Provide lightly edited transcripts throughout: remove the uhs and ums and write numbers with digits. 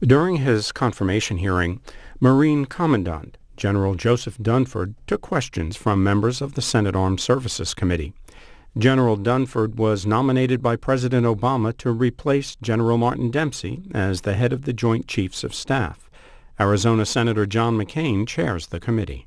During his confirmation hearing, Marine Commandant General Joseph Dunford took questions from members of the Senate Armed Services Committee. General Dunford was nominated by President Obama to replace General Martin Dempsey as the head of the Joint Chiefs of Staff. Arizona Senator John McCain chairs the committee.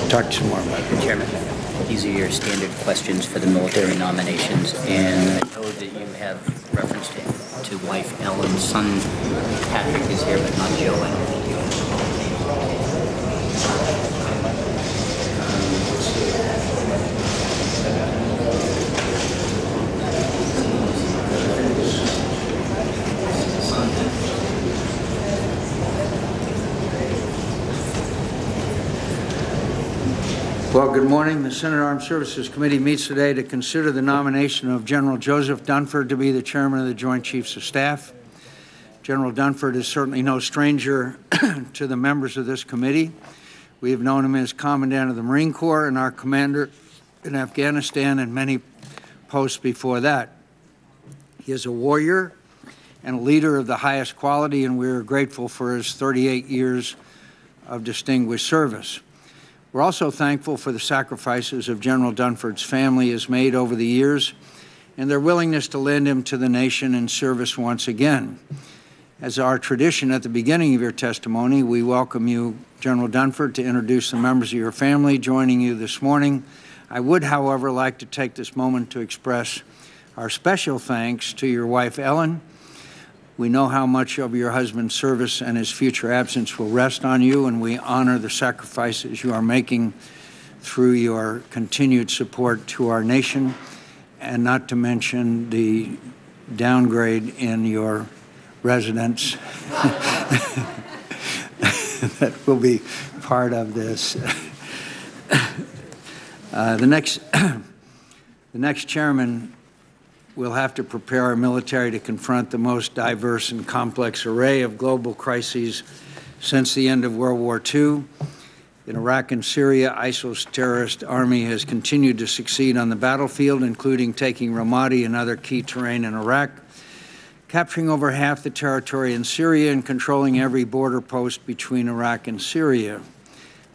Talk some more about it. Chairman, these are your standard questions for the military nominations, and I know that you have reference to wife Ellen. Son Patrick is here, but not Joe. Well, good morning. The Senate Armed Services Committee meets today to consider the nomination of General Joseph Dunford to be the chairman of the Joint Chiefs of Staff. General Dunford is certainly no stranger to the members of this committee. We have known him as Commandant of the Marine Corps and our commander in Afghanistan and many posts before that. He is a warrior and a leader of the highest quality, and we are grateful for his 38 years of distinguished service. We're also thankful for the sacrifices of General Dunford's family has made over the years and their willingness to lend him to the nation in service once again. As our tradition at the beginning of your testimony, we welcome you, General Dunford, to introduce the members of your family joining you this morning. I would, however, like to take this moment to express our special thanks to your wife, Ellen. We know how much of your husband's service and his future absence will rest on you, and we honor the sacrifices you are making through your continued support to our nation, and not to mention the downgrade in your residence that will be part of this. The next chairman will have to prepare our military to confront the most diverse and complex array of global crises since the end of World War II. In Iraq and Syria, ISIL's terrorist army has continued to succeed on the battlefield, including taking Ramadi and other key terrain in Iraq, capturing over half the territory in Syria and controlling every border post between Iraq and Syria.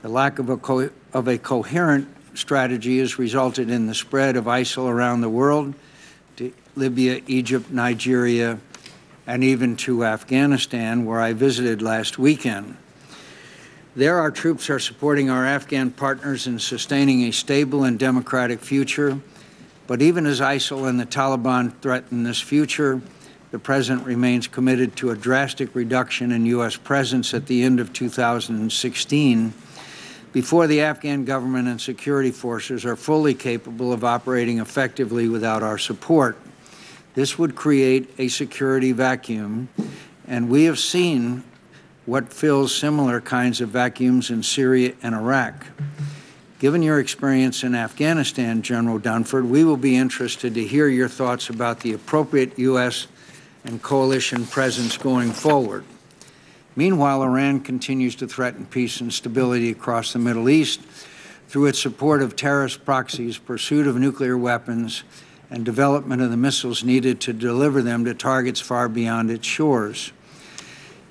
The lack of a coherent strategy has resulted in the spread of ISIL around the world, to Libya, Egypt, Nigeria, and even to Afghanistan, where I visited last weekend. There, our troops are supporting our Afghan partners in sustaining a stable and democratic future. But even as ISIL and the Taliban threaten this future, the President remains committed to a drastic reduction in U.S. presence at the end of 2016, before the Afghan government and security forces are fully capable of operating effectively without our support. This would create a security vacuum, and we have seen what fills similar kinds of vacuums in Syria and Iraq. Given your experience in Afghanistan, General Dunford, we will be interested to hear your thoughts about the appropriate U.S. and coalition presence going forward. Meanwhile, Iran continues to threaten peace and stability across the Middle East through its support of terrorist proxies, pursuit of nuclear weapons, and development of the missiles needed to deliver them to targets far beyond its shores.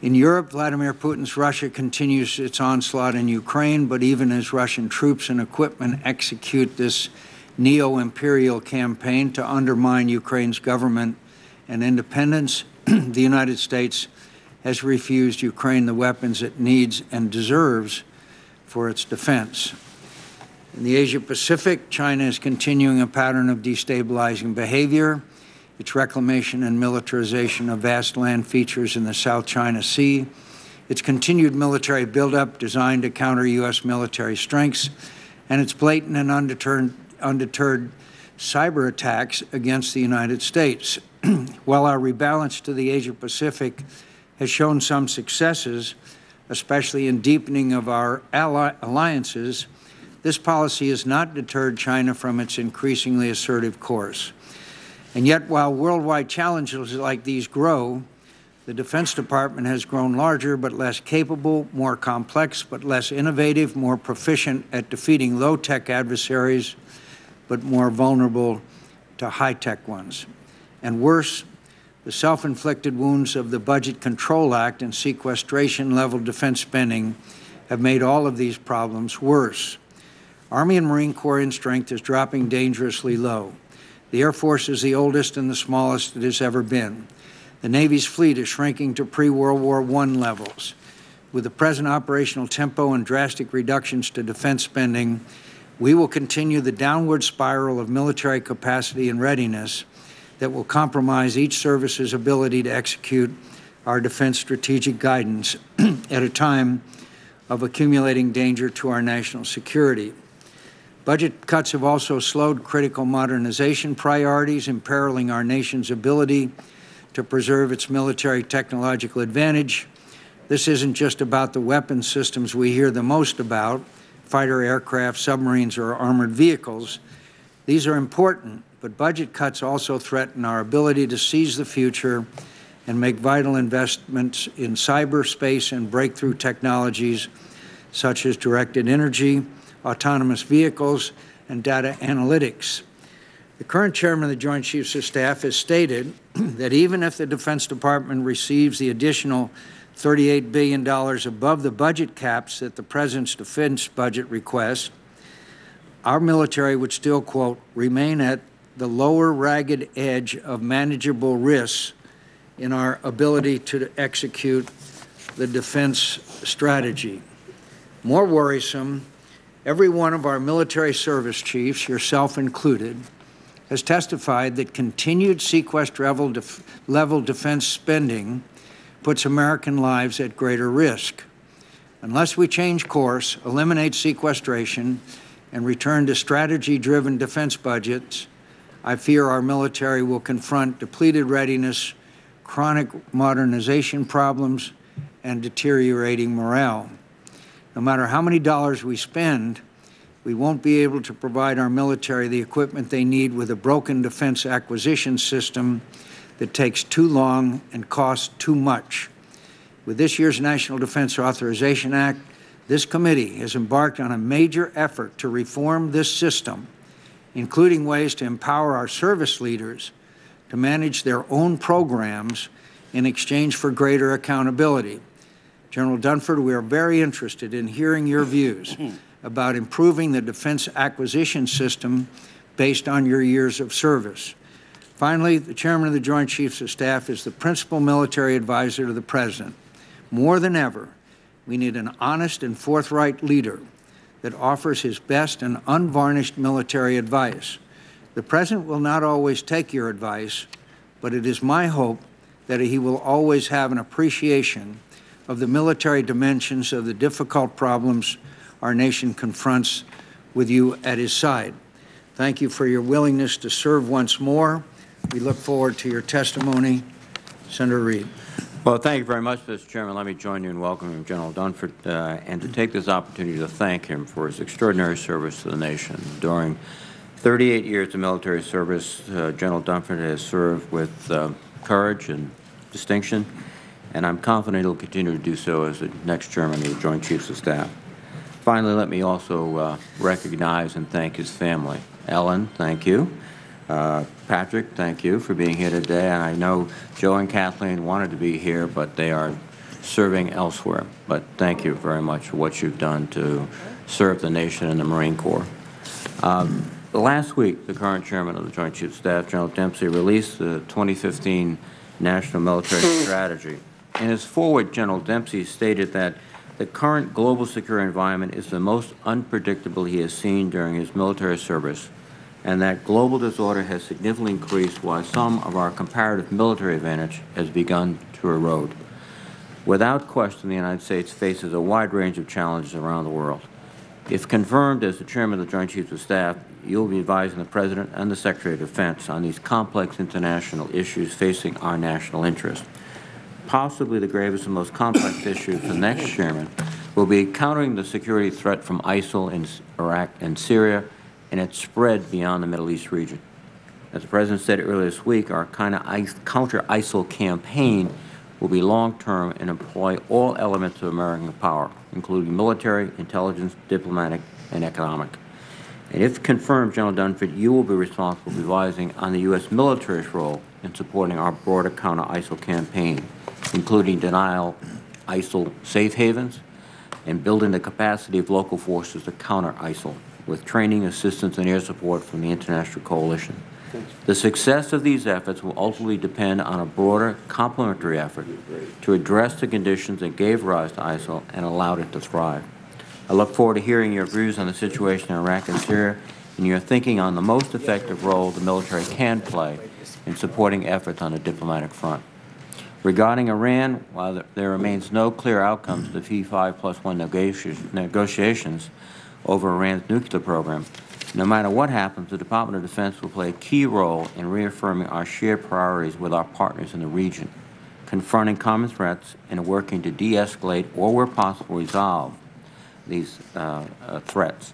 In Europe, Vladimir Putin's Russia continues its onslaught in Ukraine, but even as Russian troops and equipment execute this neo-imperial campaign to undermine Ukraine's government and independence, the United States has refused Ukraine the weapons it needs and deserves for its defense. In the Asia-Pacific, China is continuing a pattern of destabilizing behavior. Its reclamation and militarization of vast land features in the South China Sea, its continued military buildup designed to counter U.S. military strengths, and its blatant and undeterred cyber attacks against the United States. While our rebalance to the Asia-Pacific has shown some successes, especially in deepening of our alliances, this policy has not deterred China from its increasingly assertive course. And yet, while worldwide challenges like these grow, the Defense Department has grown larger but less capable, more complex but less innovative, more proficient at defeating low-tech adversaries but more vulnerable to high-tech ones. And worse, the self-inflicted wounds of the Budget Control Act and sequestration-level defense spending have made all of these problems worse. Army and Marine Corps in strength is dropping dangerously low. The Air Force is the oldest and the smallest it has ever been. The Navy's fleet is shrinking to pre-World War I levels. With the present operational tempo and drastic reductions to defense spending, we will continue the downward spiral of military capacity and readiness that will compromise each service's ability to execute our defense strategic guidance at a time of accumulating danger to our national security. Budget cuts have also slowed critical modernization priorities, imperiling our nation's ability to preserve its military technological advantage. This isn't just about the weapons systems we hear the most about, fighter aircraft, submarines, or armored vehicles. These are important, but budget cuts also threaten our ability to seize the future and make vital investments in cyberspace and breakthrough technologies such as directed energy, autonomous vehicles, and data analytics. The current chairman of the Joint Chiefs of Staff has stated that even if the Defense Department receives the additional $38 billion above the budget caps that the President's defense budget requests, our military would still, quote, remain at the lower ragged edge of manageable risks in our ability to execute the defense strategy. More worrisome, every one of our military service chiefs, yourself included, has testified that continued sequester-level defense spending puts American lives at greater risk. Unless we change course, eliminate sequestration, and return to strategy-driven defense budgets, I fear our military will confront depleted readiness, chronic modernization problems, and deteriorating morale. No matter how many dollars we spend, we won't be able to provide our military the equipment they need with a broken defense acquisition system that takes too long and costs too much. With this year's National Defense Authorization Act, this committee has embarked on a major effort to reform this system, including ways to empower our service leaders to manage their own programs in exchange for greater accountability. General Dunford, we are very interested in hearing your views about improving the defense acquisition system based on your years of service. Finally, the Chairman of the Joint Chiefs of Staff is the principal military advisor to the President. More than ever, we need an honest and forthright leader that offers his best and unvarnished military advice. The President will not always take your advice, but it is my hope that he will always have an appreciation of the military dimensions of the difficult problems our nation confronts with you at his side. Thank you for your willingness to serve once more. We look forward to your testimony. Senator Reid. Well, thank you very much, Mr. Chairman. Let me join you in welcoming General Dunford and to take this opportunity to thank him for his extraordinary service to the nation. During 38 years of military service, General Dunford has served with courage and distinction, and I'm confident he'll continue to do so as the next chairman of the Joint Chiefs of Staff. Finally, let me also recognize and thank his family. Ellen, thank you. Patrick, thank you for being here today. And I know Joe and Kathleen wanted to be here, but they are serving elsewhere. But thank you very much for what you've done to serve the nation and the Marine Corps. Last week, the current chairman of the Joint Chiefs of Staff, General Dempsey, released the 2015 National Military Strategy. In his foreword, General Dempsey stated that the current global security environment is the most unpredictable he has seen during his military service, and that global disorder has significantly increased while some of our comparative military advantage has begun to erode. Without question, the United States faces a wide range of challenges around the world. If confirmed as the Chairman of the Joint Chiefs of Staff, you will be advising the President and the Secretary of Defense on these complex international issues facing our national interest. Possibly the gravest and most complex issue for the next Chairman will be countering the security threat from ISIL in Iraq and Syria and its spread beyond the Middle East region. As the President said earlier this week, our counter-ISIL campaign will be long-term and employ all elements of American power, including military, intelligence, diplomatic, and economic. And if confirmed, General Dunford, you will be responsible for advising on the U.S. military's role in supporting our broader counter-ISIL campaign, including denial ISIL safe havens and building the capacity of local forces to counter ISIL with training, assistance, and air support from the international coalition. The success of these efforts will ultimately depend on a broader complementary effort to address the conditions that gave rise to ISIL and allowed it to thrive. I look forward to hearing your views on the situation in Iraq and Syria and your thinking on the most effective role the military can play in supporting efforts on the diplomatic front. Regarding Iran, while there remains no clear outcome to the P5+1 negotiations over Iran's nuclear program, no matter what happens, the Department of Defense will play a key role in reaffirming our shared priorities with our partners in the region, confronting common threats and working to de-escalate or, where possible, resolve these threats.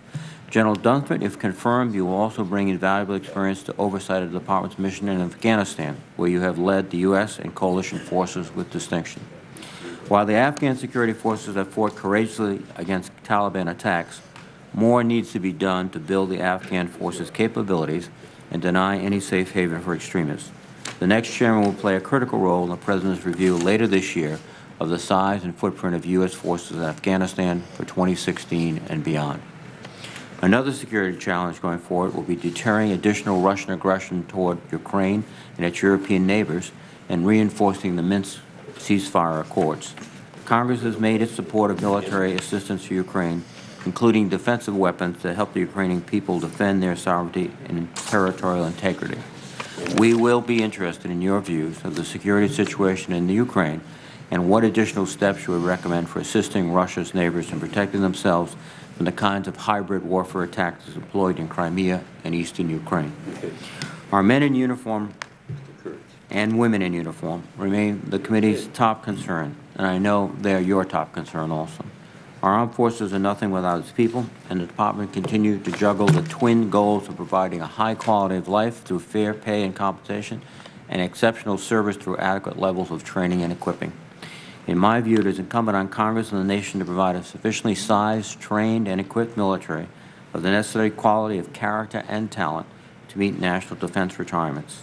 General Dunford, if confirmed, you will also bring invaluable experience to oversight of the Department's mission in Afghanistan, where you have led the U.S. and coalition forces with distinction. While the Afghan security forces have fought courageously against Taliban attacks, more needs to be done to build the Afghan forces' capabilities and deny any safe haven for extremists. The next Chairman will play a critical role in the President's review later this year of the size and footprint of U.S. forces in Afghanistan for 2016 and beyond. Another security challenge going forward will be deterring additional Russian aggression toward Ukraine and its European neighbors and reinforcing the Minsk ceasefire accords. Congress has made its support of military assistance to Ukraine, including defensive weapons that help the Ukrainian people defend their sovereignty and territorial integrity. We will be interested in your views of the security situation in the Ukraine and what additional steps you would recommend for assisting Russia's neighbors in protecting themselves from the kinds of hybrid warfare attacks employed in Crimea and eastern Ukraine. Our men in uniform and women in uniform remain the committee's top concern, and I know they are your top concern also. Our armed forces are nothing without its people, and the Department continues to juggle the twin goals of providing a high quality of life through fair pay and compensation and exceptional service through adequate levels of training and equipping. In my view, it is incumbent on Congress and the nation to provide a sufficiently sized, trained, and equipped military of the necessary quality of character and talent to meet national defense requirements.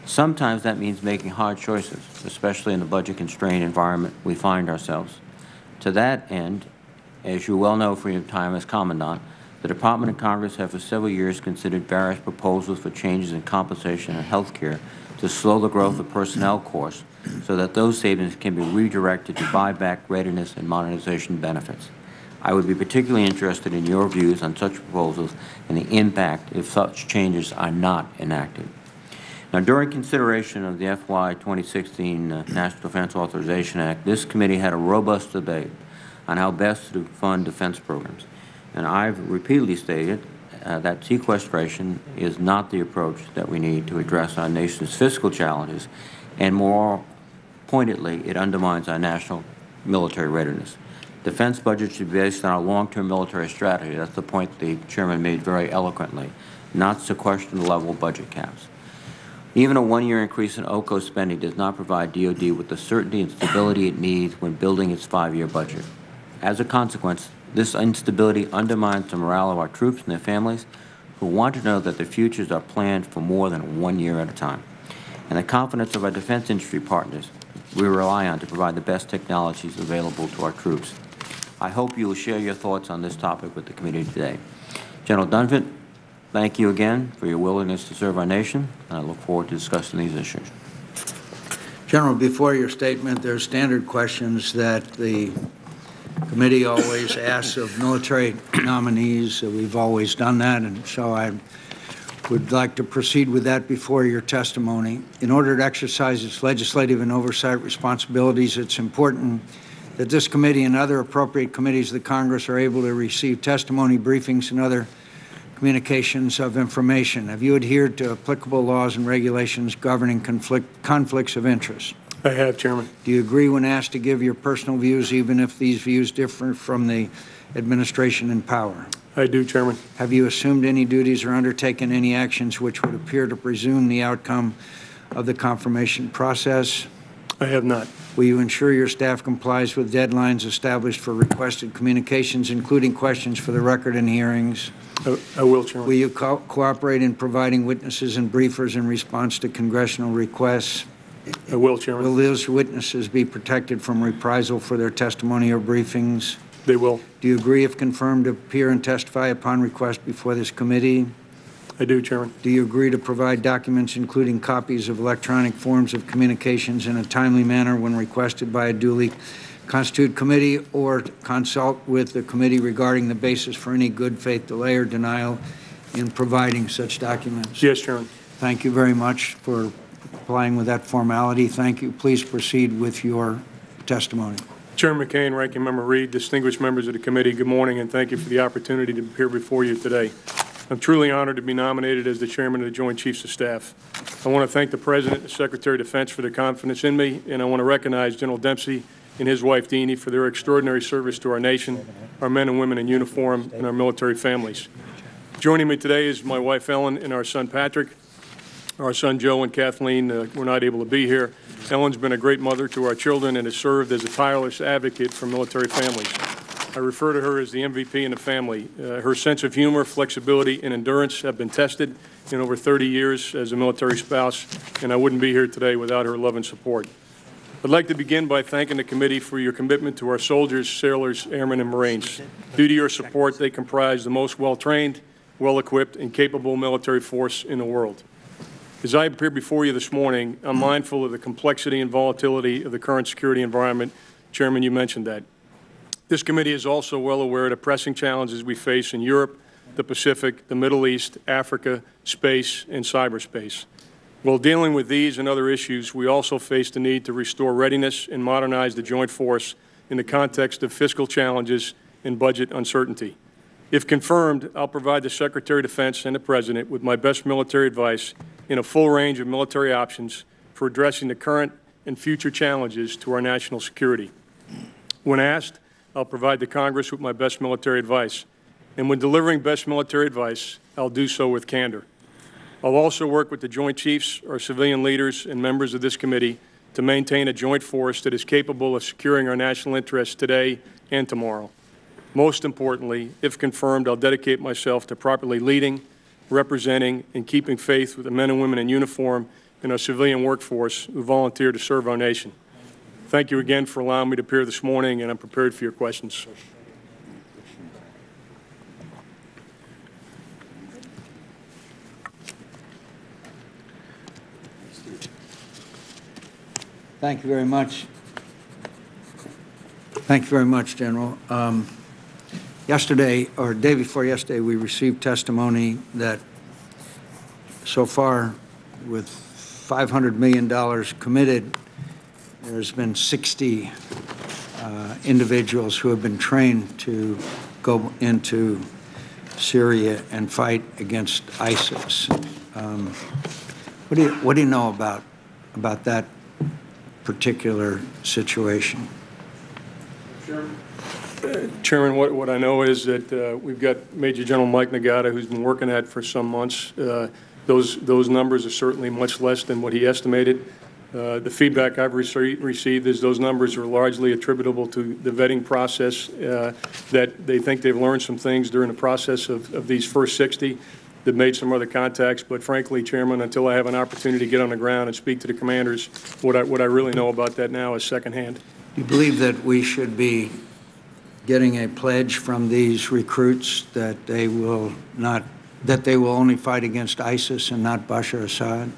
Sometimes that means making hard choices, especially in the budget-constrained environment we find ourselves. To that end, as you well know from your time as Commandant, the Department and Congress have for several years considered various proposals for changes in compensation and health care to slow the growth of personnel costs so that those savings can be redirected to buyback, readiness, and modernization benefits. I would be particularly interested in your views on such proposals and the impact if such changes are not enacted. Now, during consideration of the FY 2016 National Defense Authorization Act, this committee had a robust debate on how best to fund defense programs. And I've repeatedly stated that sequestration is not the approach that we need to address our nation's fiscal challenges, and more pointedly, it undermines our national military readiness. Defense budgets should be based on our long-term military strategy. That's the point the Chairman made very eloquently, not sequestration-level budget caps. Even a one-year increase in OCO spending does not provide DoD with the certainty and stability it needs when building its 5-year budget. As a consequence, this instability undermines the morale of our troops and their families who want to know that their futures are planned for more than 1 year at a time, and the confidence of our defense industry partners we rely on to provide the best technologies available to our troops. I hope you will share your thoughts on this topic with the committee today. General Dunford, thank you again for your willingness to serve our nation, and I look forward to discussing these issues. General, before your statement, there are standard questions that the committee always asks of military nominees. We've always done that, and so I would like to proceed with that before your testimony. In order to exercise its legislative and oversight responsibilities, it's important that this committee and other appropriate committees of the Congress are able to receive testimony, briefings, and other communications of information. Have you adhered to applicable laws and regulations governing conflicts of interest? I have, Chairman. Do you agree when asked to give your personal views, even if these views differ from the administration in power? I do, Chairman. Have you assumed any duties or undertaken any actions which would appear to presume the outcome of the confirmation process? I have not. Will you ensure your staff complies with deadlines established for requested communications, including questions for the record and hearings? I will, Chairman. Will you cooperate in providing witnesses and briefers in response to congressional requests? I will, Chairman. Will those witnesses be protected from reprisal for their testimony or briefings? They will. Do you agree, if confirmed, to appear and testify upon request before this committee? I do, Chairman. Do you agree to provide documents, including copies of electronic forms of communications, in a timely manner when requested by a duly constituted committee, or consult with the committee regarding the basis for any good faith delay or denial in providing such documents? Yes, Chairman. Thank you very much for complying with that formality. Thank you. Please proceed with your testimony. Chairman McCain, Ranking Member Reed, distinguished members of the committee, good morning, and thank you for the opportunity to appear before you today. I'm truly honored to be nominated as the Chairman of the Joint Chiefs of Staff. I want to thank the President and the Secretary of Defense for their confidence in me, and I want to recognize General Dempsey and his wife, Deanie, for their extraordinary service to our nation, our men and women in uniform, and our military families. Joining me today is my wife, Ellen, and our son, Patrick. Our son, Joe, and Kathleen were not able to be here. Ellen's been a great mother to our children and has served as a tireless advocate for military families. I refer to her as the MVP in the family. Her sense of humor, flexibility, and endurance have been tested in over 30 years as a military spouse, and I wouldn't be here today without her love and support. I'd like to begin by thanking the committee for your commitment to our soldiers, sailors, airmen, and Marines. Due to your support, they comprise the most well-trained, well-equipped, and capable military force in the world. As I appear before you this morning, I'm mindful of the complexity and volatility of the current security environment. Chairman, you mentioned that. This committee is also well aware of the pressing challenges we face in Europe, the Pacific, the Middle East, Africa, space, and cyberspace. While dealing with these and other issues, we also face the need to restore readiness and modernize the joint force in the context of fiscal challenges and budget uncertainty. If confirmed, I'll provide the Secretary of Defense and the President with my best military advice in a full range of military options for addressing the current and future challenges to our national security. When asked, I'll provide the Congress with my best military advice. And when delivering best military advice, I'll do so with candor. I'll also work with the Joint Chiefs, our civilian leaders, and members of this committee to maintain a joint force that is capable of securing our national interests today and tomorrow. Most importantly, if confirmed, I'll dedicate myself to properly leading, representing, and keeping faith with the men and women in uniform and our civilian workforce who volunteer to serve our nation. Thank you again for allowing me to appear this morning, and I'm prepared for your questions. Thank you very much. Thank you very much, General. Yesterday, or day before yesterday, we received testimony that so far, with $500 million committed, there's been 60 individuals who have been trained to go into Syria and fight against ISIS. What do you know about that particular situation? Chairman, what I know is that we've got Major General Mike Nagata, who's been working at it for some months. Those numbers are certainly much less than what he estimated. The feedback I've received is those numbers are largely attributable to the vetting process, that they think they've learned some things during the process of these first 60. They've made some other contacts, but frankly, Chairman, until I have an opportunity to get on the ground and speak to the commanders, what I really know about that now is secondhand. Do you believe that we should be getting a pledge from these recruits that they will only fight against ISIS and not Bashar Assad?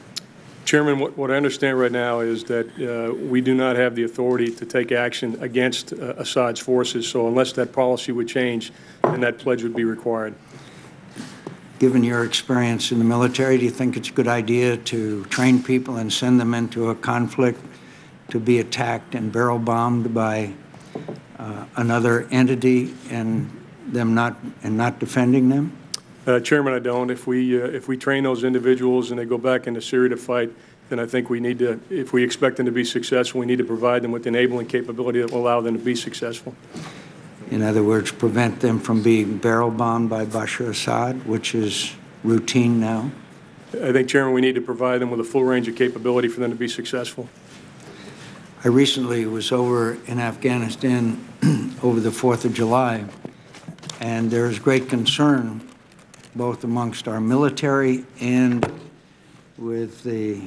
Chairman, what I understand right now is that we do not have the authority to take action against Assad's forces, so unless that policy would change, then that pledge would be required. Given your experience in the military, do you think it's a good idea to train people and send them into a conflict to be attacked and barrel bombed by another entity and not defending them? Chairman, I don't. If we train those individuals and they go back into Syria to fight, then I think we need to, if we expect them to be successful, we need to provide them with the enabling capability that will allow them to be successful. In other words, prevent them from being barrel bombed by Bashar Assad, which is routine now? I think, Chairman, we need to provide them with a full range of capability for them to be successful. I recently was over in Afghanistan over the 4th of July, and there's great concern both amongst our military and with the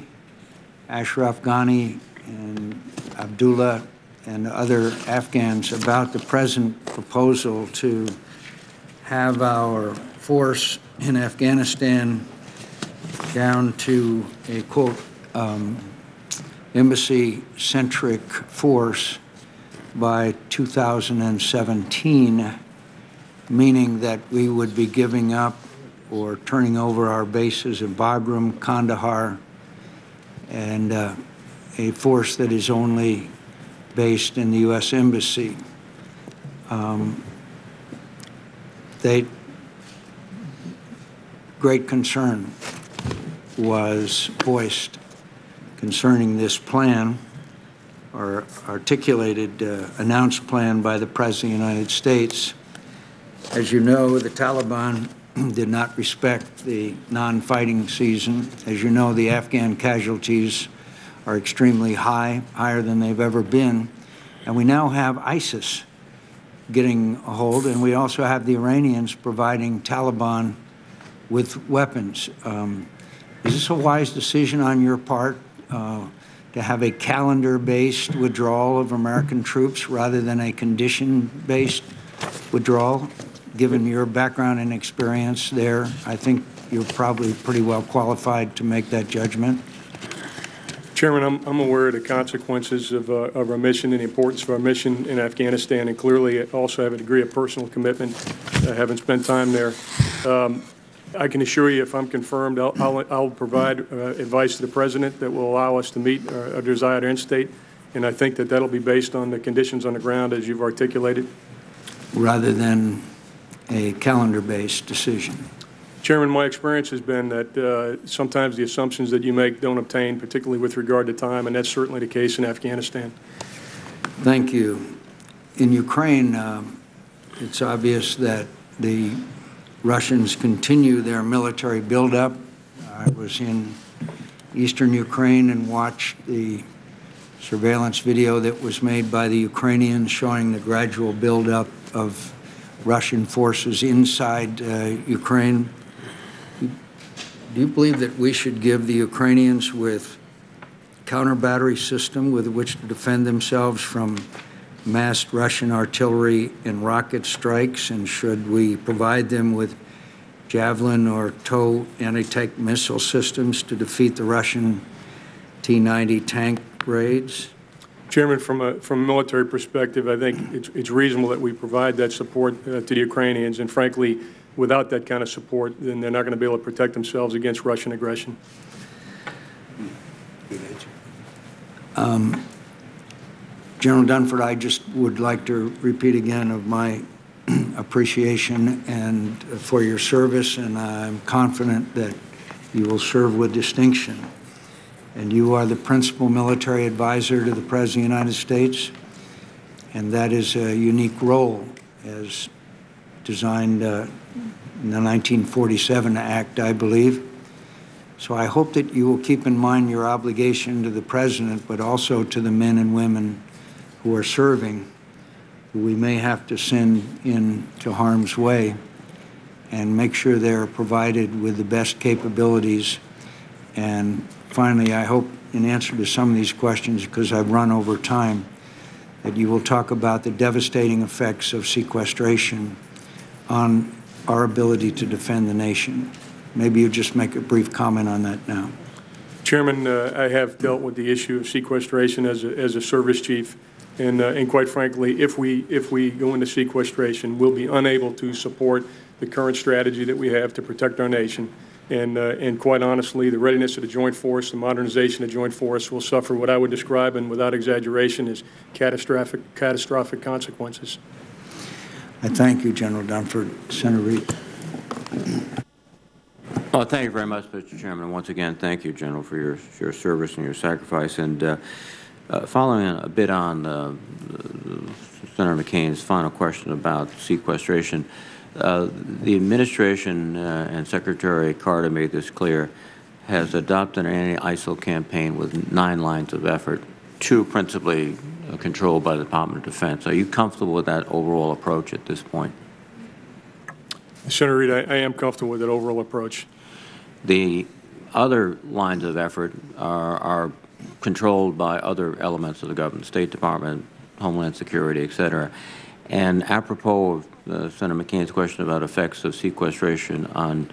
Ashraf Ghani and Abdullah and other Afghans about the present proposal to have our force in Afghanistan down to a, quote, embassy-centric force by 2017, meaning that we would be giving up or turning over our bases in Bagram, Kandahar, and a force that is only based in the U.S. Embassy. Great concern was voiced concerning this plan, or articulated, announced plan by the President of the United States. As you know, the Taliban did not respect the non-fighting season. As you know, the Afghan casualties are extremely high, higher than they've ever been. And we now have ISIS getting a hold, and we also have the Iranians providing Taliban with weapons. Is this a wise decision on your part to have a calendar-based withdrawal of American troops rather than a condition-based withdrawal? Given your background and experience there, I think you're probably pretty well qualified to make that judgment. Chairman, I'm aware of the consequences of our mission and the importance of our mission in Afghanistan, and clearly also have a degree of personal commitment, having spent time there. I can assure you, if I'm confirmed, I'll provide advice to the President that will allow us to meet our desired end state, and I think that that'll be based on the conditions on the ground as you've articulated. Rather than a calendar-based decision. Chairman, my experience has been that sometimes the assumptions that you make don't obtain, particularly with regard to time, and that's certainly the case in Afghanistan. Thank you. In Ukraine, it's obvious that the Russians continue their military buildup. I was in eastern Ukraine and watched the surveillance video that was made by the Ukrainians showing the gradual buildup of Russian forces inside Ukraine. Do you believe that we should give the Ukrainians with counter-battery system with which to defend themselves from massed Russian artillery and rocket strikes? And should we provide them with Javelin or TOW anti-tank missile systems to defeat the Russian T-90 tank raids? Chairman, from a military perspective, I think it's reasonable that we provide that support to the Ukrainians, and frankly, without that kind of support, then they're not going to be able to protect themselves against Russian aggression. General Dunford, I just would like to repeat again of my appreciation and for your service, and I'm confident that you will serve with distinction. And you are the principal military advisor to the President of the United States, and that is a unique role as designed in the 1947 Act, I believe. So I hope that you will keep in mind your obligation to the President, but also to the men and women who are serving, who we may have to send into harm's way, and make sure they're provided with the best capabilities. And finally, I hope, in answer to some of these questions, because I've run over time, that you will talk about the devastating effects of sequestration on our ability to defend the nation. Maybe you just make a brief comment on that now. Chairman, I have dealt with the issue of sequestration as a service chief, and quite frankly, if we go into sequestration, we'll be unable to support the current strategy that we have to protect our nation. And quite honestly, the readiness of the Joint Force, the modernization of the Joint Force will suffer what I would describe, and without exaggeration, as catastrophic consequences. I thank you, General Dunford. Senator Reed. Well, thank you very much, Mr. Chairman. Once again, thank you, General, for your service and your sacrifice. And following a bit on Senator McCain's final question about sequestration, the administration and Secretary Carter made this clear, has adopted an anti-ISIL campaign with 9 lines of effort, 2 principally controlled by the Department of Defense. Are you comfortable with that overall approach at this point? Senator Reed, I am comfortable with that overall approach. The other lines of effort are controlled by other elements of the government, State Department, Homeland Security, et cetera. And apropos of Senator McCain's question about effects of sequestration on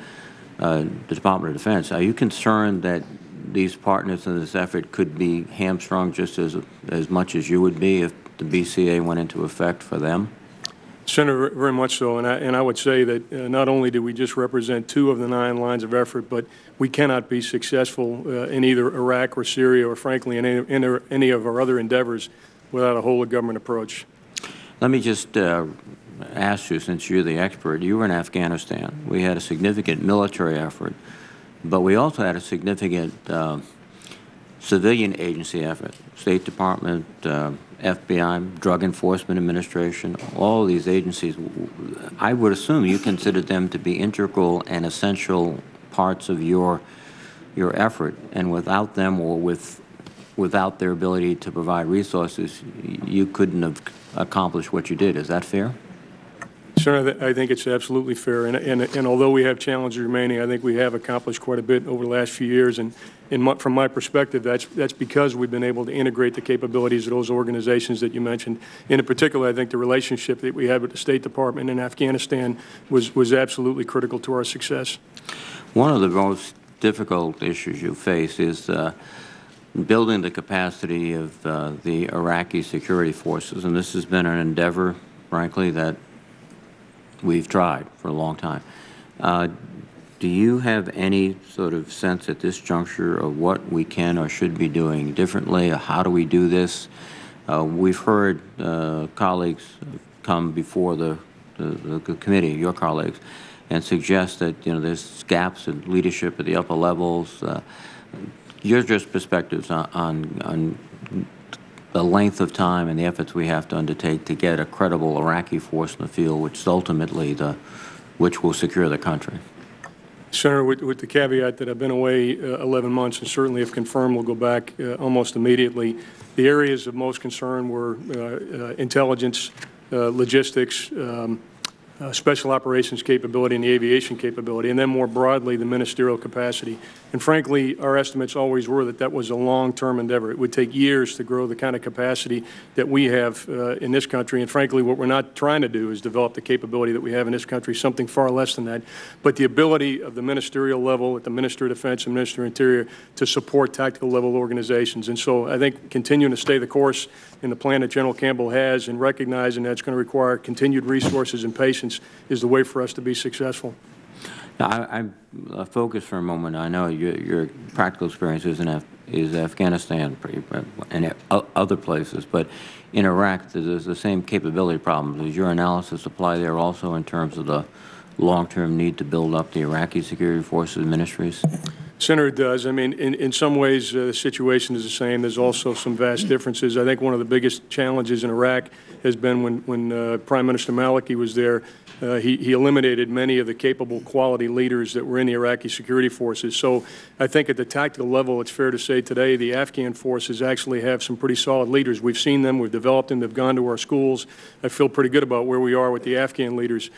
the Department of Defense, are you concerned that these partners in this effort could be hamstrung just as much as you would be if the BCA went into effect for them? Senator, very much so, and I would say that not only do we just represent 2 of the 9 lines of effort, but we cannot be successful in either Iraq or Syria or, frankly, in any of our other endeavors without a whole-of-government approach. Let me just ask you, since you're the expert, you were in Afghanistan. We had a significant military effort, but we also had a significant civilian agency effort, State Department, FBI, Drug Enforcement Administration, all of these agencies. I would assume you consider them to be integral and essential parts of your effort, and without them or without their ability to provide resources, you couldn't have accomplished what you did. Is that fair? Senator, I think it's absolutely fair, and although we have challenges remaining, I think we have accomplished quite a bit over the last few years, and from my perspective, that's because we've been able to integrate the capabilities of those organizations that you mentioned. And in particular, I think the relationship that we had with the State Department in Afghanistan was absolutely critical to our success. One of the most difficult issues you face is building the capacity of the Iraqi security forces, and this has been an endeavor, frankly, that we've tried for a long time. Do you have any sort of sense at this juncture of what we can or should be doing differently? Or how do we do this? We've heard colleagues come before the committee, your colleagues, and suggest that there's gaps in leadership at the upper levels. Your just perspectives on the length of time and the efforts we have to undertake to get a credible Iraqi force in the field, which is ultimately which will secure the country. Senator, with the caveat that I've been away 11 months, and certainly if confirmed, we'll go back almost immediately. The areas of most concern were intelligence, logistics, special operations capability and the aviation capability, and then more broadly the ministerial capacity. And frankly, our estimates always were that was a long-term endeavor. It would take years to grow the kind of capacity that we have in this country, and frankly what we're not trying to do is develop the capability that we have in this country, something far less than that. But the ability of the ministerial level at the Minister of Defense and Minister of Interior to support tactical level organizations. And so I think continuing to stay the course in the plan that General Campbell has and recognizing that it's going to require continued resources and patience is the way for us to be successful. Now, I'm focused for a moment. I know your practical experience is Afghanistan and other places, but in Iraq, there's the same capability problems. Does your analysis apply there also in terms of the long-term need to build up the Iraqi security forces ministries? Senator, it does. I mean, in some ways, the situation is the same. There's also some vast differences. I think one of the biggest challenges in Iraq has been when Prime Minister Maliki was there, he eliminated many of the capable quality leaders that were in the Iraqi security forces. So I think at the tactical level, it's fair to say today the Afghan forces actually have some pretty solid leaders. We've seen them. We've developed them. They've gone to our schools. I feel pretty good about where we are with the Afghan leaders.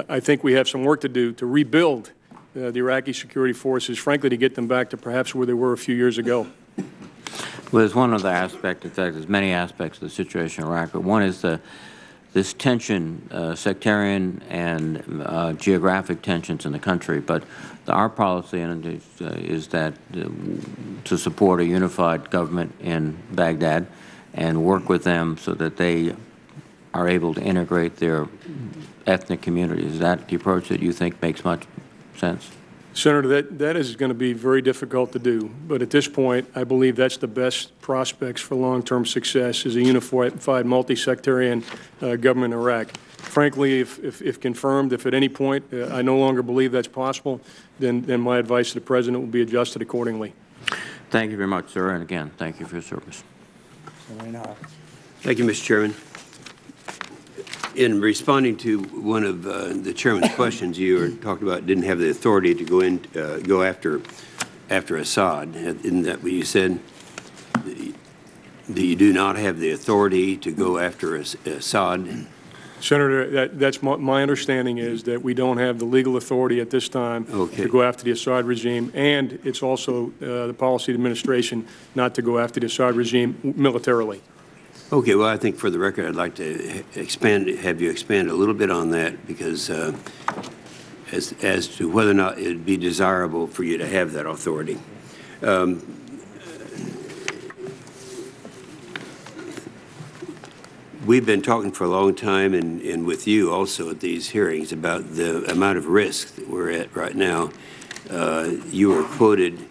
I think we have some work to do to rebuild the Iraqi security forces, frankly, to get them back to perhaps where they were a few years ago. Well, there's one other aspect. In fact, there's many aspects of the situation in Iraq, but one is the this tension, sectarian and geographic tensions in the country. But our policy is that to support a unified government in Baghdad and work with them so that they are able to integrate their ethnic communities. Is that the approach that you think makes much sense? Senator, that is going to be very difficult to do. But at this point, I believe that's the best prospects for long-term success is a unified, multi-sectarian government in Iraq. Frankly, if confirmed, if at any point I no longer believe that's possible, then my advice to the President will be adjusted accordingly. Thank you very much, sir. And again, thank you for your service. Thank you, Mr. Chairman. In responding to one of the chairman's questions, you were talking about didn't have the authority to go after Assad. Isn't that what you said? Do you do not have the authority to go after Assad? Senator, that's my understanding is that we don't have the legal authority at this time to go after the Assad regime, and it's also the policy of the administration not to go after the Assad regime militarily. Okay, well, I think for the record, I'd like to have you expand a little bit on that, because as to whether or not it would be desirable for you to have that authority. We've been talking for a long time, and with you also at these hearings, about the amount of risk that we're at right now. You were quoted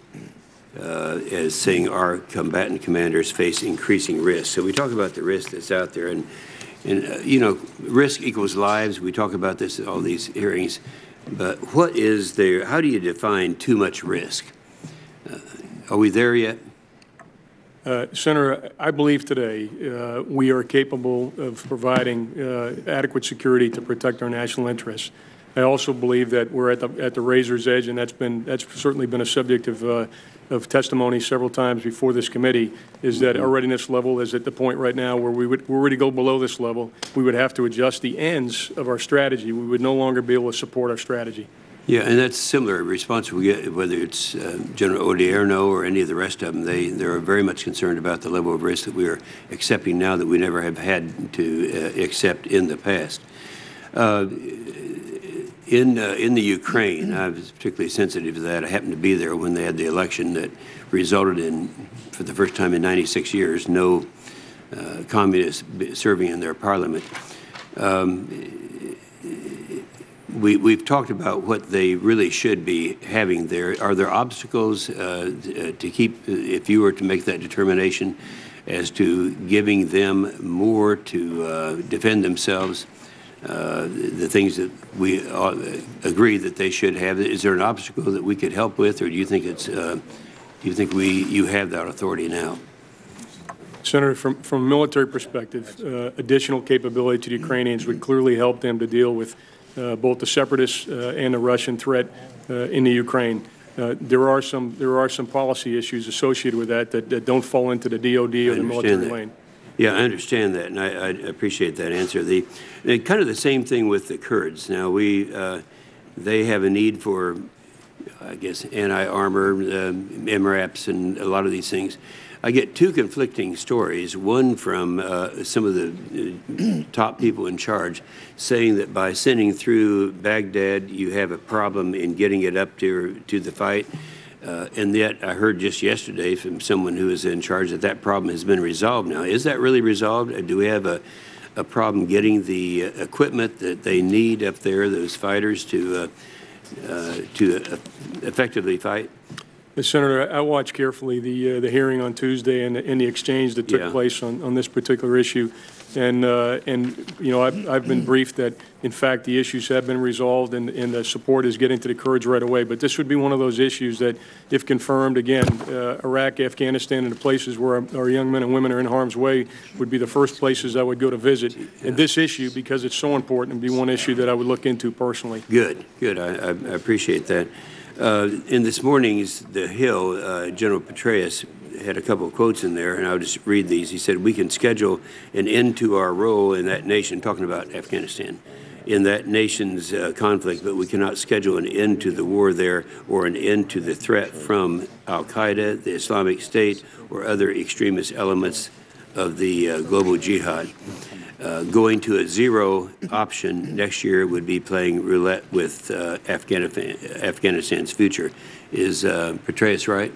as saying our combatant commanders face increasing risk. So we talk about the risk that's out there, and you know, risk equals lives. We talk about this at all these hearings, but what is there? How do you define too much risk? Are we there yet? Senator, I believe today we are capable of providing adequate security to protect our national interests. I also believe that we're at the razor's edge, and that's certainly been a subject of testimony several times before this committee, is that our readiness level is at the point right now where we're ready to go below this level. We would have to adjust the ends of our strategy. We would no longer be able to support our strategy. Yeah, and that's similar response we get, whether it's General Odierno or any of the rest of them. They're very much concerned about the level of risk that we are accepting now that we never have had to accept in the past. In the Ukraine, I was particularly sensitive to that. I happened to be there when they had the election that resulted in, for the first time in 96 years, no communists serving in their parliament. We've talked about what they really should be having there. Are there obstacles to keep, if you were to make that determination, as to giving them more to defend themselves? The things that we agree that they should have. Is there an obstacle that we could help with, or do you think it's? Do you think you have that authority now? Senator, from a military perspective, additional capability to the Ukrainians would clearly help them to deal with both the separatists and the Russian threat in the Ukraine. There are some policy issues associated with that don't fall into the DoD or the military lane. Yeah, I understand that, and I appreciate that answer. Kind of the same thing with the Kurds. Now, they have a need for, I guess, anti-armor, MRAPs, and a lot of these things. I get two conflicting stories, one from some of the top people in charge saying that by sending through Baghdad, you have a problem in getting it up to the fight. And yet I heard just yesterday from someone who is in charge that problem has been resolved now. Is that really resolved? Do we have a problem getting the equipment that they need up there, those fighters, to effectively fight? Senator, I watched carefully the hearing on Tuesday and the exchange that took place on this particular issue. And you know, I've been briefed that, in fact, the issues have been resolved and the support is getting to the Kurds right away. But this would be one of those issues that, if confirmed, again, Iraq, Afghanistan, and the places where our young men and women are in harm's way would be the first places I would go to visit. And this issue, because it's so important, would be one issue that I would look into personally. Good, good. I appreciate that. In this morning's The Hill, General Petraeus had a couple of quotes in there, and I'll just read these. He said, "We can schedule an end to our role in that nation," talking about Afghanistan, "in that nation's conflict, but we cannot schedule an end to the war there or an end to the threat from al-Qaeda, the Islamic State, or other extremist elements of the global jihad." going to a zero option next year would be playing roulette with Afghanistan's future. Is Petraeus right?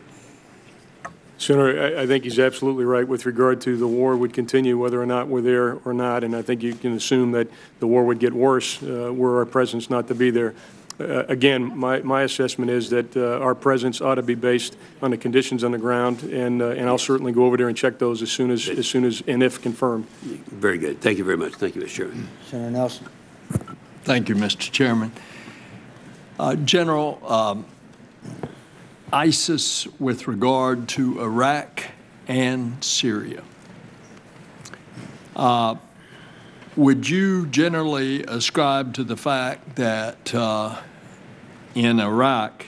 Senator, I think he's absolutely right with regard to the war would continue whether or not we're there or not, and I think you can assume that the war would get worse were our presence not to be there. Again, my assessment is that our presence ought to be based on the conditions on the ground, and I'll certainly go over there and check those as soon as and if confirmed. Very good. Thank you very much. Thank you, Mr. Chairman. Senator Nelson. Thank you, Mr. Chairman. General, ISIS with regard to Iraq and Syria. Would you generally ascribe to the fact that in Iraq,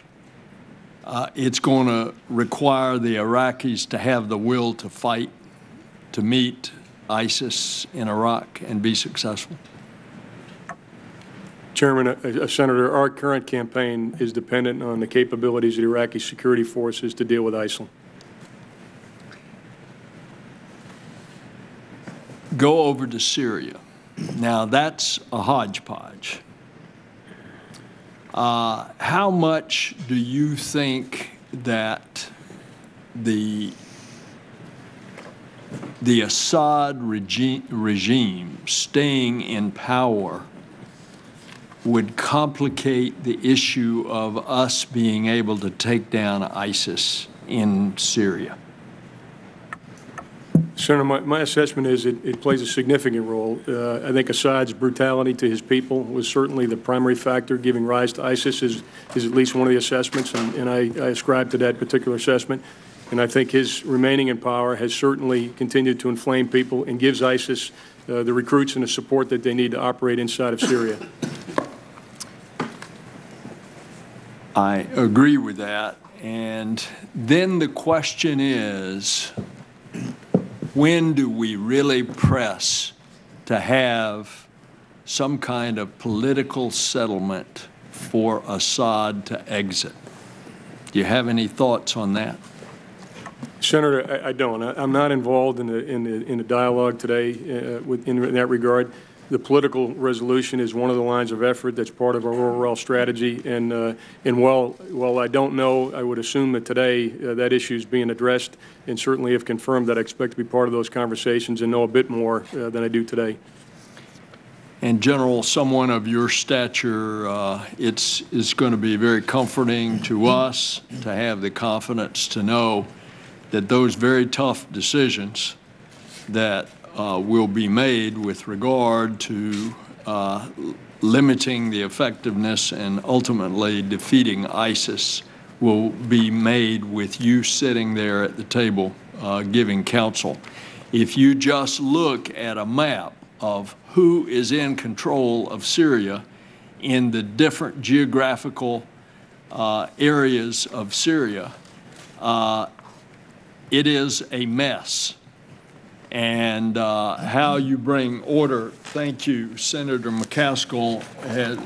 it's going to require the Iraqis to have the will to fight to meet ISIS in Iraq and be successful? Chairman, Senator, our current campaign is dependent on the capabilities of the Iraqi security forces to deal with ISIL. Go over to Syria. Now, that's a hodgepodge. How much do you think that the Assad regime staying in power would complicate the issue of us being able to take down ISIS in Syria? Senator, my assessment is it plays a significant role. I think Assad's brutality to his people was certainly the primary factor giving rise to ISIS is at least one of the assessments, and I ascribe to that particular assessment. And I think his remaining in power has certainly continued to inflame people and gives ISIS the recruits and the support that they need to operate inside of Syria. I agree with that. And then the question is, when do we really press to have some kind of political settlement for Assad to exit? Do you have any thoughts on that? Senator, I don't. I'm not involved in the dialogue today in that regard. The political resolution is one of the lines of effort that's part of our overall strategy. And while I don't know, I would assume that today that issue is being addressed, and certainly if confirmed, that I expect to be part of those conversations and know a bit more than I do today. And General, someone of your stature, it's going to be very comforting to us to have the confidence to know that those very tough decisions that will be made with regard to limiting the effectiveness and ultimately defeating ISIS will be made with you sitting there at the table giving counsel. If you just look at a map of who is in control of Syria in the different geographical areas of Syria, it is a mess. And how you bring order, thank you, Senator McCaskill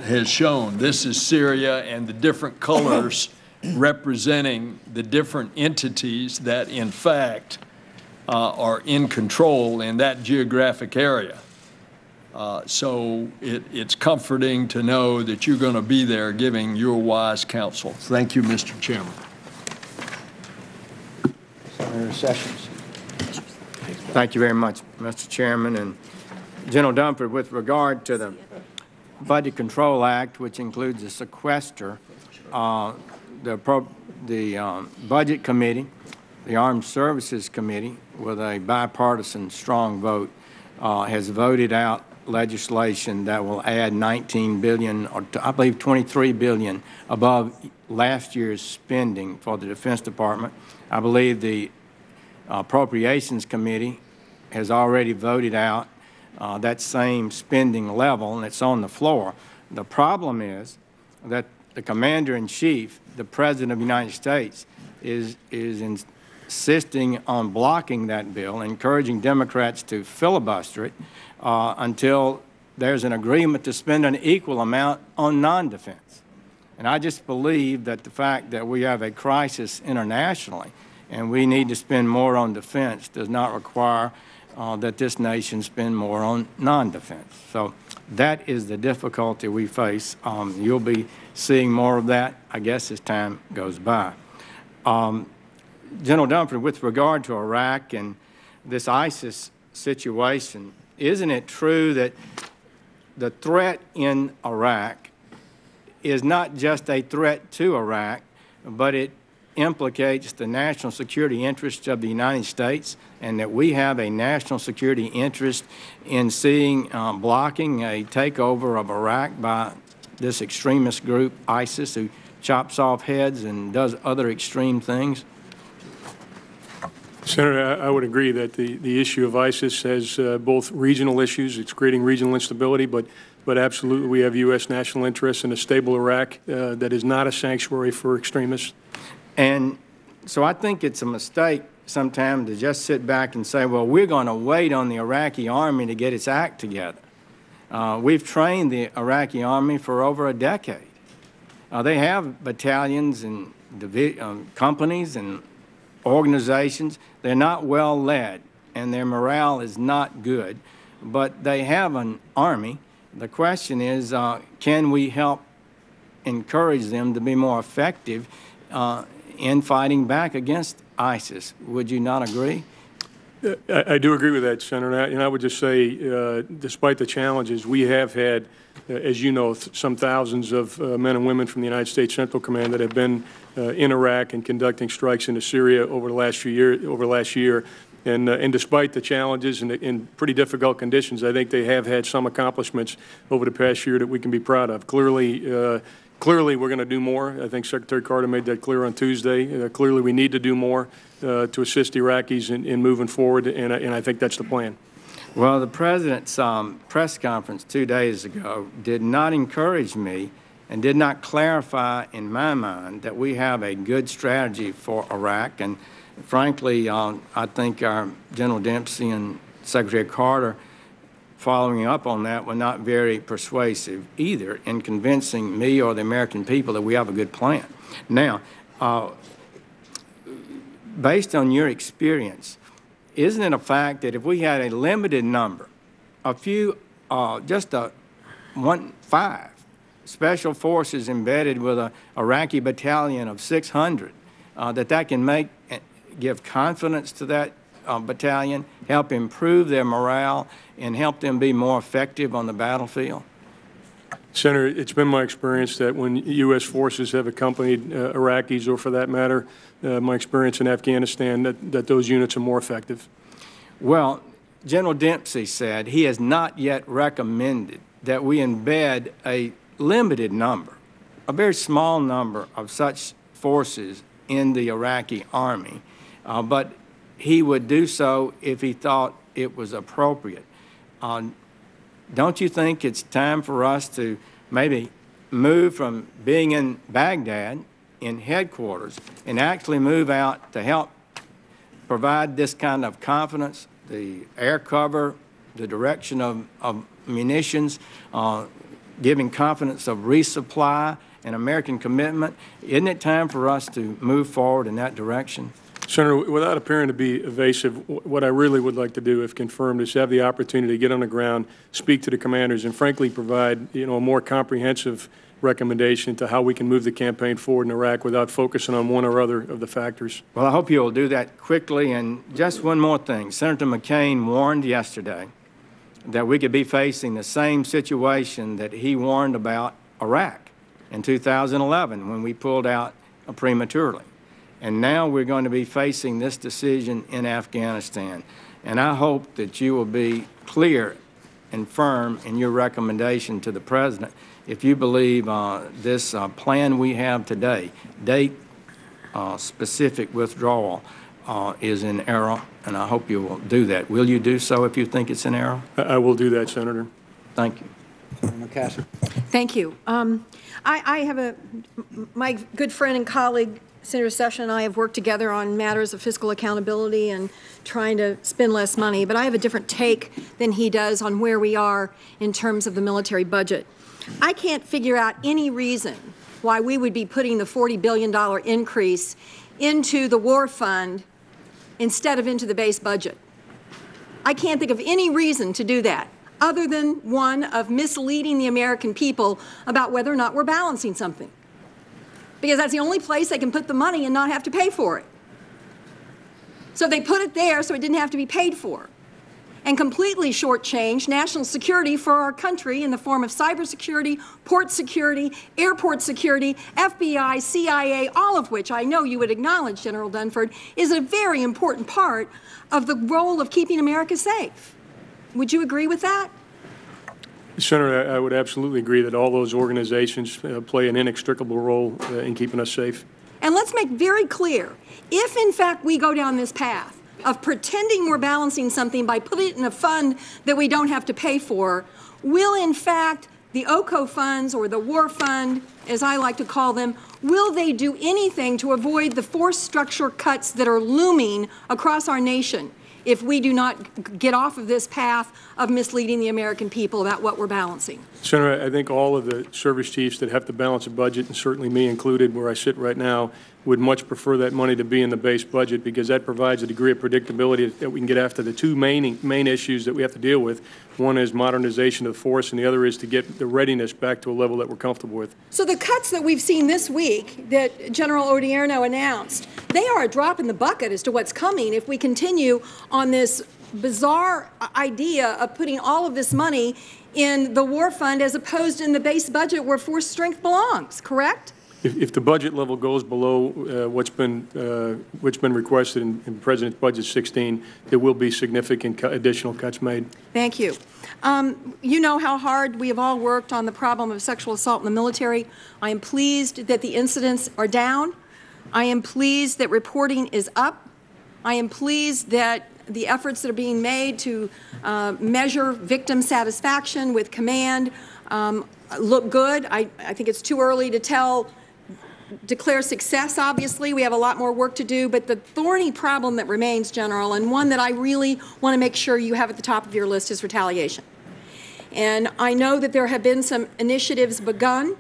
has shown. This is Syria and the different colors representing the different entities that, in fact, are in control in that geographic area. So it's comforting to know that you're going to be there giving your wise counsel. Thank you, Mr. Chairman. Senator Sessions. Thank you very much, Mr. Chairman. And General Dunford, with regard to the Budget Control Act, which includes the sequester, the Budget Committee, the Armed Services Committee, with a bipartisan strong vote, has voted out legislation that will add $19 billion, or I believe $23 billion above last year's spending for the Defense Department. I believe the Appropriations Committee has already voted out that same spending level, and it's on the floor. The problem is that the Commander-in-Chief, the President of the United States, is insisting on blocking that bill, encouraging Democrats to filibuster it until there's an agreement to spend an equal amount on non-defense. And I just believe that the fact that we have a crisis internationally and we need to spend more on defense does not require that this nation spend more on non-defense. So that is the difficulty we face. You'll be seeing more of that, I guess, as time goes by. General Dunford, with regard to Iraq and this ISIS situation, isn't it true that the threat in Iraq is not just a threat to Iraq, but it implicates the national security interests of the United States, and that we have a national security interest in seeing blocking a takeover of Iraq by this extremist group, ISIS, who chops off heads and does other extreme things? Senator, I would agree that the issue of ISIS has both regional issues. It's creating regional instability, but absolutely we have U.S. national interests in a stable Iraq that is not a sanctuary for extremists. And so I think it's a mistake sometimes to just sit back and say, well, we're going to wait on the Iraqi army to get its act together. We've trained the Iraqi army for over a decade. They have battalions and companies and organizations. They're not well led, and their morale is not good, but they have an army. The question is, can we help encourage them to be more effective in fighting back against ISIS? Would you not agree? I do agree with that, Senator. And I would just say, despite the challenges, we have had, as you know, some thousands of men and women from the United States Central Command that have been in Iraq and conducting strikes into Syria over the last year. And despite the challenges and in pretty difficult conditions, I think they have had some accomplishments over the past year that we can be proud of. Clearly, we're going to do more. I think Secretary Carter made that clear on Tuesday. Clearly, we need to do more to assist Iraqis in moving forward, and I think that's the plan. Well, the President's press conference 2 days ago did not encourage me and did not clarify in my mind that we have a good strategy for Iraq. And frankly, I think our General Dempsey and Secretary Carter following up on that were not very persuasive either in convincing me or the American people that we have a good plan. Now, based on your experience, isn't it a fact that if we had a limited number, five special forces embedded with an Iraqi battalion of 600, that can give confidence to that battalion, help improve their morale, and help them be more effective on the battlefield? Senator, it's been my experience that when U.S. forces have accompanied Iraqis, or for that matter, my experience in Afghanistan, that those units are more effective. Well, General Dempsey said he has not yet recommended that we embed a limited number, a very small number of such forces in the Iraqi army, but he would do so if he thought it was appropriate. Don't you think it's time for us to maybe move from being in Baghdad in headquarters and actually move out to help provide this kind of confidence, the air cover, the direction of munitions, giving confidence of resupply and American commitment? Isn't it time for us to move forward in that direction? Senator, without appearing to be evasive, what I really would like to do, if confirmed, is have the opportunity to get on the ground, speak to the commanders, and frankly provide a more comprehensive recommendation to how we can move the campaign forward in Iraq without focusing on one or other of the factors. Well, I hope you'll do that quickly. And just one more thing. Senator McCain warned yesterday that we could be facing the same situation that he warned about Iraq in 2011 when we pulled out prematurely. And now we're going to be facing this decision in Afghanistan. And I hope that you will be clear and firm in your recommendation to the President if you believe this plan we have today, date-specific withdrawal, is in error, and I hope you will do that. Will you do so if you think it's in error? I will do that, Senator. Thank you. Senator McCaskill. Thank you. I have my good friend and colleague, Senator Sessions, and I have worked together on matters of fiscal accountability and trying to spend less money, but I have a different take than he does on where we are in terms of the military budget. I can't figure out any reason why we would be putting the $40 billion increase into the war fund instead of into the base budget. I can't think of any reason to do that other than one of misleading the American people about whether or not we're balancing something. Because that's the only place they can put the money and not have to pay for it. So they put it there so it didn't have to be paid for. And completely shortchanged national security for our country in the form of cybersecurity, port security, airport security, FBI, CIA, all of which I know you would acknowledge, General Dunford, is a very important part of the role of keeping America safe. Would you agree with that? Senator, I would absolutely agree that all those organizations play an inextricable role in keeping us safe. And let's make very clear, if in fact we go down this path of pretending we're balancing something by putting it in a fund that we don't have to pay for, will in fact the OCO funds, or the war fund, as I like to call them, will they do anything to avoid the force structure cuts that are looming across our nation if we do not get off of this path of misleading the American people about what we're balancing? Senator, I think all of the service chiefs that have to balance a budget, and certainly me included where I sit right now, would much prefer that money to be in the base budget, because that provides a degree of predictability that we can get after the two main issues that we have to deal with. One is modernization of the force, and the other is to get the readiness back to a level that we're comfortable with. So the cuts that we've seen this week that General Odierno announced, they are a drop in the bucket as to what's coming if we continue on this bizarre idea of putting all of this money in the war fund as opposed in the base budget where force strength belongs, correct? If the budget level goes below what's been requested in President's Budget 16, there will be significant additional cuts made. Thank you. You know how hard we have all worked on the problem of sexual assault in the military. I am pleased that the incidents are down. I am pleased that reporting is up. I am pleased that the efforts that are being made to measure victim satisfaction with command look good. I think it's too early to declare success, obviously. We have a lot more work to do, but the thorny problem that remains, General, and one that I really want to make sure you have at the top of your list, is retaliation. And I know that there have been some initiatives begun,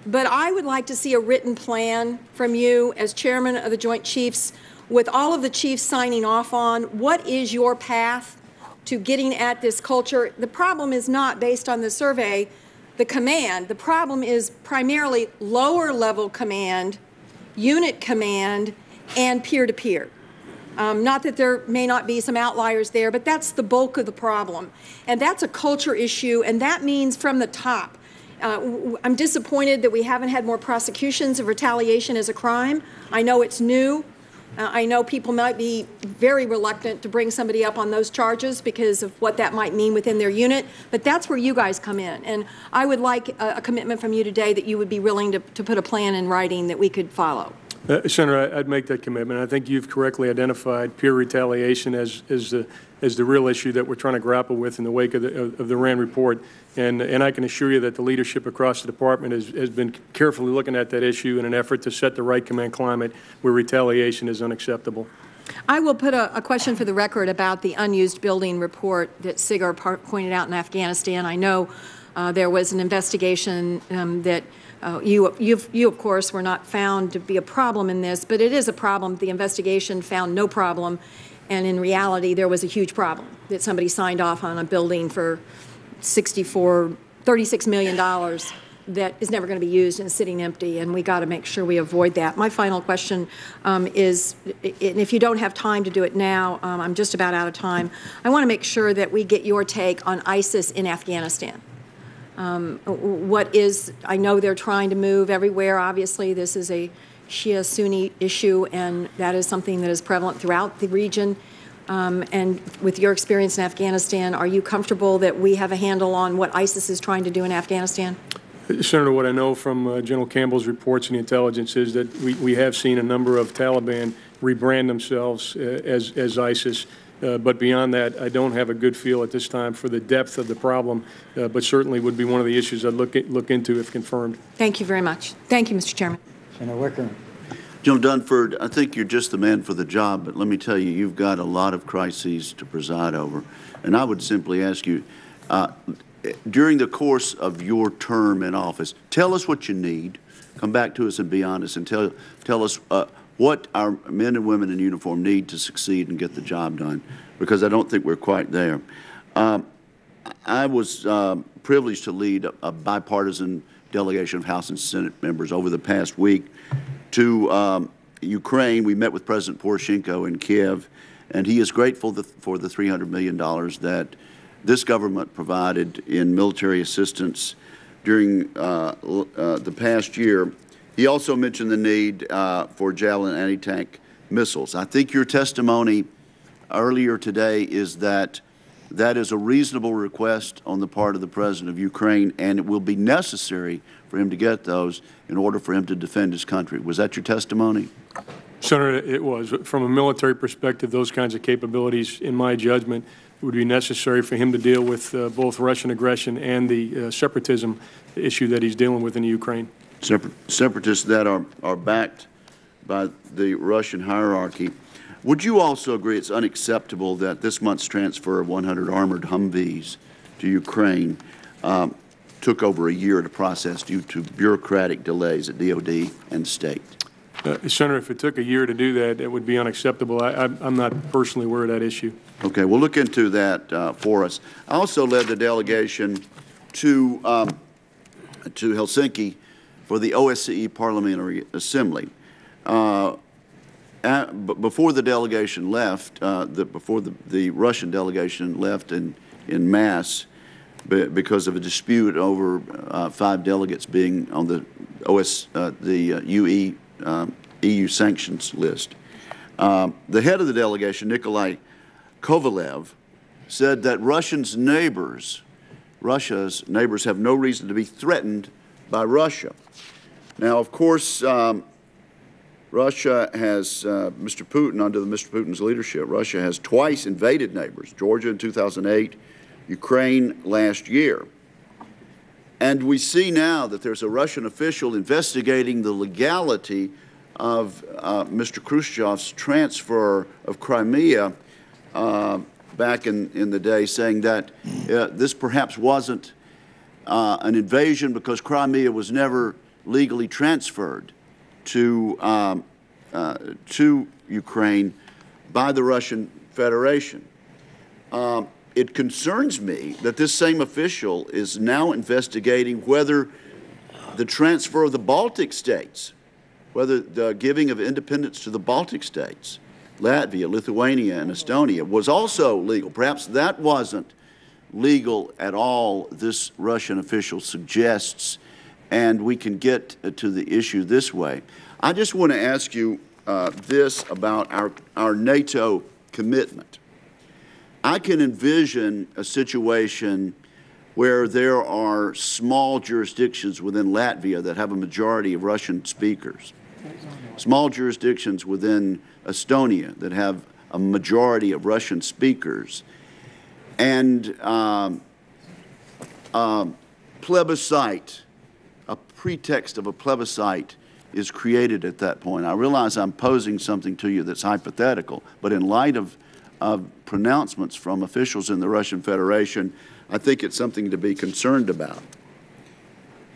but I would like to see a written plan from you as chairman of the Joint Chiefs, with all of the chiefs signing off on what is your path to getting at this culture. The problem is not, based on the survey, the command. The problem is primarily lower level command, unit command, and peer-to-peer. Not that there may not be some outliers there, but that's the bulk of the problem. And that's a culture issue, and that means from the top. I'm disappointed that we haven't had more prosecutions of retaliation as a crime. I know it's new. I know people might be very reluctant to bring somebody up on those charges because of what that might mean within their unit, but that's where you guys come in. And I would like a commitment from you today that you would be willing to put a plan in writing that we could follow. Senator, I'd make that commitment. I think you've correctly identified peer retaliation as the real issue that we're trying to grapple with in the wake of the Rand report. And I can assure you that the leadership across the department has been carefully looking at that issue in an effort to set the right command climate where retaliation is unacceptable. I will put a question for the record about the unused building report that Sigar pointed out in Afghanistan. I know there was an investigation that you, of course, were not found to be a problem in this, but it is a problem. The investigation found no problem, and in reality, there was a huge problem that somebody signed off on a building for $36 million that is never going to be used and is sitting empty, and we got to make sure we avoid that. My final question is, and if you don't have time to do it now, I'm just about out of time, I want to make sure that we get your take on ISIS in Afghanistan. I know they're trying to move everywhere. Obviously, this is a Shia-Sunni issue, and that is something that is prevalent throughout the region. And with your experience in Afghanistan, are you comfortable that we have a handle on what ISIS is trying to do in Afghanistan? Senator, what I know from General Campbell's reports and the intelligence is that we have seen a number of Taliban rebrand themselves as ISIS. But beyond that, I don't have a good feel at this time for the depth of the problem, but certainly would be one of the issues I'd look into if confirmed. Thank you very much. Thank you, Mr. Chairman. Senator Wicker. General Dunford, I think you're just the man for the job, but let me tell you, you've got a lot of crises to preside over. And I would simply ask you, during the course of your term in office, tell us what you need. Come back to us and be honest and tell us what our men and women in uniform need to succeed and get the job done, because I don't think we're quite there. I was privileged to lead a bipartisan delegation of House and Senate members over the past week to Ukraine. We met with President Poroshenko in Kiev, and he is grateful for the $300 million that this government provided in military assistance during the past year. He also mentioned the need for Javelin anti-tank missiles. I think your testimony earlier today is that that is a reasonable request on the part of the President of Ukraine, and it will be necessary for him to get those in order for him to defend his country. Was that your testimony? Senator, it was. From a military perspective, those kinds of capabilities, in my judgment, would be necessary for him to deal with both Russian aggression and the separatism issue that he's dealing with in Ukraine. Separatists that are backed by the Russian hierarchy. Would you also agree it's unacceptable that this month's transfer of 100 armored Humvees to Ukraine took over a year to process due to bureaucratic delays at DOD and state? Senator, if it took a year to do that, it would be unacceptable. I'm not personally aware of that issue. Okay, we'll look into that for us. I also led the delegation to Helsinki for the OSCE Parliamentary Assembly. Before the delegation left, before the Russian delegation left in mass because of a dispute over 5 delegates being on the EU sanctions list. The head of the delegation, Nikolai Kovalev, said that Russia's neighbors have no reason to be threatened by Russia. Now, of course, Russia has, Mr. Putin's leadership, Russia has twice invaded neighbors, Georgia in 2008, Ukraine last year. And we see now that there's a Russian official investigating the legality of Mr. Khrushchev's transfer of Crimea back in the day, saying that this perhaps wasn't an invasion because Crimea was never legally transferred to Ukraine by the Russian Federation. It concerns me that this same official is now investigating whether the transfer of the Baltic states, whether the giving of independence to the Baltic states, Latvia, Lithuania, and Estonia, was also legal. Perhaps that wasn't legal at all, this Russian official suggests, and we can get to the issue this way. I just want to ask you this about our NATO commitment. I can envision a situation where there are small jurisdictions within Latvia that have a majority of Russian speakers, small jurisdictions within Estonia that have a majority of Russian speakers, and plebiscite, a pretext of a plebiscite is created at that point. I realize I'm posing something to you that's hypothetical, but in light of pronouncements from officials in the Russian Federation, I think it's something to be concerned about.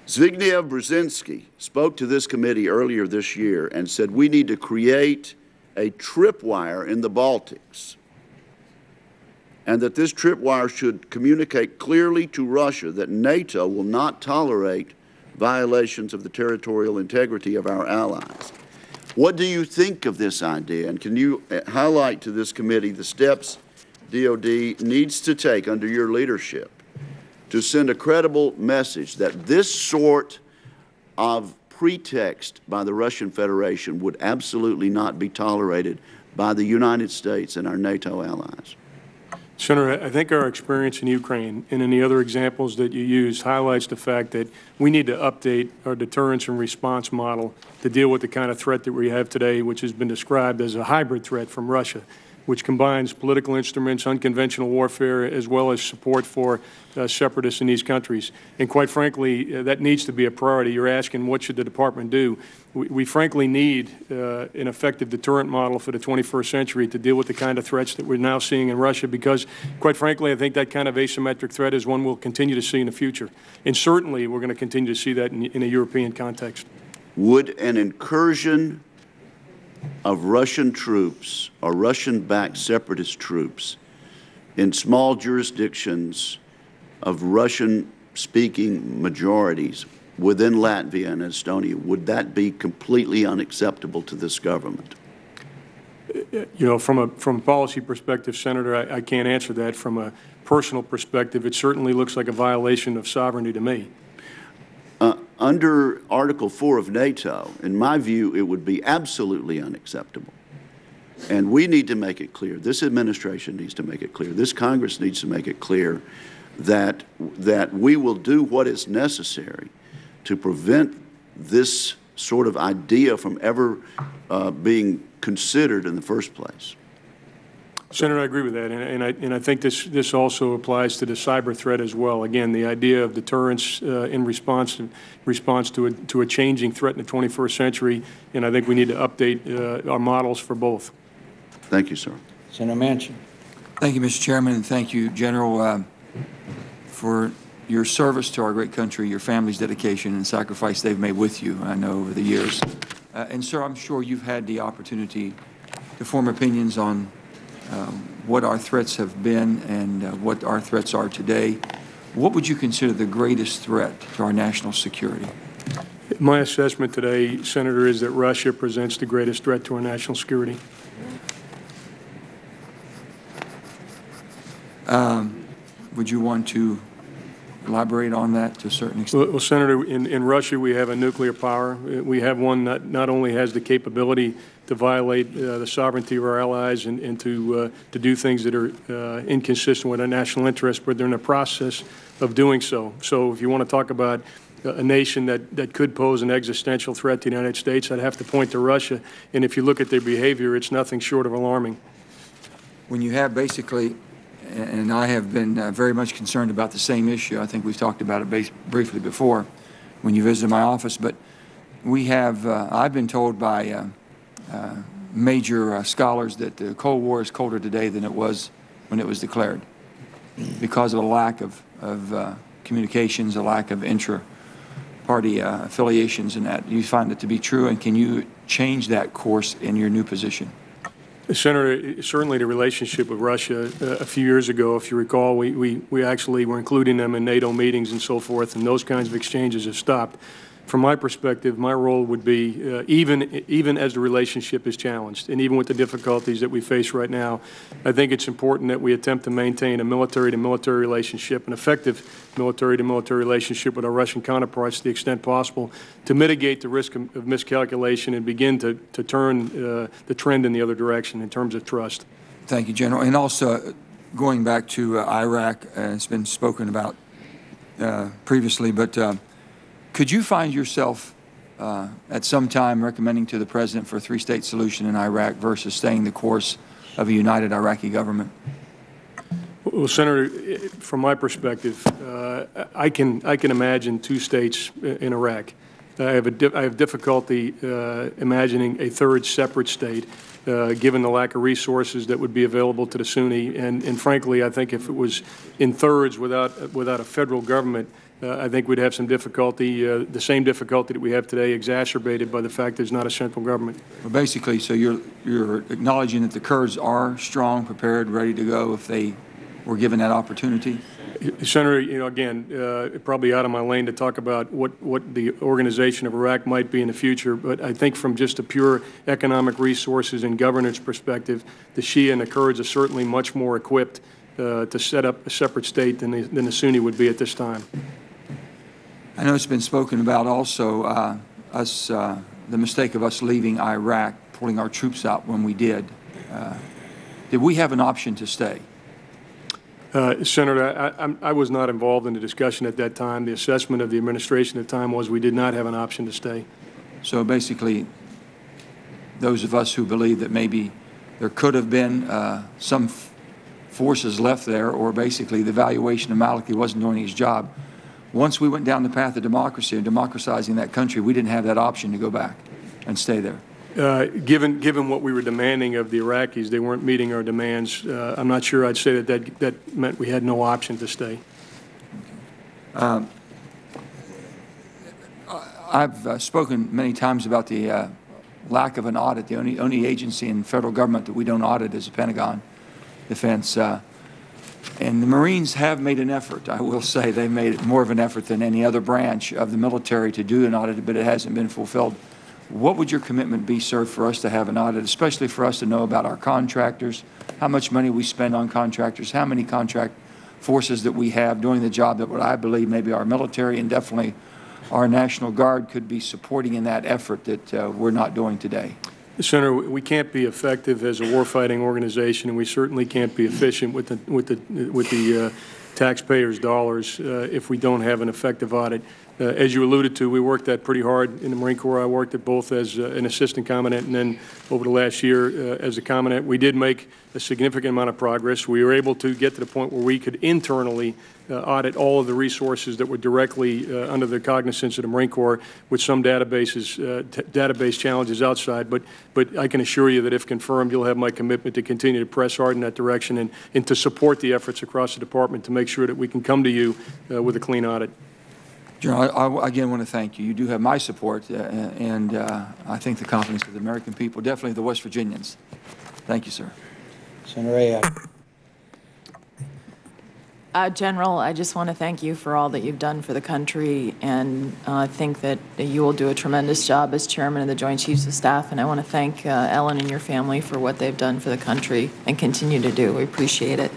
Zbigniew Brzezinski spoke to this committee earlier this year and said we need to create a tripwire in the Baltics, and that this tripwire should communicate clearly to Russia that NATO will not tolerate violations of the territorial integrity of our allies. What do you think of this idea, and can you highlight to this committee the steps DOD needs to take under your leadership to send a credible message that this sort of pretext by the Russian Federation would absolutely not be tolerated by the United States and our NATO allies? Senator, I think our experience in Ukraine and in the other examples that you use highlights the fact that we need to update our deterrence and response model to deal with the kind of threat that we have today, which has been described as a hybrid threat from Russia, which combines political instruments, unconventional warfare, as well as support for separatists in these countries. And quite frankly, that needs to be a priority. You're asking what should the department do. We frankly need an effective deterrent model for the 21st century to deal with the kind of threats that we're now seeing in Russia, because quite frankly, I think that kind of asymmetric threat is one we'll continue to see in the future. And certainly we're going to continue to see that in a European context. Would an incursion of Russian troops or Russian-backed separatist troops in small jurisdictions of Russian-speaking majorities within Latvia and Estonia, would that be completely unacceptable to this government? You know, from a policy perspective, Senator, I can't answer that. From a personal perspective, it certainly looks like a violation of sovereignty to me. Under Article 4 of NATO, in my view, it would be absolutely unacceptable. And we need to make it clear, this administration needs to make it clear, this Congress needs to make it clear that we will do what is necessary to prevent this sort of idea from ever being considered in the first place. Senator, I agree with that, and I think this also applies to the cyber threat as well. Again, the idea of deterrence in response to a changing threat in the 21st century, and I think we need to update our models for both. Thank you, sir. Senator Manchin. Thank you, Mr. Chairman, and thank you, General, for your service to our great country, your family's dedication and sacrifice they've made with you, I know, over the years. And, sir, I'm sure you've had the opportunity to form opinions on what our threats have been and what our threats are today. What would you consider the greatest threat to our national security? My assessment today, Senator, is that Russia presents the greatest threat to our national security. Would you want to elaborate on that to a certain extent? Well, Senator, in Russia we have a nuclear power. We have one that not only has the capability to violate the sovereignty of our allies and to do things that are inconsistent with our national interests, but they're in the process of doing so. So if you want to talk about a nation that could pose an existential threat to the United States, I'd have to point to Russia. And if you look at their behavior, it's nothing short of alarming. When you have basically, and I have been very much concerned about the same issue. I think we've talked about it briefly before when you visited my office. But we have, I've been told by major scholars that the Cold War is colder today than it was when it was declared because of a lack of communications, a lack of intra-party affiliations and that. You find it to be true, and can you change that course in your new position? Senator, certainly the relationship with Russia a few years ago, if you recall, we actually were including them in NATO meetings and so forth, and those kinds of exchanges have stopped. From my perspective, my role would be, even as the relationship is challenged, and even with the difficulties that we face right now, I think it's important that we attempt to maintain a military-to-military relationship, an effective military-to-military relationship with our Russian counterparts to the extent possible, to mitigate the risk of miscalculation and begin to turn the trend in the other direction in terms of trust. Thank you, General. And also, going back to Iraq, it's been spoken about previously, but could you find yourself at some time recommending to the President for a three-state solution in Iraq versus staying the course of a united Iraqi government? Well, Senator, from my perspective, I can imagine two states in Iraq. I have difficulty imagining a third separate state, given the lack of resources that would be available to the Sunni. And frankly, I think if it was in thirds without a federal government, I think we'd have some difficulty, the same difficulty that we have today, exacerbated by the fact there's not a central government. Well, basically, so you're acknowledging that the Kurds are strong, prepared, ready to go if they were given that opportunity? Senator, you know, again, probably out of my lane to talk about what the organization of Iraq might be in the future, but I think from just a pure economic resources and governance perspective, the Shia and the Kurds are certainly much more equipped to set up a separate state than the Sunni would be at this time. I know it's been spoken about also the mistake of us leaving Iraq, pulling our troops out when we did. Did we have an option to stay? Senator, I was not involved in the discussion at that time. The assessment of the administration at the time was we did not have an option to stay. So basically, those of us who believe that maybe there could have been some forces left there, or basically the evaluation of Maliki wasn't doing his job, once we went down the path of democracy and democratizing that country, we didn't have that option to go back and stay there. Given what we were demanding of the Iraqis, they weren't meeting our demands. I'm not sure I'd say that meant we had no option to stay. I've spoken many times about the lack of an audit. The only agency in federal government that we don't audit is the Pentagon Defense. And the Marines have made an effort. I will say they've made more of an effort than any other branch of the military to do an audit, but it hasn't been fulfilled. What would your commitment be, sir, for us to have an audit, especially for us to know about our contractors, how much money we spend on contractors, how many contract forces that we have doing the job that what I believe maybe our military and definitely our National Guard could be supporting in that effort that we're not doing today? Senator, we can't be effective as a warfighting organization, and we certainly can't be efficient with the taxpayers' dollars if we don't have an effective audit. As you alluded to, we worked that pretty hard in the Marine Corps. I worked it both as an assistant commandant and then over the last year as a commandant. We did make a significant amount of progress. We were able to get to the point where we could internally audit all of the resources that were directly under the cognizance of the Marine Corps, with some database challenges outside. But I can assure you that if confirmed, you'll have my commitment to continue to press hard in that direction and to support the efforts across the department to make sure that we can come to you with a clean audit. General, I again want to thank you. You do have my support, and I think the confidence of the American people, definitely the West Virginians. Thank you, sir. Senator Ayotte. General, I just want to thank you for all that you've done for the country, and I think that you will do a tremendous job as chairman of the Joint Chiefs of Staff, and I want to thank Ellen and your family for what they've done for the country and continue to do. We appreciate it.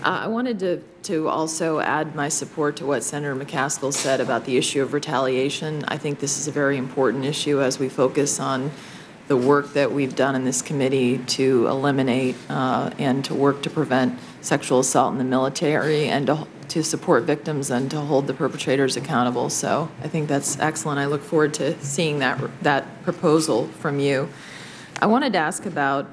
I wanted to also add my support to what Senator McCaskill said about the issue of retaliation. I think this is a very important issue as we focus on the work that we've done in this committee to eliminate and to work to prevent sexual assault in the military and to support victims and to hold the perpetrators accountable. So I think that's excellent. I look forward to seeing that proposal from you. I wanted to ask about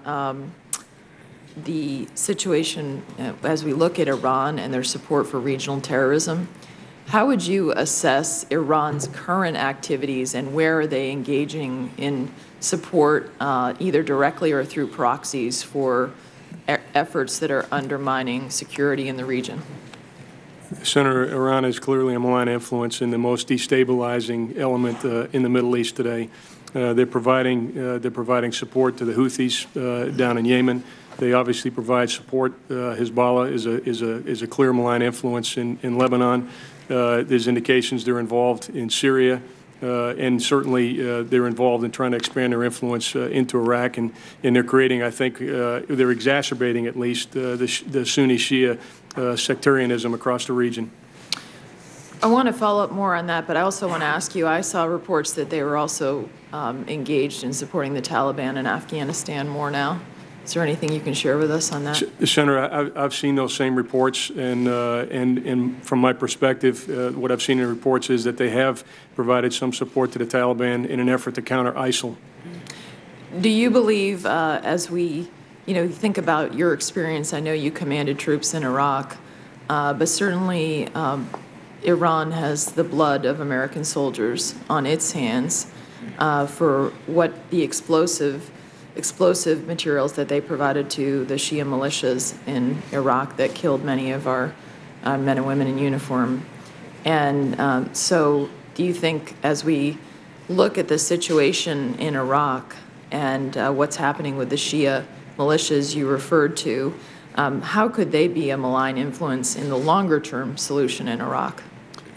the situation as we look at Iran and their support for regional terrorism. How would you assess Iran's current activities, and where are they engaging in support, either directly or through proxies, for efforts that are undermining security in the region? Senator, Iran is clearly a malign influence and the most destabilizing element in the Middle East today. They're providing support to the Houthis down in Yemen. They obviously provide support. Hezbollah is a clear malign influence in Lebanon. There's indications they're involved in Syria, and certainly they're involved in trying to expand their influence into Iraq, and they're creating, I think, they're exacerbating at least the Sunni Shia sectarianism across the region. I want to follow up more on that, but I also want to ask you, I saw reports that they were also engaged in supporting the Taliban in Afghanistan more now. Is there anything you can share with us on that? Senator, I've seen those same reports, and from my perspective, what I've seen in reports is that they have provided some support to the Taliban in an effort to counter ISIL. Do you believe, as we think about your experience, I know you commanded troops in Iraq, but certainly Iran has the blood of American soldiers on its hands for what the explosive materials that they provided to the Shia militias in Iraq that killed many of our men and women in uniform. And so do you think, as we look at the situation in Iraq and what's happening with the Shia militias you referred to, how could they be a malign influence in the longer-term solution in Iraq?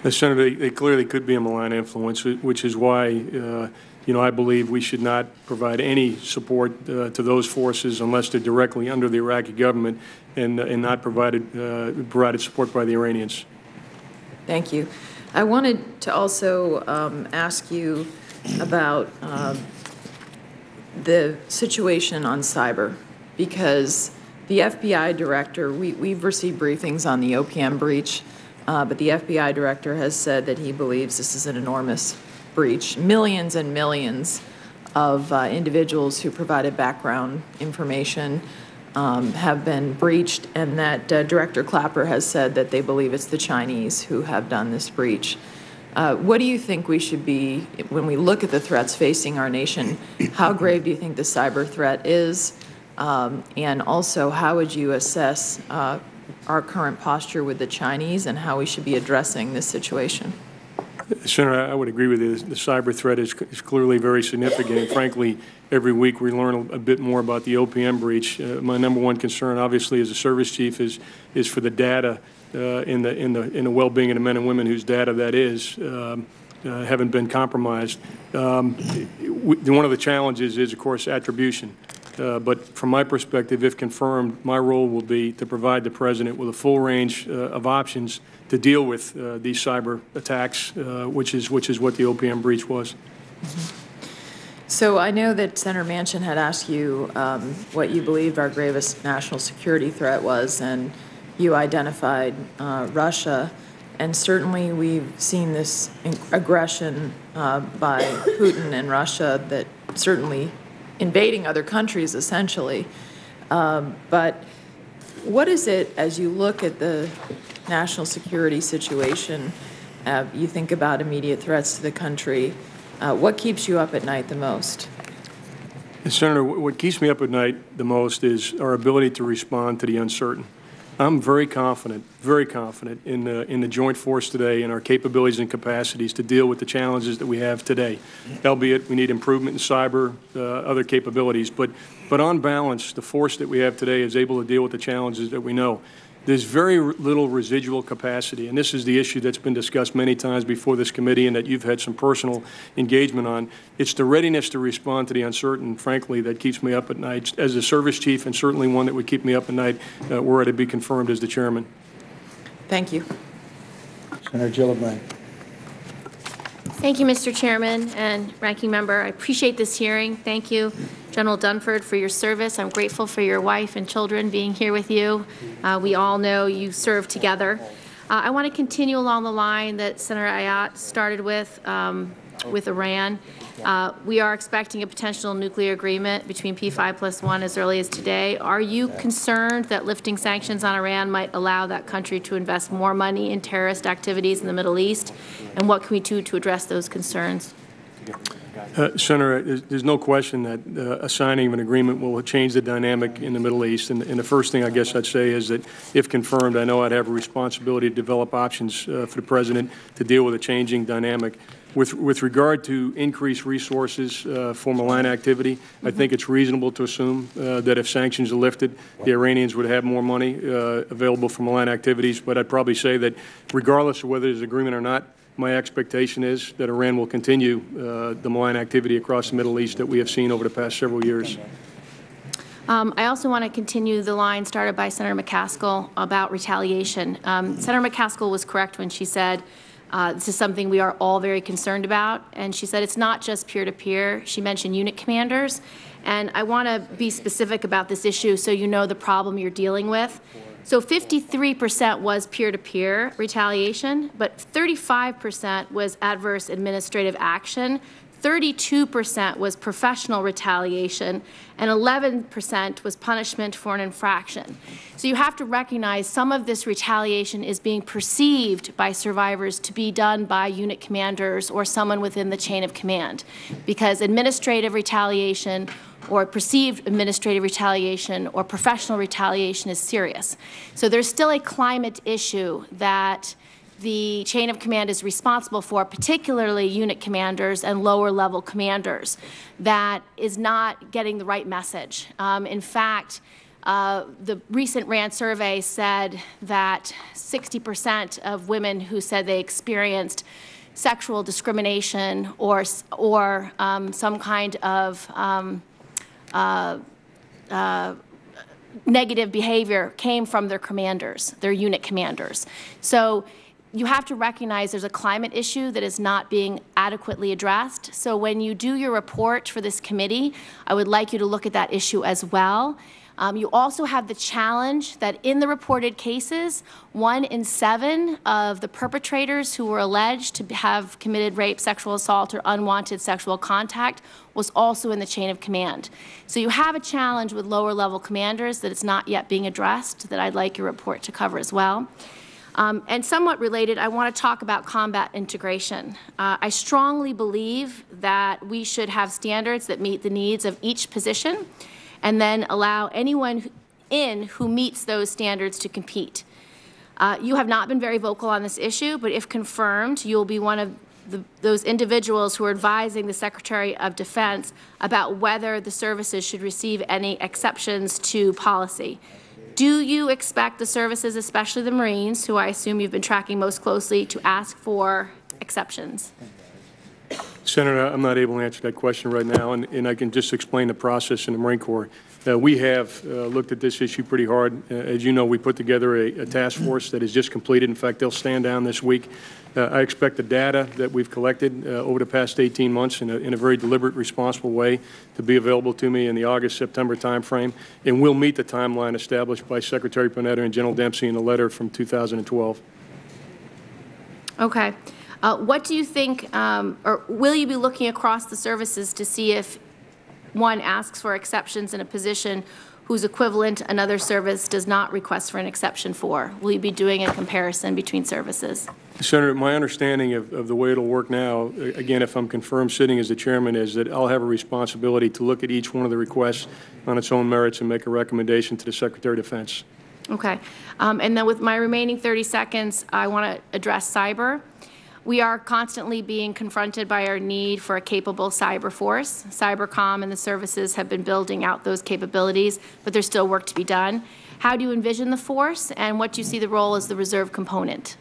Senator, they clearly could be a malign influence, which is why I believe we should not provide any support to those forces unless they're directly under the Iraqi government and not provided support by the Iranians. Thank you. I wanted to also ask you about the situation on cyber, because the FBI director, we've received briefings on the OPM breach, but the FBI director has said that he believes this is an enormous breach. Millions and millions of individuals who provided background information have been breached, and that Director Clapper has said that they believe it's the Chinese who have done this breach. What do you think we should be, when we look at the threats facing our nation, how grave do you think the cyber threat is? And also, how would you assess our current posture with the Chinese and how we should be addressing this situation? Senator, I would agree with you. The cyber threat is clearly very significant. And frankly, every week we learn a bit more about the OPM breach. My number one concern, obviously, as a service chief, is for the data in the well-being of the men and women whose data that is. Haven't been compromised. One of the challenges is, of course, attribution. But from my perspective, if confirmed, my role will be to provide the President with a full range of options to deal with these cyber attacks, which is what the OPM breach was. So I know that Senator Manchin had asked you what you believed our gravest national security threat was, and you identified Russia. And certainly we've seen this aggression by Putin and Russia that certainly invading other countries, essentially. But what is it, as you look at the national security situation, you think about immediate threats to the country, what keeps you up at night the most? Senator, what keeps me up at night the most is our ability to respond to the uncertain. I'm very confident in the joint force today and our capabilities and capacities to deal with the challenges that we have today. Albeit we need improvement in cyber, other capabilities, but on balance, the force that we have today is able to deal with the challenges that we know. There's very little residual capacity, and this is the issue that's been discussed many times before this committee and that you've had some personal engagement on. It's the readiness to respond to the uncertain, frankly, that keeps me up at night. As a service chief, and certainly one that would keep me up at night were I to be confirmed as the chairman. Thank you. Senator Gillibrand. Thank you, Mr. Chairman and Ranking Member. I appreciate this hearing. Thank you, General Dunford, for your service. I'm grateful for your wife and children being here with you. We all know you served together. I want to continue along the line that Senator Ayotte started with Iran. We are expecting a potential nuclear agreement between P5+1 as early as today. Are you concerned that lifting sanctions on Iran might allow that country to invest more money in terrorist activities in the Middle East? And what can we do to address those concerns? Senator, there's no question that a signing of an agreement will change the dynamic in the Middle East. And the first thing I guess I'd say is that if confirmed, I know I'd have a responsibility to develop options for the President to deal with a changing dynamic. With regard to increased resources for malign activity, I think it's reasonable to assume that if sanctions are lifted, the Iranians would have more money available for malign activities. But I'd probably say that regardless of whether there's agreement or not, my expectation is that Iran will continue the malign activity across the Middle East that we have seen over the past several years. I also want to continue the line started by Senator McCaskill about retaliation. Senator McCaskill was correct when she said this is something we are all very concerned about. And she said it's not just peer-to-peer. She mentioned unit commanders. And I want to be specific about this issue so you know the problem you're dealing with. So 53% was peer-to-peer retaliation, but 35% was adverse administrative action, 32% was professional retaliation, and 11% was punishment for an infraction. So you have to recognize some of this retaliation is being perceived by survivors to be done by unit commanders or someone within the chain of command, because administrative retaliation or perceived administrative retaliation or professional retaliation is serious. So there's still a climate issue that the chain of command is responsible for, particularly unit commanders and lower level commanders, that is not getting the right message. In fact, the recent RAND survey said that 60% of women who said they experienced sexual discrimination or some kind of negative behavior came from their commanders, their unit commanders. So you have to recognize there's a climate issue that is not being adequately addressed. So when you do your report for this committee, I would like you to look at that issue as well. You also have the challenge that in the reported cases, 1 in 7 of the perpetrators who were alleged to have committed rape, sexual assault, or unwanted sexual contact was also in the chain of command. So you have a challenge with lower level commanders that is not yet being addressed that I'd like your report to cover as well. And somewhat related, I want to talk about combat integration. I strongly believe that we should have standards that meet the needs of each position and then allow anyone in who meets those standards to compete. You have not been very vocal on this issue, but if confirmed, you'll be one of those individuals who are advising the Secretary of Defense about whether the services should receive any exceptions to policy. Do you expect the services, especially the Marines, who I assume you've been tracking most closely, to ask for exceptions? Senator, I'm not able to answer that question right now, and I can just explain the process in the Marine Corps. We have looked at this issue pretty hard. As you know, we put together a task force that is just completed. In fact, they'll stand down this week. I expect the data that we've collected over the past 18 months in a very deliberate, responsible way to be available to me in the August-September timeframe, and we'll meet the timeline established by Secretary Panetta and General Dempsey in a letter from 2012. Okay. What do you think, or will you be looking across the services to see if one asks for exceptions in a position whose equivalent another service does not request for an exception for? Will you be doing a comparison between services? Senator, my understanding of the way it'll work now, again, if I'm confirmed sitting as the chairman, is that I'll have a responsibility to look at each one of the requests on its own merits and make a recommendation to the Secretary of Defense. Okay. And then with my remaining 30 seconds, I want to address cyber. We are constantly being confronted by our need for a capable cyber force. Cybercom and the services have been building out those capabilities, but there's still work to be done. How do you envision the force, and what do you see the role as the reserve component?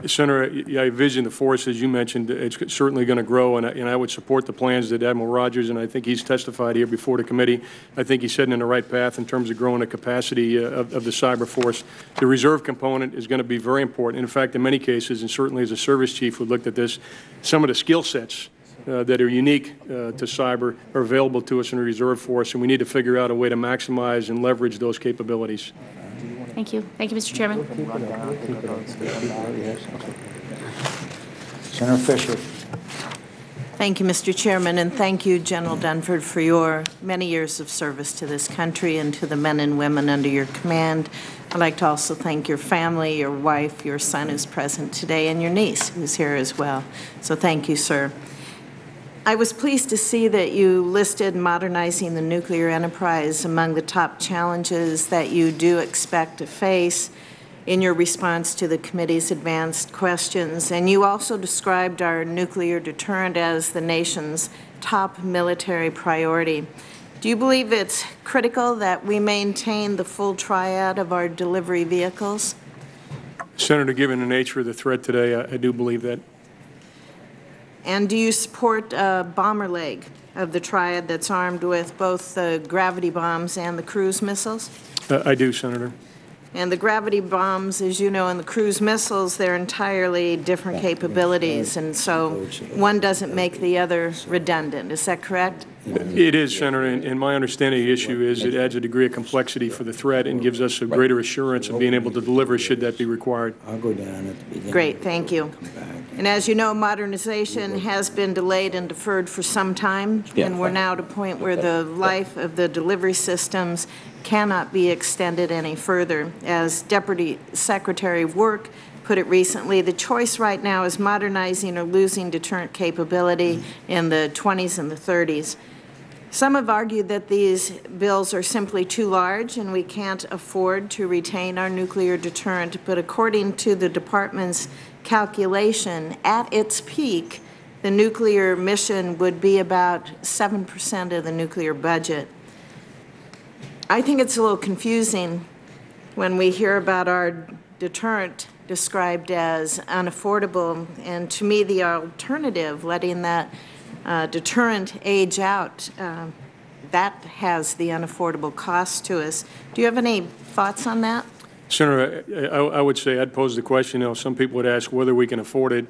Senator, I envision the force, as you mentioned, it's certainly going to grow, and I would support the plans that Admiral Rogers, and I think he's testified here before the committee. I think he's heading in the right path in terms of growing the capacity of the cyber force. The reserve component is going to be very important. In fact, in many cases, and certainly as a service chief who looked at this, some of the skill sets that are unique to cyber are available to us in the reserve force, and we need to figure out a way to maximize and leverage those capabilities. Thank you. Thank you, Mr. Chairman. Senator Fisher. Thank you, Mr. Chairman, and thank you, General Dunford, for your many years of service to this country and to the men and women under your command. I'd like to also thank your family, your wife, your son who's present today, and your niece who's here as well. So thank you, sir. I was pleased to see that you listed modernizing the nuclear enterprise among the top challenges that you do expect to face in your response to the committee's advanced questions. And you also described our nuclear deterrent as the nation's top military priority. Do you believe it's critical that we maintain the full triad of our delivery vehicles? Senator, given the nature of the threat today, I do believe that. And do you support a bomber leg of the triad that's armed with both the gravity bombs and the cruise missiles? I do, Senator. And the gravity bombs, as you know, and the cruise missiles, they're entirely different capabilities, and so one doesn't make the other redundant. Is that correct? It is, Senator, and my understanding of the issue is it adds a degree of complexity for the threat and gives us a greater assurance of being able to deliver should that be required. I'll go down at the beginning. Great, thank you. And as you know, modernization has been delayed and deferred for some time, and we're now at a point where the life of the delivery systems cannot be extended any further. As Deputy Secretary of Work put it recently, the choice right now is modernizing or losing deterrent capability in the 20s and the 30s. Some have argued that these bills are simply too large and we can't afford to retain our nuclear deterrent, but according to the department's calculation, at its peak, the nuclear mission would be about 7% of the nuclear budget. I think it's a little confusing when we hear about our deterrent described as unaffordable, and to me the alternative, letting that deterrent age out, that has the unaffordable cost to us. Do you have any thoughts on that? Senator, I would say I'd pose the question, you know, some people would ask whether we can afford it.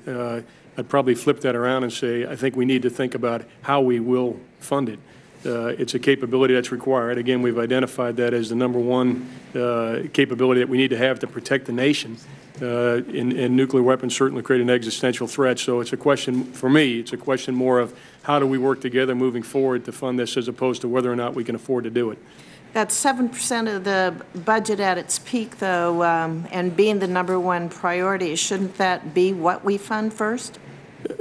I'd probably flip that around and say I think we need to think about how we will fund it. It's a capability that's required. Again, we've identified that as the number one capability that we need to have to protect the nation. And nuclear weapons certainly create an existential threat. So it's a question, for me, it's a question more of how do we work together moving forward to fund this as opposed to whether or not we can afford to do it. That's 7% of the budget at its peak, though, and being the number one priority. Shouldn't that be what we fund first?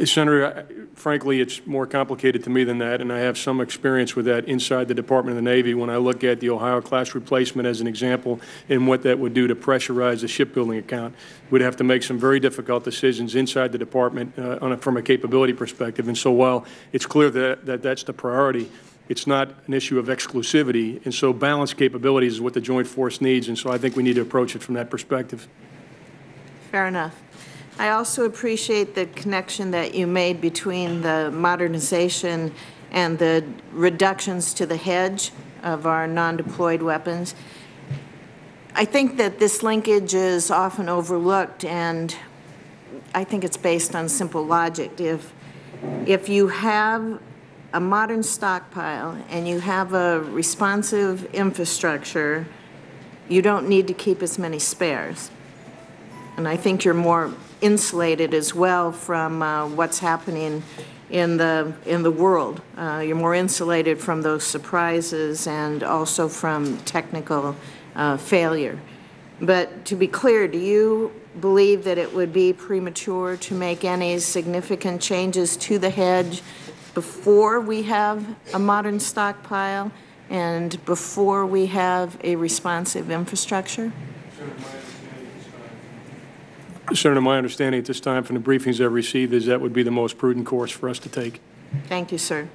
Senator, frankly, it's more complicated to me than that, and I have some experience with that inside the Department of the Navy when I look at the Ohio-class replacement as an example and what that would do to pressurize the shipbuilding account. We'd have to make some very difficult decisions inside the department from a capability perspective. And so while it's clear that that's the priority, it's not an issue of exclusivity. And so balanced capabilities is what the Joint Force needs, and so I think we need to approach it from that perspective. Fair enough. I also appreciate the connection that you made between the modernization and the reductions to the hedge of our non-deployed weapons. I think that this linkage is often overlooked, and I think it's based on simple logic. If you have a modern stockpile and you have a responsive infrastructure, you don't need to keep as many spares. And I think you're more insulated as well from what's happening in the world. You're more insulated from those surprises and also from technical failure. But to be clear, do you believe that it would be premature to make any significant changes to the hedge before we have a modern stockpile and before we have a responsive infrastructure? Senator, my understanding at this time from the briefings I've received is that would be the most prudent course for us to take. Thank you, sir.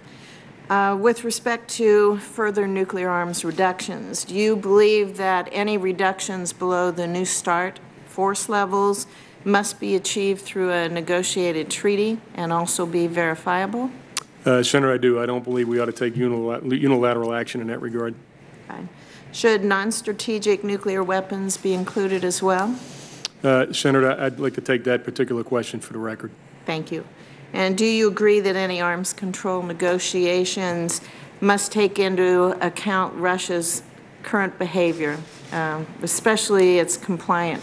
With respect to further nuclear arms reductions, do you believe that any reductions below the New START force levels must be achieved through a negotiated treaty and also be verifiable? Senator, I do. I don't believe we ought to take unilateral action in that regard. Okay. Should non-strategic nuclear weapons be included as well? Senator, I'd like to take that particular question for the record. Thank you. And do you agree that any arms control negotiations must take into account Russia's current behavior, especially its compliant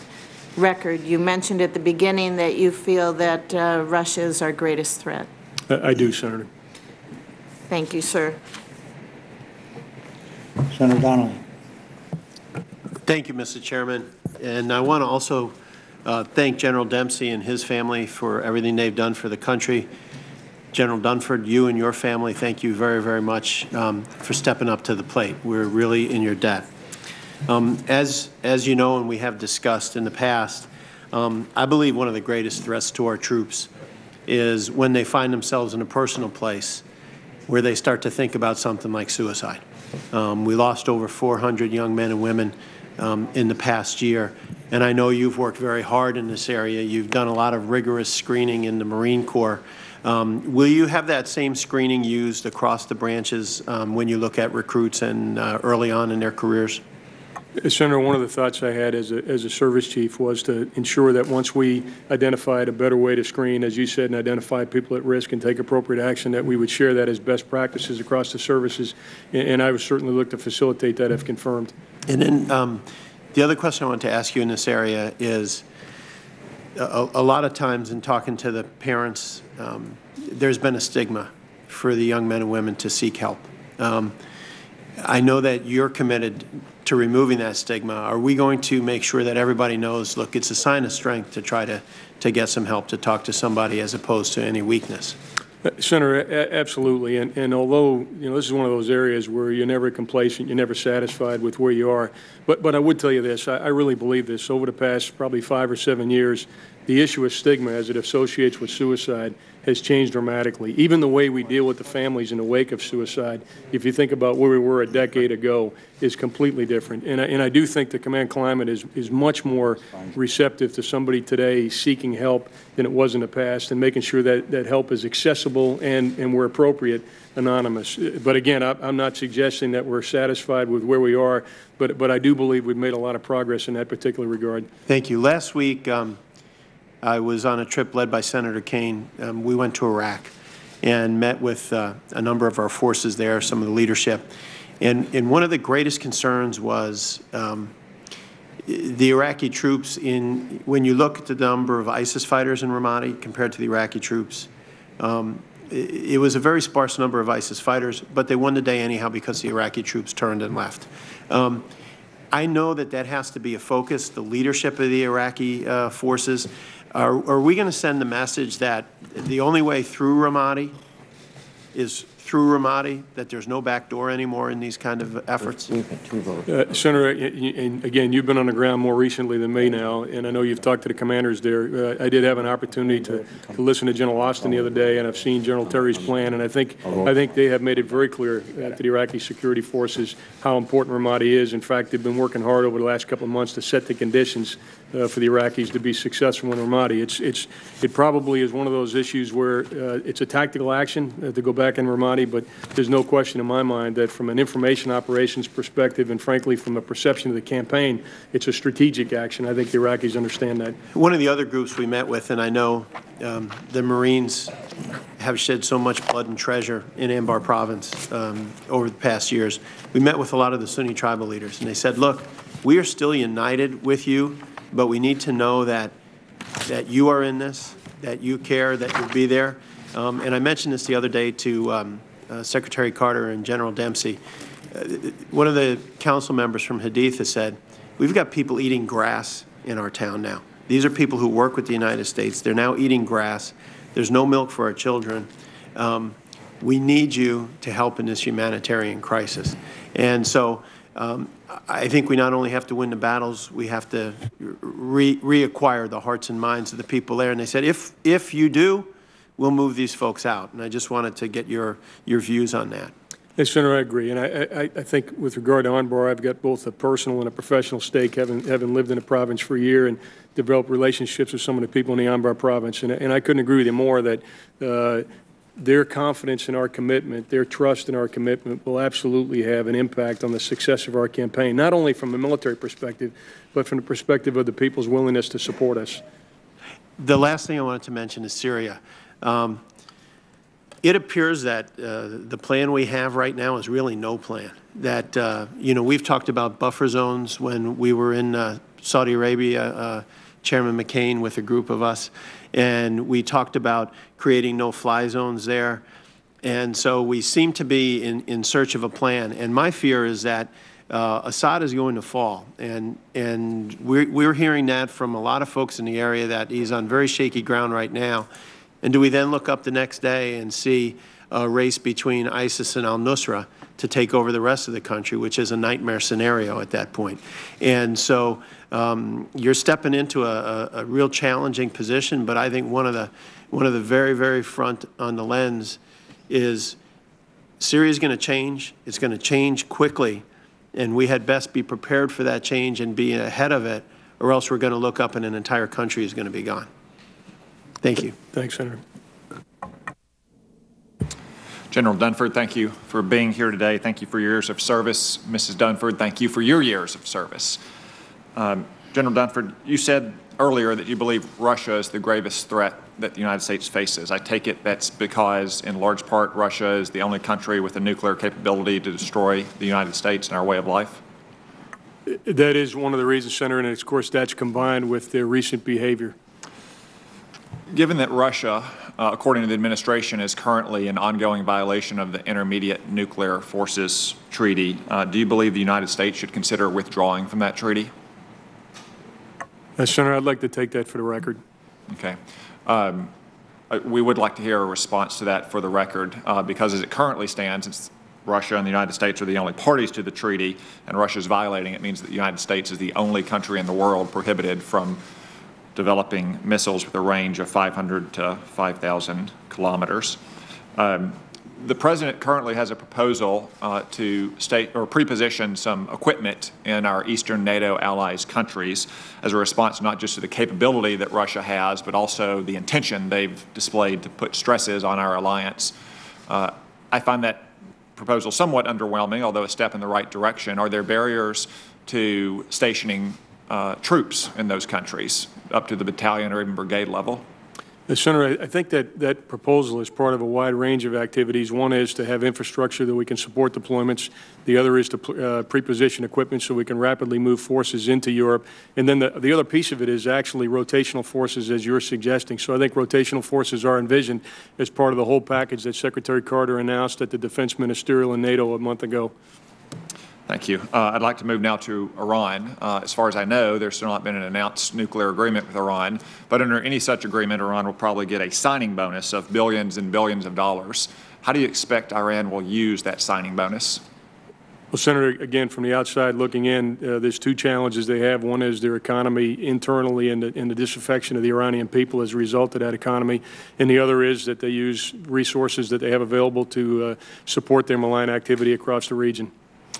record? You mentioned at the beginning that you feel that Russia is our greatest threat. I do, Senator. Thank you, sir. Senator Donnelly. Thank you, Mr. Chairman. And I want to also thank General Dempsey and his family for everything they've done for the country. General Dunford, you and your family, thank you very, very much for stepping up to the plate. We're really in your debt. As you know, and we have discussed in the past, I believe one of the greatest threats to our troops is when they find themselves in a personal place where they start to think about something like suicide. We lost over 400 young men and women in the past year, and I know you've worked very hard in this area. You've done a lot of rigorous screening in the Marine Corps. Will you have that same screening used across the branches when you look at recruits and early on in their careers? Senator, one of the thoughts I had as a service chief was to ensure that once we identified a better way to screen, as you said, and identify people at risk and take appropriate action, that we would share that as best practices across the services, and I would certainly look to facilitate that if confirmed. And then the other question I want to ask you in this area is, a lot of times in talking to the parents, there's been a stigma for the young men and women to seek help. I know that you're committed to removing that stigma. Are we going to make sure that everybody knows, look, it's a sign of strength to try to get some help, to talk to somebody as opposed to any weakness? Senator, absolutely. And although, this is one of those areas where you're never complacent, you're never satisfied with where you are. But I would tell you this, I really believe this. Over the past probably 5 or 7 years, the issue of stigma as it associates with suicide has changed dramatically. Even the way we deal with the families in the wake of suicide, if you think about where we were a decade ago, is completely different. And I do think the command climate is much more receptive to somebody today seeking help than it was in the past, and making sure that that help is accessible and where appropriate, anonymous. But again, I'm not suggesting that we're satisfied with where we are, but I do believe we've made a lot of progress in that particular regard. Thank you. Last week, I was on a trip led by Senator Kaine. We went to Iraq and met with a number of our forces there, some of the leadership. And one of the greatest concerns was the Iraqi troops. When you look at the number of ISIS fighters in Ramadi compared to the Iraqi troops, it was a very sparse number of ISIS fighters, but they won the day anyhow because the Iraqi troops turned and left. I know that that has to be a focus, the leadership of the Iraqi forces. Are we going to send the message that the only way through Ramadi is through Ramadi, that there's no back door anymore in these kind of efforts? Senator, and again, you've been on the ground more recently than me now, and I know you've talked to the commanders there. I did have an opportunity to listen to General Austin the other day, and I've seen General Terry's plan, and I think they have made it very clear to the Iraqi security forces how important Ramadi is. In fact, they've been working hard over the last couple of months to set the conditions for the Iraqis to be successful in Ramadi. It probably is one of those issues where it's a tactical action to go back in Ramadi, but there's no question in my mind that from an information operations perspective and frankly from a perception of the campaign, it's a strategic action. I think the Iraqis understand that. One of the other groups we met with, and I know the Marines have shed so much blood and treasure in Anbar province over the past years. We met with a lot of the Sunni tribal leaders, and they said, look, we are still united with you, but we need to know that you are in this, that you care, that you'll be there. And I mentioned this the other day to Secretary Carter and General Dempsey. One of the council members from Haditha said, we've got people eating grass in our town now. These are people who work with the United States. They're now eating grass. There's no milk for our children. We need you to help in this humanitarian crisis. And so I think we not only have to win the battles, we have to reacquire the hearts and minds of the people there. And they said, if you do, we'll move these folks out. And I just wanted to get your views on that. Yes, Senator, I agree. And I think with regard to Anbar, I've got both a personal and a professional stake, having lived in the province for a year and developed relationships with some of the people in the Anbar province. And I couldn't agree with you more that their confidence in our commitment, their trust in our commitment will absolutely have an impact on the success of our campaign, not only from a military perspective, but from the perspective of the people's willingness to support us. The last thing I wanted to mention is Syria. It appears that the plan we have right now is really no plan. That, we've talked about buffer zones when we were in Saudi Arabia, Chairman McCain with a group of us, and we talked about creating no-fly zones there. And so we seem to be in search of a plan. And my fear is that Assad is going to fall. And we're hearing that from a lot of folks in the area, that he's on very shaky ground right now. And do we then look up the next day and see a race between ISIS and al-Nusra to take over the rest of the country, which is a nightmare scenario at that point? And so you're stepping into a real challenging position, but I think one of the very, very front on the lens is Syria is going to change. It's going to change quickly, and we had best be prepared for that change and be ahead of it, or else we're going to look up and an entire country is going to be gone. Thank you. Thanks, Senator. General Dunford, thank you for being here today. Thank you for your years of service. Mrs. Dunford, thank you for your years of service. General Dunford, you said earlier that you believe Russia is the gravest threat that the United States faces. I take it that's because, in large part, Russia is the only country with a nuclear capability to destroy the United States and our way of life? That is one of the reasons, Senator, and of course that's combined with their recent behavior. Given that Russia, according to the administration, is currently in ongoing violation of the Intermediate Nuclear Forces Treaty, do you believe the United States should consider withdrawing from that treaty? Senator, I'd like to take that for the record. Okay. We would like to hear a response to that for the record, because as it currently stands, it's Russia and the United States are the only parties to the treaty, and Russia is violating it. It means that the United States is the only country in the world prohibited from developing missiles with a range of 500 to 5,000 kilometers. The President currently has a proposal to pre-position some equipment in our eastern NATO allies' countries as a response not just to the capability that Russia has, but also the intention they've displayed to put stresses on our alliance. I find that proposal somewhat underwhelming, although a step in the right direction. Are there barriers to stationing troops in those countries up to the battalion or even brigade level? Senator, I think that proposal is part of a wide range of activities. One is to have infrastructure that we can support deployments. The other is to pre-position equipment so we can rapidly move forces into Europe. And then the other piece of it is actually rotational forces, as you're suggesting. So I think rotational forces are envisioned as part of the whole package that Secretary Carter announced at the Defense Ministerial in NATO a month ago. Thank you. I'd like to move now to Iran. As far as I know, there's still not been an announced nuclear agreement with Iran, but under any such agreement, Iran will probably get a signing bonus of billions and billions of dollars. How do you expect Iran will use that signing bonus? Well, Senator, again, from the outside looking in, there's two challenges they have. One is their economy internally and the disaffection of the Iranian people as a result of that economy. And the other is that they use resources that they have available to support their malign activity across the region.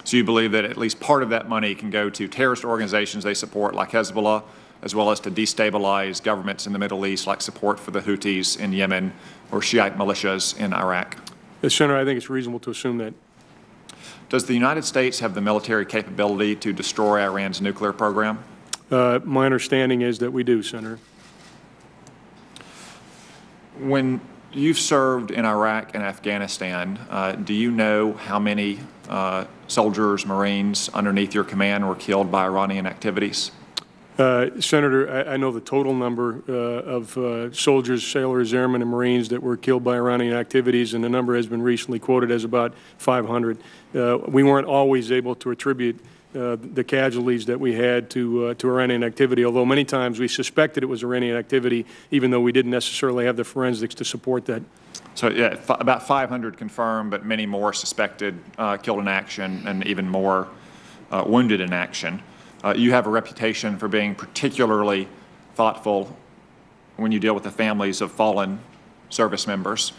So you believe that at least part of that money can go to terrorist organizations they support, like Hezbollah, as well as to destabilize governments in the Middle East, like support for the Houthis in Yemen or Shiite militias in Iraq? Senator, I think it's reasonable to assume that. Does the United States have the military capability to destroy Iran's nuclear program? My understanding is that we do, Senator. When you've served in Iraq and Afghanistan, do you know how many soldiers, Marines underneath your command were killed by Iranian activities? Senator, I know the total number of soldiers, sailors, airmen, and Marines that were killed by Iranian activities, and the number has been recently quoted as about 500. We weren't always able to attribute the casualties that we had to Iranian activity, although many times we suspected it was Iranian activity, even though we didn't necessarily have the forensics to support that. So, yeah, about 500 confirmed, but many more suspected killed in action and even more wounded in action. You have a reputation for being particularly thoughtful when you deal with the families of fallen service members.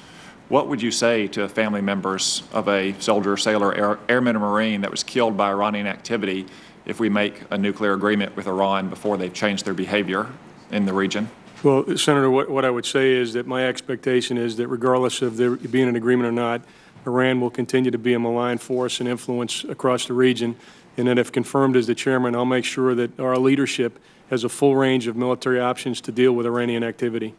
What would you say to family members of a soldier, sailor, airman, or Marine that was killed by Iranian activity if we make a nuclear agreement with Iran before they've changed their behavior in the region? Well, Senator, what I would say is that my expectation is that regardless of there being an agreement or not, Iran will continue to be a malign force and influence across the region. And that if confirmed as the chairman, I'll make sure that our leadership has a full range of military options to deal with Iranian activity.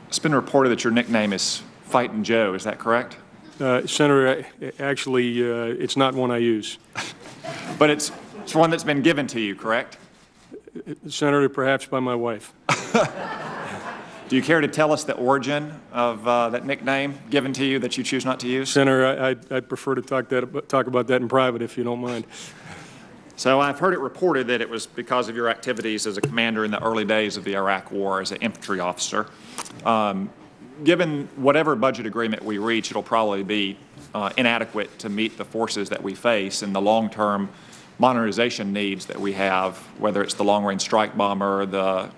It's been reported that your nickname is Fightin' Joe. Is that correct? Senator, actually, it's not one I use. But it's one that's been given to you, correct? Senator, perhaps by my wife. Do you care to tell us the origin of that nickname given to you that you choose not to use? Senator, I'd prefer to talk about that in private, if you don't mind. So I've heard it reported that it was because of your activities as a commander in the early days of the Iraq War as an infantry officer. Given whatever budget agreement we reach, it'll probably be inadequate to meet the forces that we face and the long-term modernization needs that we have, whether it's the long-range strike bomber, the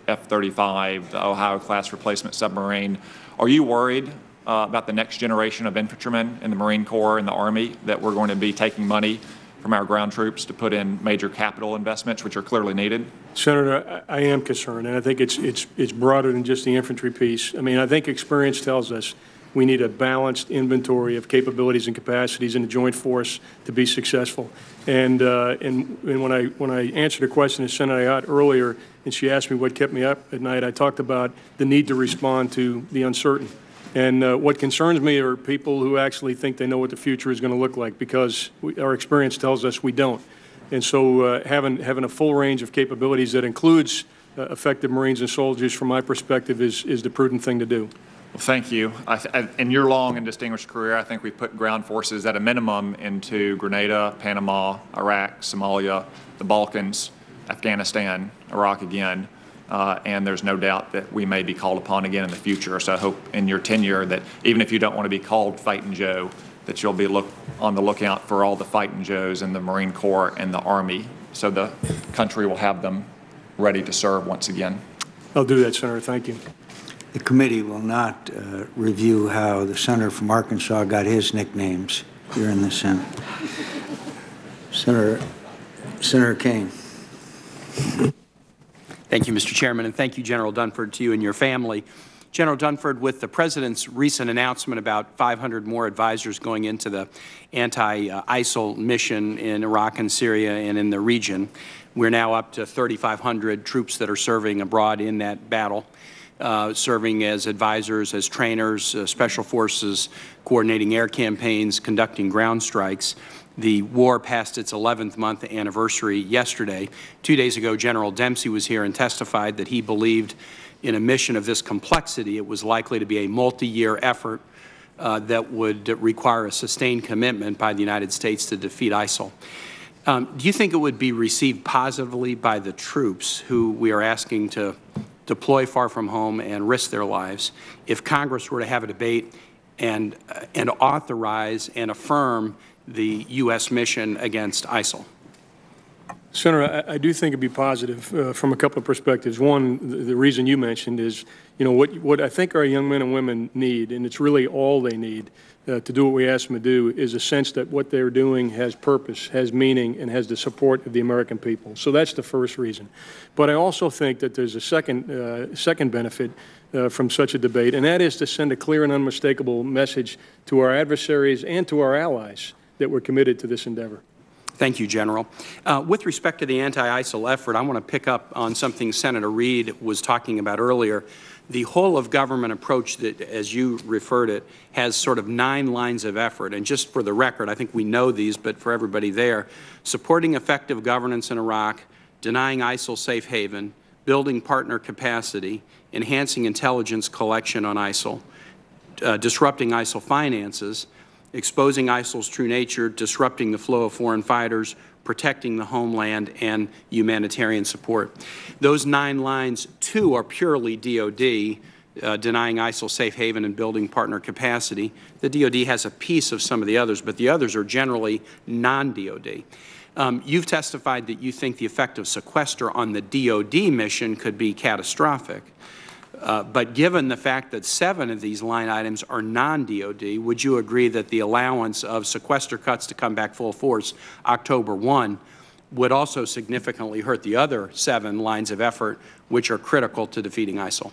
F-35, the Ohio-class replacement submarine. Are you worried about the next generation of infantrymen in the Marine Corps and the Army that we're going to be taking money from our ground troops to put in major capital investments, which are clearly needed? Senator, I am concerned, and I think it's broader than just the infantry piece. I mean, I think experience tells us we need a balanced inventory of capabilities and capacities in the joint force to be successful. And when I answered a question to Senator Ayotte earlier, and she asked me what kept me up at night, I talked about the need to respond to the uncertain. And what concerns me are people who actually think they know what the future is going to look like, because our experience tells us we don't. And so having a full range of capabilities that includes effective Marines and soldiers, from my perspective, is the prudent thing to do. Well, thank you. In your long and distinguished career, I think we've put ground forces at a minimum into Grenada, Panama, Iraq, Somalia, the Balkans, Afghanistan, Iraq again, and there's no doubt that we may be called upon again in the future. So I hope in your tenure that even if you don't want to be called Fightin' Joe, that you'll be on the lookout for all the Fightin' Joes in the Marine Corps and the Army, so the country will have them ready to serve once again. I'll do that, Senator. Thank you. The committee will not review how the senator from Arkansas got his nicknames here in the Senate. Senator Kane. Thank you, Mr. Chairman, and thank you, General Dunford, to you and your family. General Dunford, with the President's recent announcement about 500 more advisors going into the anti-ISIL mission in Iraq and Syria and in the region, we're now up to 3,500 troops that are serving abroad in that battle, serving as advisors, as trainers, special forces, coordinating air campaigns, conducting ground strikes. The war passed its 11th month anniversary yesterday. 2 days ago, General Dempsey was here and testified that he believed in a mission of this complexity, it was likely to be a multi-year effort that would require a sustained commitment by the United States to defeat ISIL. Do you think it would be received positively by the troops who we are asking to deploy far from home and risk their lives if Congress were to have a debate and authorize and affirm the U.S. mission against ISIL? Senator, I do think it'd be positive from a couple of perspectives. One, the reason you mentioned is, what I think our young men and women need, and it's really all they need to do what we ask them to do, is a sense that what they're doing has purpose, has meaning, and has the support of the American people. So that's the first reason. But I also think that there's a second benefit from such a debate, and that is to send a clear and unmistakable message to our adversaries and to our allies that we're committed to this endeavor. Thank you, General. With respect to the anti-ISIL effort, I want to pick up on something Senator Reid was talking about earlier. The whole-of-government approach that, as you referred it, has sort of 9 lines of effort. And just for the record, I think we know these, but for everybody there, supporting effective governance in Iraq, denying ISIL safe haven, building partner capacity, enhancing intelligence collection on ISIL, disrupting ISIL finances, exposing ISIL's true nature, disrupting the flow of foreign fighters, protecting the homeland, and humanitarian support. Those 9 lines, 2 are purely DOD, denying ISIL safe haven and building partner capacity. The DOD has a piece of some of the others, but the others are generally non-DOD. You've testified that you think the effect of sequester on the DOD mission could be catastrophic. But given the fact that 7 of these line items are non-DOD, would you agree that the allowance of sequester cuts to come back full force October 1 would also significantly hurt the other 7 lines of effort, which are critical to defeating ISIL?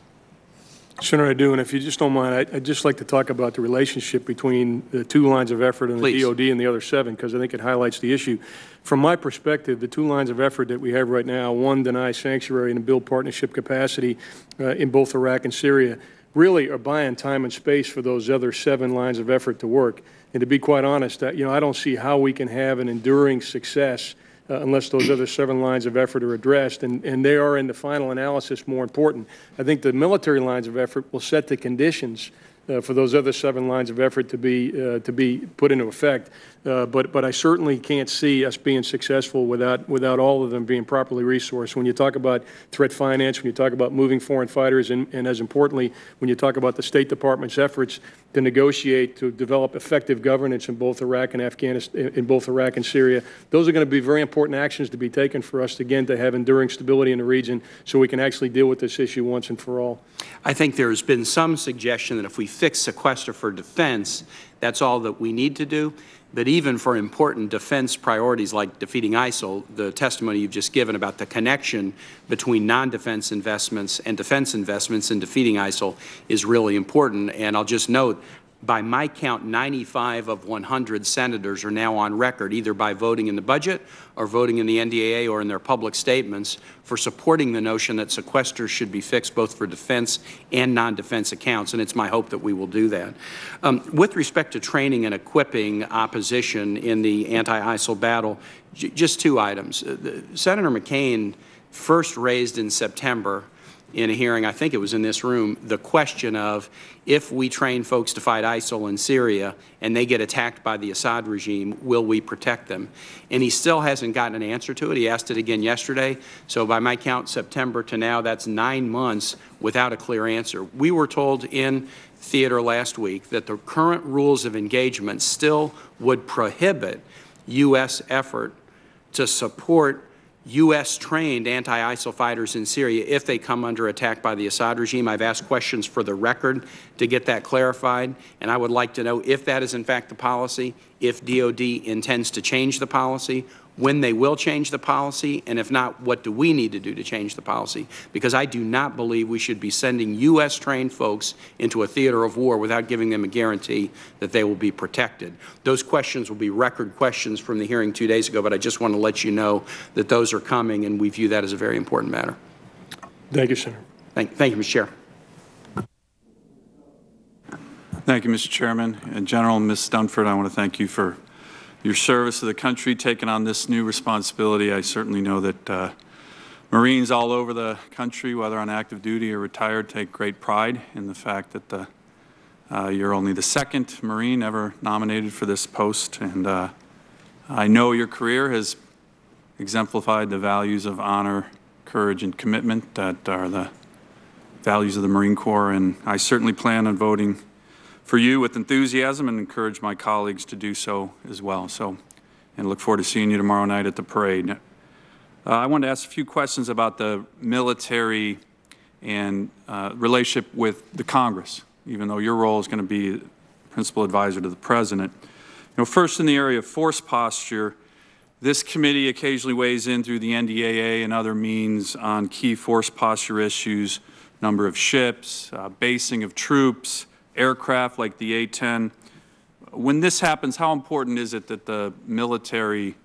Senator, I do, and if you just don't mind, I'd just like to talk about the relationship between the 2 lines of effort and the DOD and the other 7, because I think it highlights the issue. From my perspective, the 2 lines of effort that we have right now, one, deny sanctuary and build partnership capacity in both Iraq and Syria, really are buying time and space for those other 7 lines of effort to work. And to be quite honest, I don't see how we can have an enduring success unless those other 7 lines of effort are addressed, and they are in the final analysis more important. I think the military lines of effort will set the conditions for those other 7 lines of effort to be put into effect. But I certainly can't see us being successful without all of them being properly resourced. When you talk about threat finance, when you talk about moving foreign fighters, and as importantly, when you talk about the State Department's efforts to negotiate, to develop effective governance in both Iraq and Afghanistan, in both Iraq and Syria, those are going to be very important actions to be taken for us, again, to have enduring stability in the region so we can actually deal with this issue once and for all. I think there's been some suggestion that if we fix sequester for defense, that's all that we need to do. But even for important defense priorities like defeating ISIL, the testimony you've just given about the connection between non-defense investments and defense investments in defeating ISIL is really important. And I'll just note, by my count, 95 of 100 senators are now on record, either by voting in the budget or voting in the NDAA or in their public statements, for supporting the notion that sequester should be fixed both for defense and non-defense accounts, and it's my hope that we will do that. With respect to training and equipping opposition in the anti-ISIL battle, just 2 items. Senator McCain first raised in September in a hearing, I think it was in this room, the question of if we train folks to fight ISIL in Syria and they get attacked by the Assad regime, will we protect them? And he still hasn't gotten an answer to it. He asked it again yesterday. So by my count, September to now, that's 9 months without a clear answer. We were told in theater last week that the current rules of engagement still would prohibit U.S. effort to support U.S.-trained anti-ISIL fighters in Syria if they come under attack by the Assad regime. I've asked questions for the record to get that clarified, and I would like to know if that is in fact the policy, if DOD intends to change the policy, when they will change the policy, and if not, what do we need to do to change the policy? Because I do not believe we should be sending U.S.-trained folks into a theater of war without giving them a guarantee that they will be protected. Those questions will be record questions from the hearing 2 days ago, but I just want to let you know that those are coming, and we view that as a very important matter. Thank you, Senator. Thank you, Mr. Chair. Thank you, Mr. Chairman. And General, Ms. Dunford, I want to thank you for your service to the country, taking on this new responsibility. I certainly know that Marines all over the country, whether on active duty or retired, take great pride in the fact that the You're only the second Marine ever nominated for this post, and I know your career has exemplified the values of honor, courage, and commitment that are the values of the Marine Corps, and I certainly plan on voting for you with enthusiasm and encourage my colleagues to do so as well. And look forward to seeing you tomorrow night at the parade. I wanted to ask a few questions about the military and relationship with the Congress, even though your role is going to be principal advisor to the President. First, in the area of force posture, this committee occasionally weighs in through the NDAA and other means on key force posture issues, number of ships, basing of troops, aircraft like the A-10. When this happens, how important is it that the military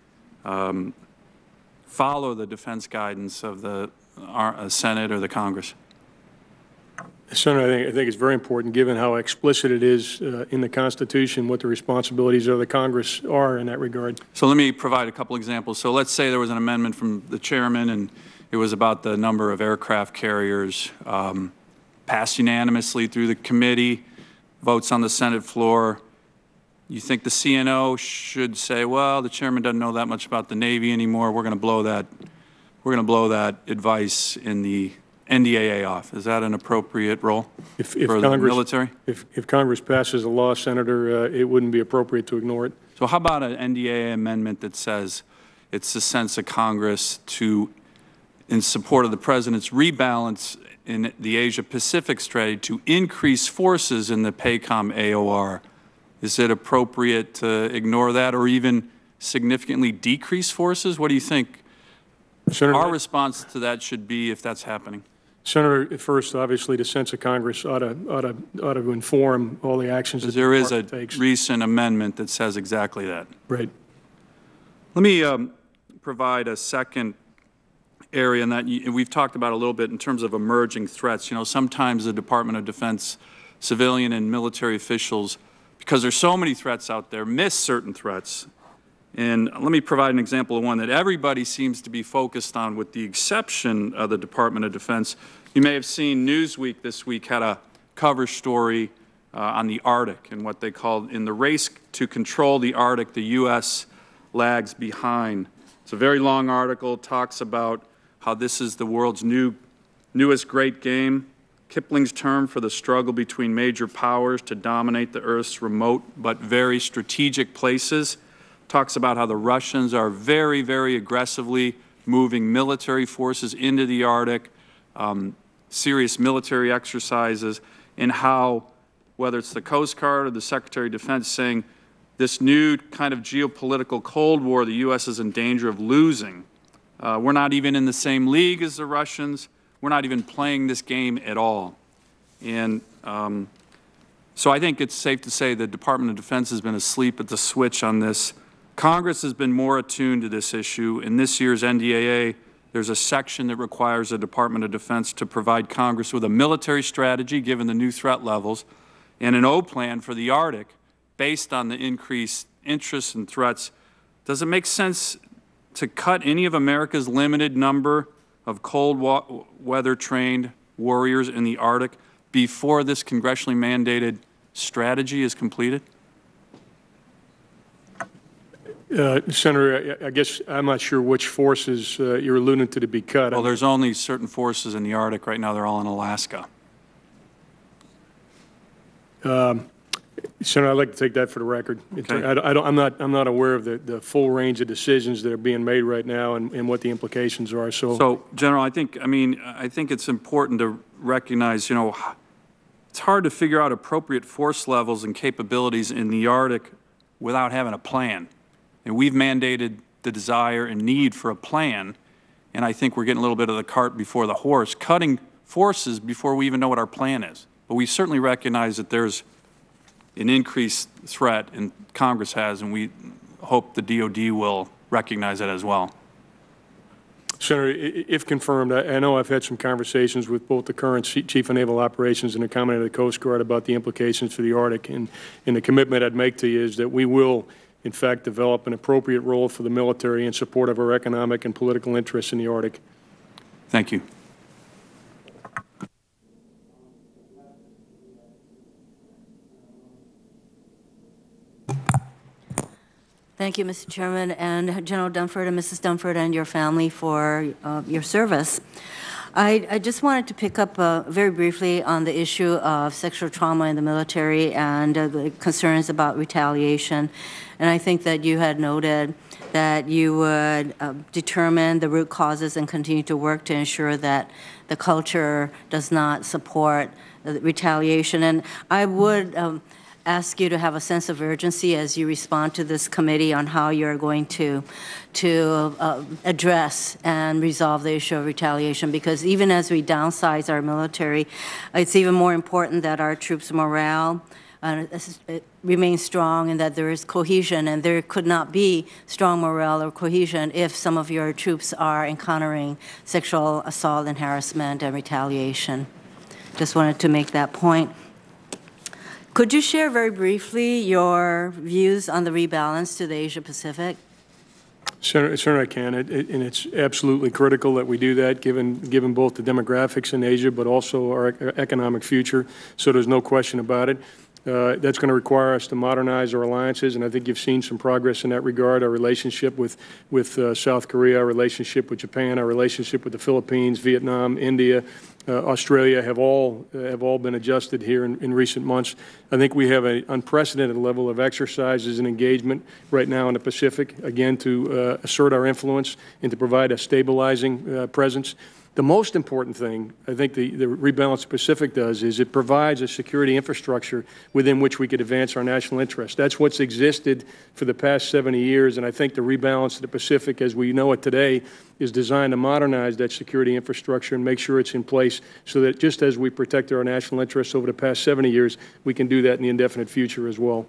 follow the defense guidance of the Senate or the Congress? Senator, I think it's very important, given how explicit it is in the Constitution, what the responsibilities of the Congress are in that regard. So let me provide a couple examples. So let's say there was an amendment from the chairman, and it was about the number of aircraft carriers, passed unanimously through the committee, votes on the Senate floor. You think the CNO should say, well, the chairman doesn't know that much about the Navy anymore. We're going to blow that advice in the NDAA off. Is that an appropriate role for the military? If Congress passes a law, Senator, it wouldn't be appropriate to ignore it. So how about an NDAA amendment that says it's the sense of Congress to, in support of the President's rebalance in the Asia-Pacific strategy, to increase forces in the PACOM AOR? Is it appropriate to ignore that or even significantly decrease forces? What do you think Senator, our response to that should be if that's happening? Senator, first, obviously, the sense of Congress ought to inform all the actions that there is a takes. recent amendment that says exactly that. Right. Let me provide a second area, and that we've talked about a little bit in terms of emerging threats. Sometimes the Department of Defense, civilian and military officials, because there's so many threats out there, miss certain threats. And let me provide an example of one that everybody seems to be focused on, with the exception of the Department of Defense. You may have seen Newsweek this week had a cover story on the Arctic and what they called, in the race to control the Arctic, the U.S. lags behind. It's a very long article, talks about how this is the world's newest great game, Kipling's term for the struggle between major powers to dominate the Earth's remote but very strategic places. Talks about how the Russians are very, very aggressively moving military forces into the Arctic, serious military exercises, and how, whether it's the Coast Guard or the Secretary of Defense, saying this new kind of geopolitical Cold War the U.S. is in danger of losing. We're not even in the same league as the Russians. We're not even playing this game at all. And so I think it's safe to say the Department of Defense has been asleep at the switch on this. Congress has been more attuned to this issue. In this year's NDAA, there's a section that requires the Department of Defense to provide Congress with a military strategy, given the new threat levels, and an O plan for the Arctic based on the increased interests and threats. Does it make sense to cut any of America's limited number of cold weather-trained warriors in the Arctic before this congressionally mandated strategy is completed? Senator, I guess I'm not sure which forces you're alluding to be cut. Well, there's only certain forces in the Arctic right now. They're all in Alaska. Senator, I'd like to take that for the record. Okay. I'm not aware of the full range of decisions that are being made right now and what the implications are. So, General, I think it's important to recognize, it's hard to figure out appropriate force levels and capabilities in the Arctic without having a plan. And we've mandated the desire and need for a plan, and I think we're getting a little bit of the cart before the horse, cutting forces before we even know what our plan is. But we certainly recognize that there's an increased threat, and Congress has, and we hope the DOD will recognize that as well. Senator, if confirmed, I know I've had some conversations with both the current Chief of Naval Operations and the Commandant of the Coast Guard about the implications for the Arctic, and the commitment I'd make to you is that we will, in fact, develop an appropriate role for the military in support of our economic and political interests in the Arctic. Thank you. Thank you, Mr. Chairman, and General Dunford and Mrs. Dunford and your family for your service. I just wanted to pick up very briefly on the issue of sexual trauma in the military and the concerns about retaliation. And I think that you had noted that you would determine the root causes and continue to work to ensure that the culture does not support retaliation. And I would ask you to have a sense of urgency as you respond to this committee on how you're going to address and resolve the issue of retaliation, because even as we downsize our military, it's even more important that our troops' morale remains strong and that there is cohesion, and there could not be strong morale or cohesion if some of your troops are encountering sexual assault and harassment and retaliation. Just wanted to make that point. Could you share very briefly your views on the rebalance to the Asia-Pacific? Senator, I can, and it's absolutely critical that we do that, given both the demographics in Asia, but also our economic future. So there's no question about it. That's going to require us to modernize our alliances, and I think you've seen some progress in that regard. Our relationship with South Korea, our relationship with Japan, our relationship with the Philippines, Vietnam, India, Australia have all been adjusted here in recent months. I think we have an unprecedented level of exercises and engagement right now in the Pacific, again, to assert our influence and to provide a stabilizing presence. The most important thing, I think the Rebalance Pacific does, is it provides a security infrastructure within which we could advance our national interest. That's what's existed for the past 70 years, and I think the Rebalance of the Pacific, as we know it today, is designed to modernize that security infrastructure and make sure it's in place so that just as we protected our national interests over the past 70 years, we can do that in the indefinite future as well.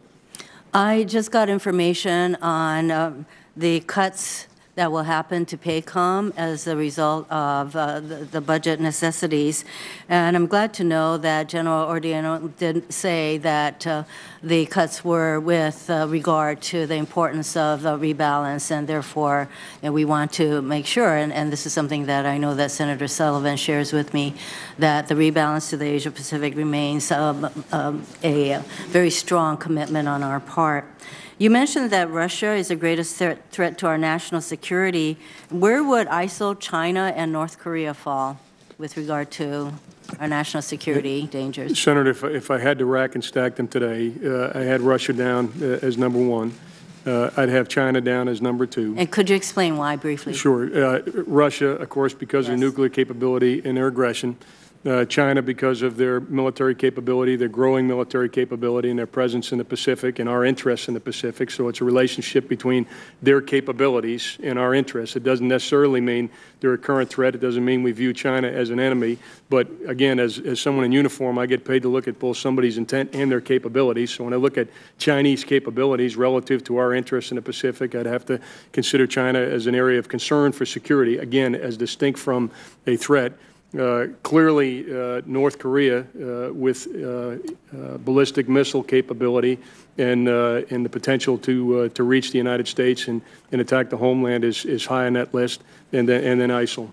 I just got information on the cuts that will happen to PACOM as a result of the budget necessities. And I'm glad to know that General Odierno did say that the cuts were with regard to the importance of rebalance, and therefore we want to make sure, and this is something that I know that Senator Sullivan shares with me, that the rebalance to the Asia-Pacific remains a very strong commitment on our part. You mentioned that Russia is the greatest threat to our national security. Where would ISIL, China, and North Korea fall with regard to our national security dangers? Senator, if I had to rack and stack them today, I had Russia down as number one. I'd have China down as number two. And could you explain why briefly? Sure. Russia, of course, because of their nuclear capability and their aggression. China because of their military capability, their growing military capability, and their presence in the Pacific and our interests in the Pacific. So it's a relationship between their capabilities and our interests. It doesn't necessarily mean they're a current threat. It doesn't mean we view China as an enemy. But again, as someone in uniform, I get paid to look at both somebody's intent and their capabilities. So when I look at Chinese capabilities relative to our interests in the Pacific, I'd have to consider China as an area of concern for security, again, as distinct from a threat. Clearly, North Korea with ballistic missile capability and the potential to reach the United States and attack the homeland is high on that list, and then ISIL.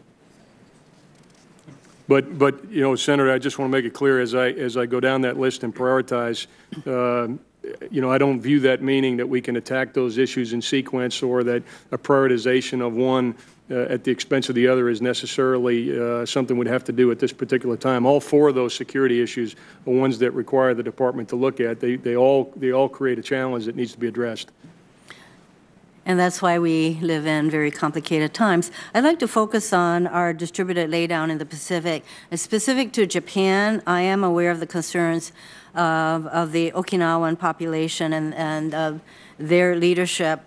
But you know, Senator, I just want to make it clear as I go down that list and prioritize. You know, I don't view that meaning that we can attack those issues in sequence, or that a prioritization of one at the expense of the other is necessarily something we'd have to do at this particular time. All four of those security issues are ones that require the department to look at. They all create a challenge that needs to be addressed. And that's why we live in very complicated times. I'd like to focus on our distributed laydown in the Pacific. And specific to Japan, I am aware of the concerns of the Okinawan population and their leadership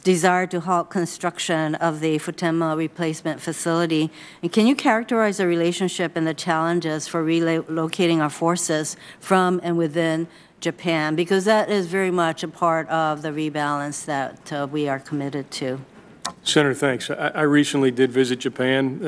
desire to halt construction of the Futenma replacement facility. And can you characterize the relationship and the challenges for relocating our forces from and within Japan? Because that is very much a part of the rebalance that we are committed to. Senator, thanks. I recently did visit Japan.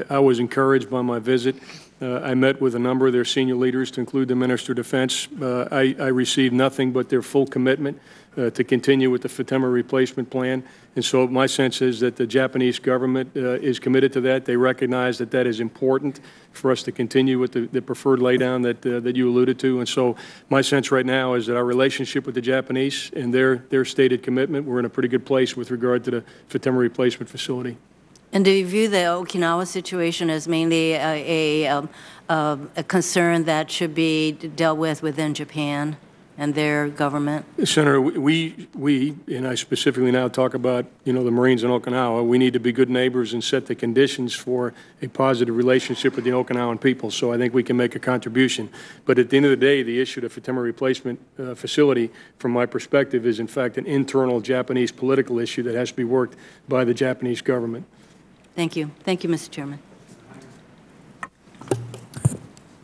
I was encouraged by my visit. I met with a number of their senior leaders, to include the Minister of Defense. I received nothing but their full commitment to continue with the Futenma replacement plan. And so my sense is that the Japanese government is committed to that. They recognize that that is important for us to continue with the preferred laydown that you alluded to. And so my sense right now is that our relationship with the Japanese and their stated commitment, we're in a pretty good place with regard to the Futenma replacement facility. And do you view the Okinawa situation as mainly a concern that should be dealt with within Japan and their government? Senator, we, and I specifically now talk about, the Marines in Okinawa, we need to be good neighbors and set the conditions for a positive relationship with the Okinawan people. So I think we can make a contribution. But at the end of the day, the issue of the Futenma replacement facility, from my perspective, is in fact an internal Japanese political issue that has to be worked by the Japanese government. Thank you. Thank you, Mr. Chairman.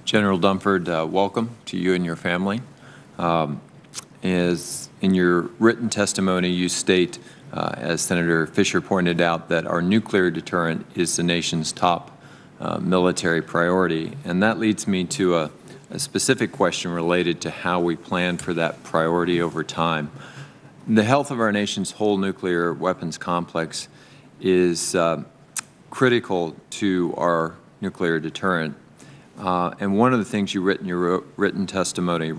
General Dunford, welcome to you and your family. As in your written testimony, you state, as Senator Fisher pointed out, that our nuclear deterrent is the nation's top military priority. And that leads me to a specific question related to how we plan for that priority over time. The health of our nation's whole nuclear weapons complex is critical to our nuclear deterrent. And one of the things you wrote in your written testimony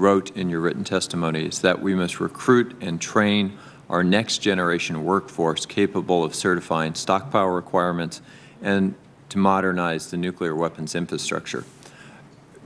is that we must recruit and train our next generation workforce capable of certifying stockpile requirements and to modernize the nuclear weapons infrastructure.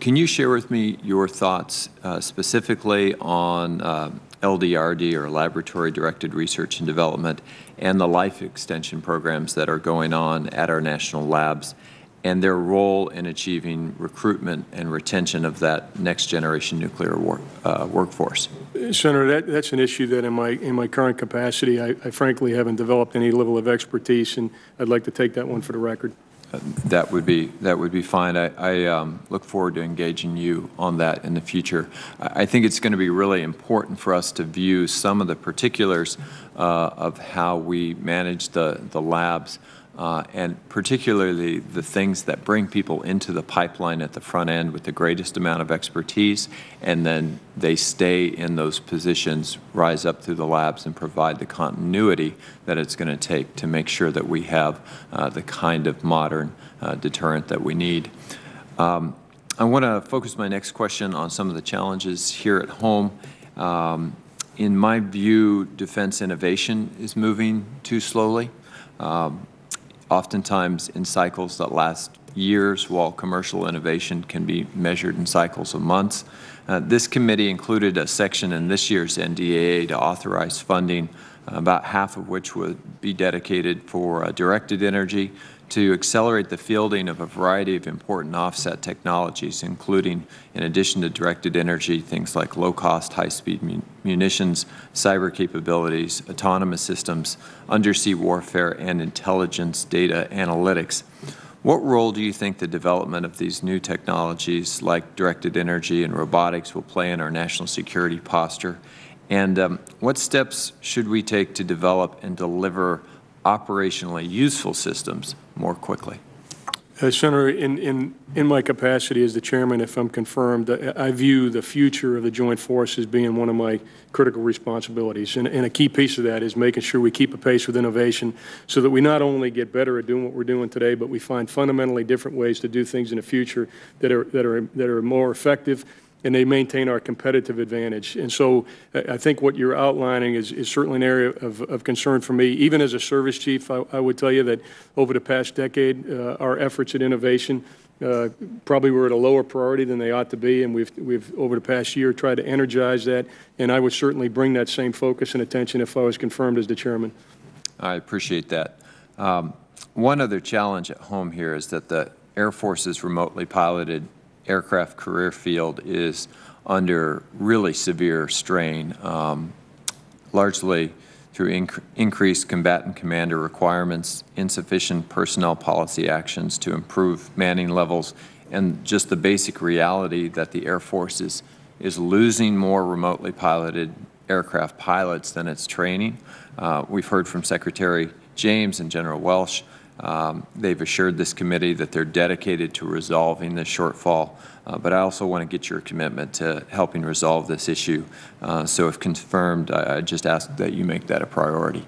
Can you share with me your thoughts specifically on LDRD, or Laboratory Directed Research and Development, and the life extension programs that are going on at our national labs, and their role in achieving recruitment and retention of that next generation nuclear workforce? Senator, that's an issue that in my current capacity, I frankly haven't developed any level of expertise, and I'd like to take that one for the record. That would be fine. I look forward to engaging you on that in the future. I think it's going to be really important for us to view some of the particulars of how we manage the labs, and particularly the things that bring people into the pipeline at the front end with the greatest amount of expertise, and then they stay in those positions, rise up through the labs, and provide the continuity that it's going to take to make sure that we have the kind of modern deterrent that we need. I want to focus my next question on some of the challenges here at home. In my view, defense innovation is moving too slowly. Oftentimes in cycles that last years, while commercial innovation can be measured in cycles of months. This committee included a section in this year's NDAA to authorize funding, about half of which would be dedicated for directed energy, to accelerate the fielding of a variety of important offset technologies, including, in addition to directed energy, things like low-cost, high-speed munitions, cyber capabilities, autonomous systems, undersea warfare, and intelligence data analytics. What role do you think the development of these new technologies like directed energy and robotics will play in our national security posture? And what steps should we take to develop and deliver operationally useful systems more quickly? Senator, in my capacity as the chairman, if I'm confirmed, I view the future of the Joint Force as being one of my critical responsibilities. And a key piece of that is making sure we keep a pace with innovation so that we not only get better at doing what we're doing today, but we find fundamentally different ways to do things in the future that are more effective, and they maintain our competitive advantage. And so I think what you're outlining is certainly an area of concern for me. Even as a service chief, I would tell you that over the past decade, our efforts at innovation probably were at a lower priority than they ought to be, and we've over the past year tried to energize that, and I would certainly bring that same focus and attention if I was confirmed as the chairman. I appreciate that. One other challenge at home here is that the Air Force's remotely piloted aircraft career field is under really severe strain, largely through increased combatant commander requirements, insufficient personnel policy actions to improve manning levels, and just the basic reality that the Air Force is losing more remotely piloted aircraft pilots than it's training. We've heard from Secretary James and General Welsh They've assured this committee that they're dedicated to resolving this shortfall, but I also want to get your commitment to helping resolve this issue. So if confirmed, I just ask that you make that a priority.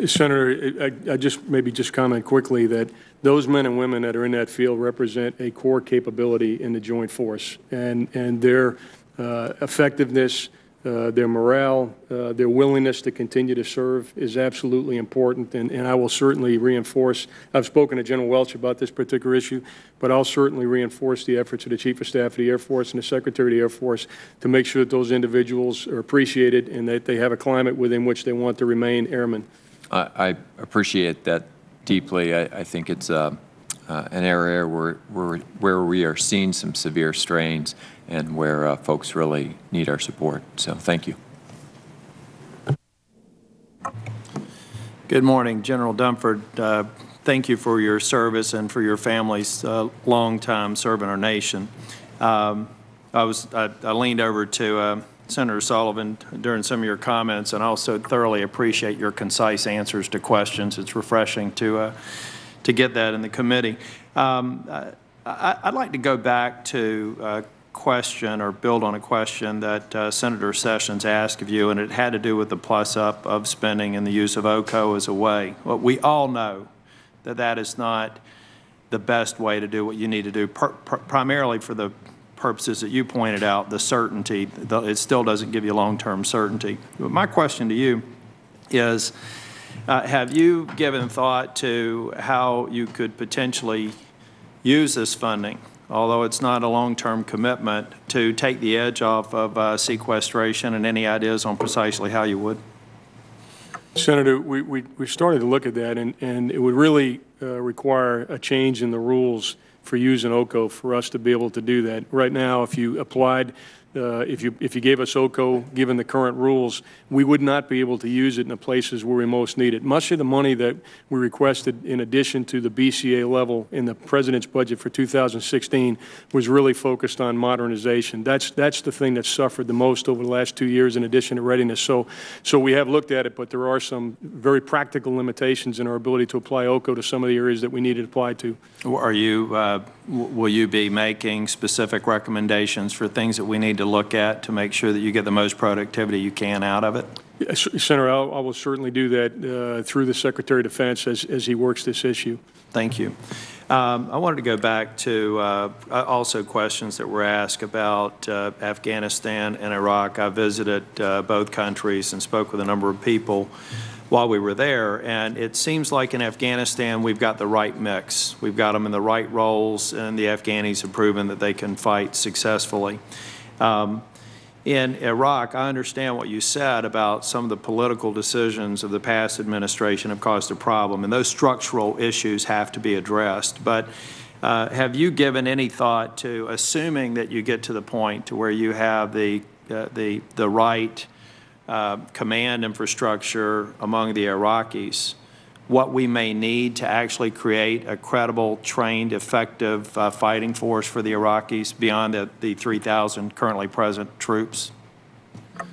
Senator, I just comment quickly that those men and women that are in that field represent a core capability in the Joint Force, and their effectiveness, their morale, their willingness to continue to serve is absolutely important, and I will certainly reinforce. I've spoken to General Welch about this particular issue, but I'll certainly reinforce the efforts of the Chief of Staff of the Air Force and the Secretary of the Air Force to make sure that those individuals are appreciated and that they have a climate within which they want to remain airmen. I appreciate that deeply. I think it's an area where we are seeing some severe strains and where folks really need our support. So thank you. Good morning, General Dunford. Thank you for your service and for your family's long time serving our nation. I leaned over to Senator Sullivan during some of your comments, and also thoroughly appreciate your concise answers to questions. It's refreshing to get that in the committee. I'd like to go back to a question or build on a question that Senator Sessions asked of you, and it had to do with the plus-up of spending and the use of OCO as a way. Well, we all know that that is not the best way to do what you need to do, primarily for the purposes that you pointed out, the certainty. It still doesn't give you long-term certainty. But my question to you is, have you given thought to how you could potentially use this funding, although it's not a long-term commitment, to take the edge off of sequestration, and any ideas on precisely how you would? Senator, we started to look at that, and it would really require a change in the rules for using OCO for us to be able to do that. Right now, if you applied, if you gave us OCO, given the current rules, we would not be able to use it in the places where we most need it. Much of the money that we requested in addition to the BCA level in the President's budget for 2016 was really focused on modernization. That's the thing that suffered the most over the last 2 years in addition to readiness. So we have looked at it, but there are some very practical limitations in our ability to apply OCO to some of the areas that we need it applied to. Are you, will you be making specific recommendations for things that we need to look at to make sure that you get the most productivity you can out of it? Yes, Senator, I will certainly do that through the Secretary of Defense as he works this issue. Thank you. I wanted to go back to also questions that were asked about Afghanistan and Iraq. I visited both countries and spoke with a number of people while we were there, and it seems like in Afghanistan we've got the right mix. We've got them in the right roles, and the Afghanis have proven that they can fight successfully. In Iraq, I understand what you said about some of the political decisions of the past administration have caused a problem, and those structural issues have to be addressed. But have you given any thought to assuming that you get to the point to where you have the right command infrastructure among the Iraqis, what we may need to actually create a credible, trained, effective fighting force for the Iraqis beyond the 3,000 currently present troops?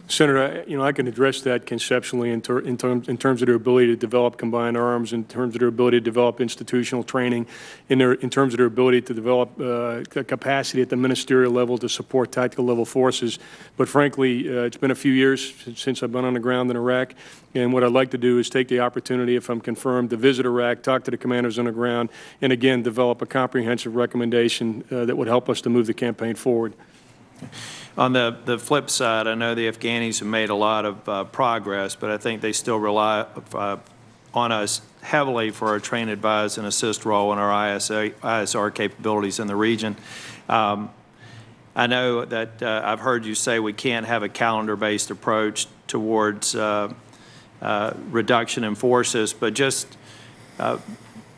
Senator, I can address that conceptually in terms of their ability to develop combined arms, in terms of their ability to develop institutional training, in terms of their ability to develop capacity at the ministerial level to support tactical level forces. But frankly, it's been a few years since I've been on the ground in Iraq, and what I'd like to do is take the opportunity, if I'm confirmed, to visit Iraq, talk to the commanders on the ground, and again, develop a comprehensive recommendation that would help us to move the campaign forward. On the flip side, I know the Afghanis have made a lot of progress, but I think they still rely on us heavily for our train, advise, and assist role in our ISR capabilities in the region. I know that I've heard you say we can't have a calendar-based approach towards reduction in forces, but just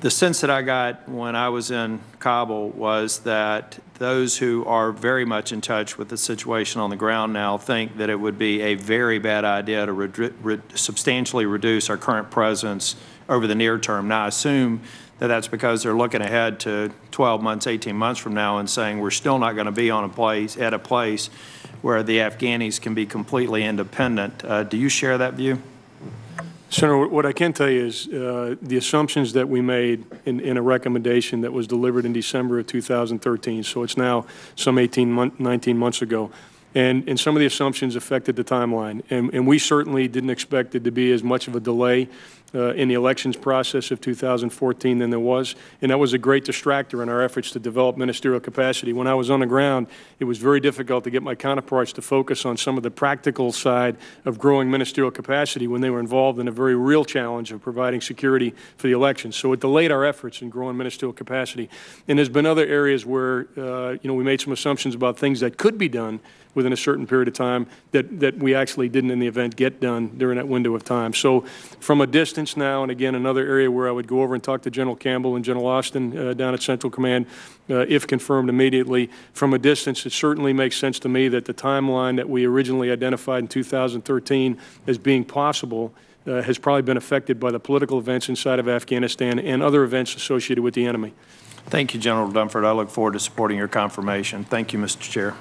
the sense that I got when I was in Kabul was that those who are very much in touch with the situation on the ground now think that it would be a very bad idea to substantially reduce our current presence over the near term. Now, I assume that that's because they're looking ahead to 12 months, 18 months from now and saying we're still not going to be at a place where the Afghanis can be completely independent. Do you share that view? Senator, what I can tell you is the assumptions that we made in a recommendation that was delivered in December of 2013, so it's now some 19 months ago, and some of the assumptions affected the timeline. And we certainly didn't expect it to be as much of a delay in the elections process of 2014 than there was, and that was a great distractor in our efforts to develop ministerial capacity. When I was on the ground, it was very difficult to get my counterparts to focus on some of the practical side of growing ministerial capacity when they were involved in a very real challenge of providing security for the elections. So it delayed our efforts in growing ministerial capacity. And there's been other areas where we made some assumptions about things that could be done within a certain period of time that we actually didn't in the event get done during that window of time. So from a distance now, and again, another area where I would go over and talk to General Campbell and General Austin down at Central Command, if confirmed immediately, from a distance, it certainly makes sense to me that the timeline that we originally identified in 2013 as being possible has probably been affected by the political events inside of Afghanistan and other events associated with the enemy. Thank you, General Dunford. I look forward to supporting your confirmation. Thank you, Mr. Chair.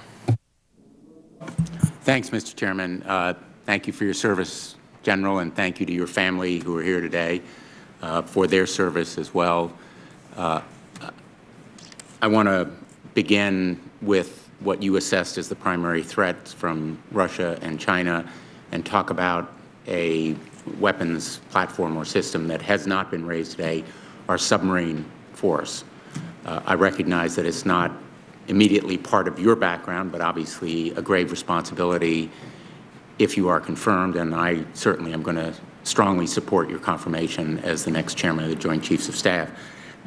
Thanks, Mr. Chairman. Thank you for your service, General, and thank you to your family who are here today for their service as well. I want to begin with what you assessed as the primary threats from Russia and China and talk about a weapons platform or system that has not been raised today, our submarine force. I recognize that it's not immediately part of your background, but obviously a grave responsibility if you are confirmed, and I certainly am going to strongly support your confirmation as the next chairman of the Joint Chiefs of Staff.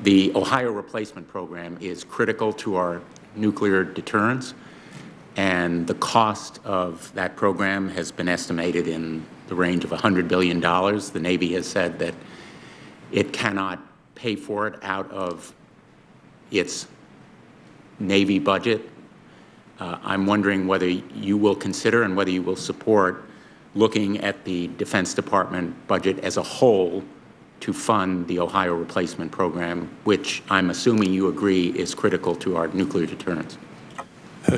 The Ohio Replacement Program is critical to our nuclear deterrence, and the cost of that program has been estimated in the range of $100 billion. The Navy has said that it cannot pay for it out of its Navy budget. I'm wondering whether you will consider and whether you will support looking at the Defense Department budget as a whole to fund the Ohio Replacement Program, which I'm assuming you agree is critical to our nuclear deterrence.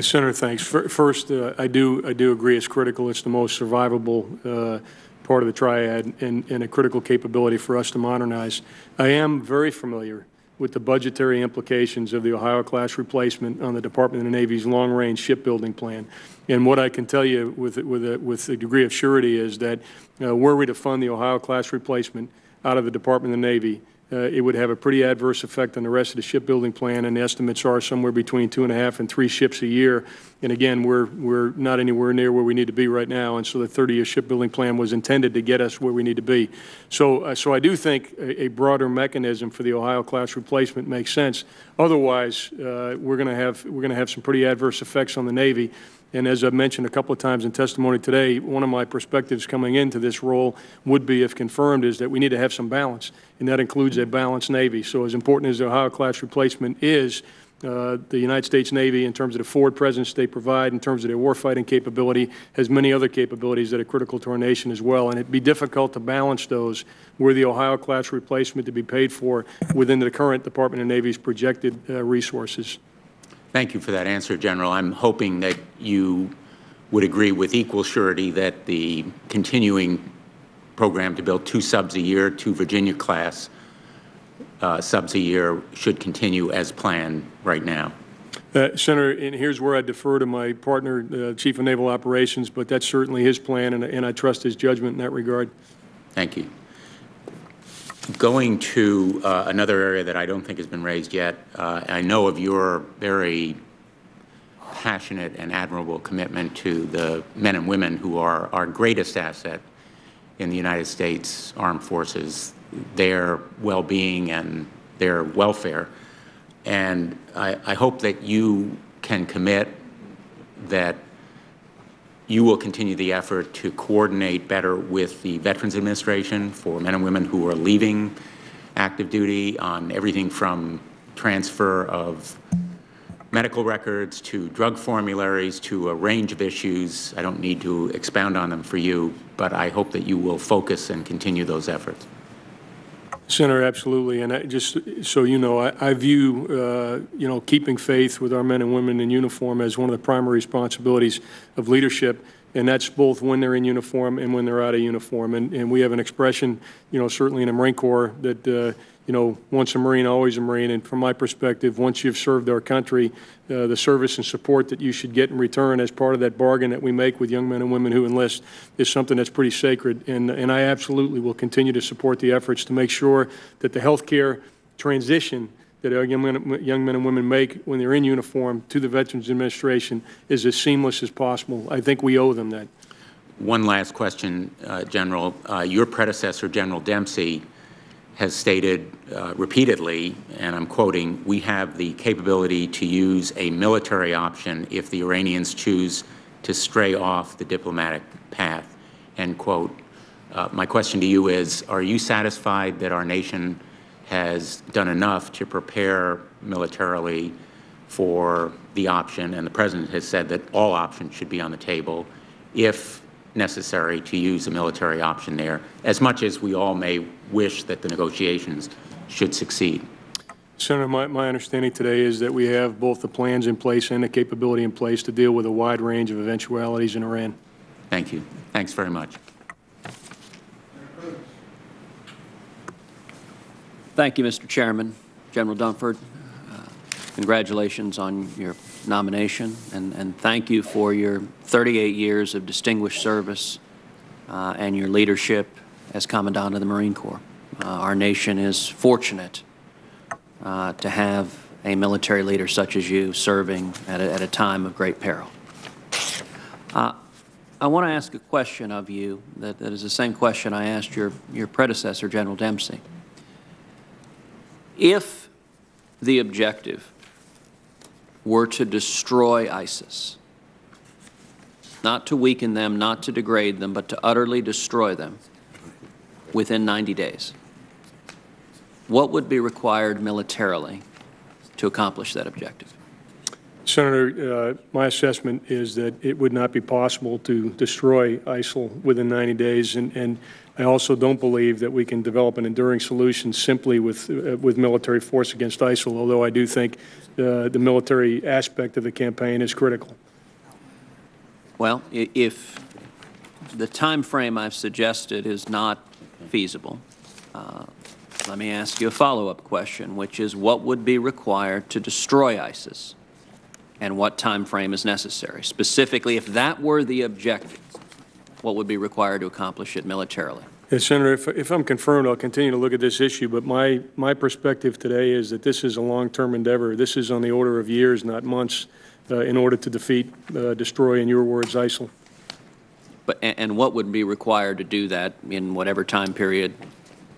Senator, thanks. First, I do agree it's critical. It's the most survivable part of the triad and a critical capability for us to modernize. I am very familiar with the budgetary implications of the Ohio-class replacement on the Department of the Navy's long-range shipbuilding plan. And what I can tell you with a degree of surety is that were we to fund the Ohio-class replacement out of the Department of the Navy, it would have a pretty adverse effect on the rest of the shipbuilding plan, and the estimates are somewhere between 2.5 and 3 ships a year. And again, we're not anywhere near where we need to be right now, and so the 30-year shipbuilding plan was intended to get us where we need to be. So I do think a broader mechanism for the Ohio-class replacement makes sense. Otherwise, we're going to have some pretty adverse effects on the Navy. And as I've mentioned a couple of times in testimony today, one of my perspectives coming into this role would be, if confirmed, is that we need to have some balance, and that includes a balanced Navy. So as important as the Ohio-class replacement is, the United States Navy, in terms of the forward presence they provide, in terms of their warfighting capability, has many other capabilities that are critical to our nation as well. And it'd be difficult to balance those were the Ohio-class replacement to be paid for within the current Department of Navy's projected resources. Thank you for that answer, General. I'm hoping that you would agree with equal surety that the continuing program to build 2 subs a year, 2 Virginia-class subs a year, should continue as planned right now. Senator, and here's where I defer to my partner, Chief of Naval Operations, but that's certainly his plan, and I trust his judgment in that regard. Thank you. Going to another area that I don't think has been raised yet, I know of your very passionate and admirable commitment to the men and women who are our greatest asset in the United States Armed Forces, their well-being and their welfare. And I hope that you can commit that you will continue the effort to coordinate better with the Veterans Administration for men and women who are leaving active duty on everything from transfer of medical records to drug formularies to a range of issues. I don't need to expound on them for you, but I hope that you will focus and continue those efforts. Senator, absolutely. And just so you know, I view, keeping faith with our men and women in uniform as one of the primary responsibilities of leadership. and that's both when they're in uniform and when they're out of uniform. And we have an expression, certainly in the Marine Corps that, once a Marine, always a Marine. And from my perspective, once you've served our country, the service and support that you should get in return as part of that bargain that we make with young men and women who enlist is something that's pretty sacred. And I absolutely will continue to support the efforts to make sure that the health care transition that our young men and women make when they're in uniform to the Veterans Administration is as seamless as possible. I think we owe them that. One last question, General. Your predecessor, General Dempsey, has stated repeatedly, and I'm quoting, "We have the capability to use a military option if the Iranians choose to stray off the diplomatic path," end quote. My question to you is, are you satisfied that our nation has done enough to prepare militarily for the option, and the President has said that all options should be on the table, if necessary, to use a military option there, as much as we all may wish that the negotiations should succeed? Senator, my understanding today is that we have both the plans in place and the capability in place to deal with a wide range of eventualities in Iran. Thank you. Thanks very much. Thank you, Mr. Chairman. General Dunford, congratulations on your nomination, and thank you for your 38 years of distinguished service and your leadership as Commandant of the Marine Corps. Our nation is fortunate to have a military leader such as you serving at a time of great peril. I want to ask a question of you that is the same question I asked your predecessor, General Dempsey. If the objective were to destroy ISIS, not to weaken them, not to degrade them, but to utterly destroy them within 90 days, what would be required militarily to accomplish that objective? Senator, my assessment is that it would not be possible to destroy ISIL within 90 days, and I also don't believe that we can develop an enduring solution simply with military force against ISIL, although I do think the military aspect of the campaign is critical. Well, if the time frame I've suggested is not feasible, let me ask you a follow-up question, which is what would be required to destroy ISIS and what time frame is necessary? Specifically, if that were the objective, what would be required to accomplish it militarily? Yes, Senator, if I'm confirmed, I'll continue to look at this issue, but my perspective today is that this is a long-term endeavor. This is on the order of years, not months, in order to defeat, destroy, in your words, ISIL. And what would be required to do that in whatever time period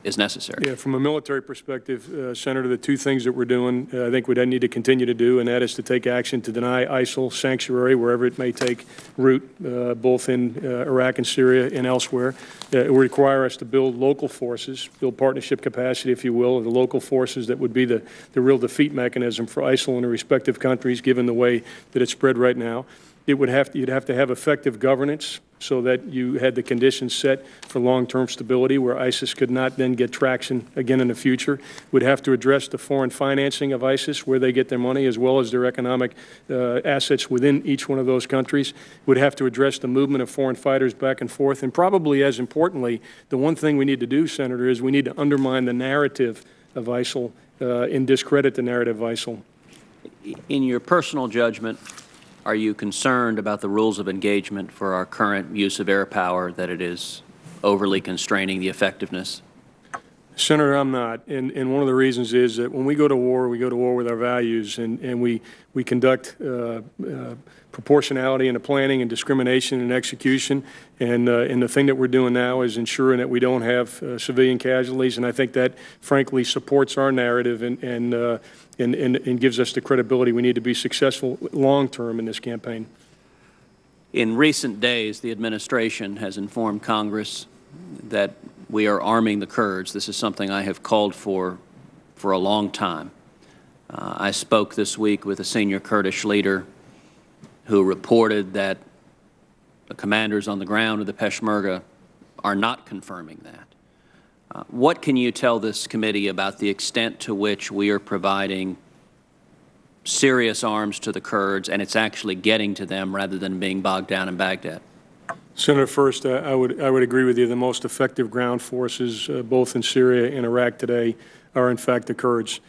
is necessary? Yeah, from a military perspective, Senator, the two things that we're doing, I think we need to continue to do, and that is to take action to deny ISIL sanctuary wherever it may take root, both in Iraq and Syria and elsewhere. It will require us to build local forces, build partnership capacity, if you will, of the local forces that would be the real defeat mechanism for ISIL in the respective countries, given the way that it's spread right now. You'd have to have effective governance so that you had the conditions set for long-term stability where ISIS could not then get traction again in the future. We'd have to address the foreign financing of ISIS, where they get their money, as well as their economic assets within each one of those countries. We'd have to address the movement of foreign fighters back and forth. And probably as importantly, the one thing we need to do, Senator, is we need to undermine the narrative of ISIL and discredit the narrative of ISIL. In your personal judgment, are you concerned about the rules of engagement for our current use of air power, that it is overly constraining the effectiveness? Senator, I'm not. And one of the reasons is that when we go to war with our values, and we conduct proportionality in the planning and discrimination and execution. And the thing that we're doing now is ensuring that we don't have civilian casualties. And I think that, frankly, supports our narrative and gives us the credibility we need to be successful long-term in this campaign. In recent days, the administration has informed Congress that we are arming the Kurds. This is something I have called for a long time. I spoke this week with a senior Kurdish leader who reported that the commanders on the ground of the Peshmerga are not confirming that. What can you tell this committee about the extent to which we are providing serious arms to the Kurds and it's actually getting to them rather than being bogged down in Baghdad? Senator, first, I would agree with you. The most effective ground forces, both in Syria and Iraq today, are in fact the Kurds.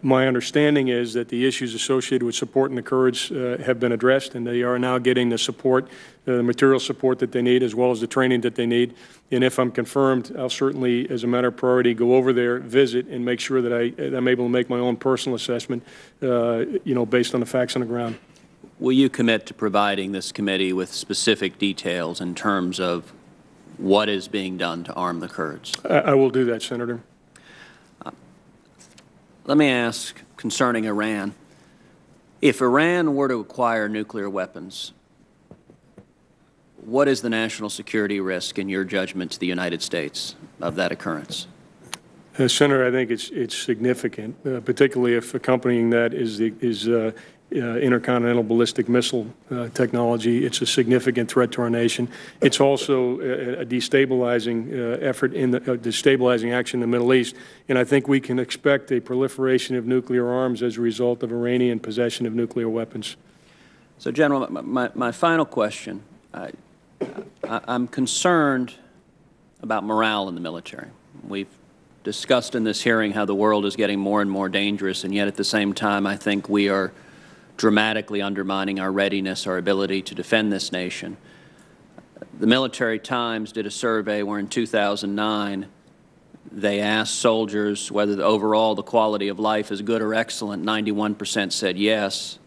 My understanding is that the issues associated with supporting the Kurds have been addressed, and they are now getting the support, the material support that they need, as well as the training that they need. And if I'm confirmed, I'll certainly, as a matter of priority, go over there, visit, and make sure that I'm able to make my own personal assessment, based on the facts on the ground. Will you commit to providing this committee with specific details in terms of what is being done to arm the Kurds? I will do that, Senator. Let me ask concerning Iran. If Iran were to acquire nuclear weapons, what is the national security risk, in your judgment, to the United States of that occurrence? Senator, I think it's significant, particularly if accompanying that is intercontinental ballistic missile technology. It's a significant threat to our nation. It's also a destabilizing effort in the destabilizing action in the Middle East. And I think we can expect a proliferation of nuclear arms as a result of Iranian possession of nuclear weapons. So, General, my final question. I'm concerned about morale in the military. We've discussed in this hearing how the world is getting more and more dangerous, and yet at the same time I think we are dramatically undermining our readiness, our ability to defend this nation. The Military Times did a survey where in 2009 they asked soldiers whether overall the quality of life is good or excellent. 91% said yes.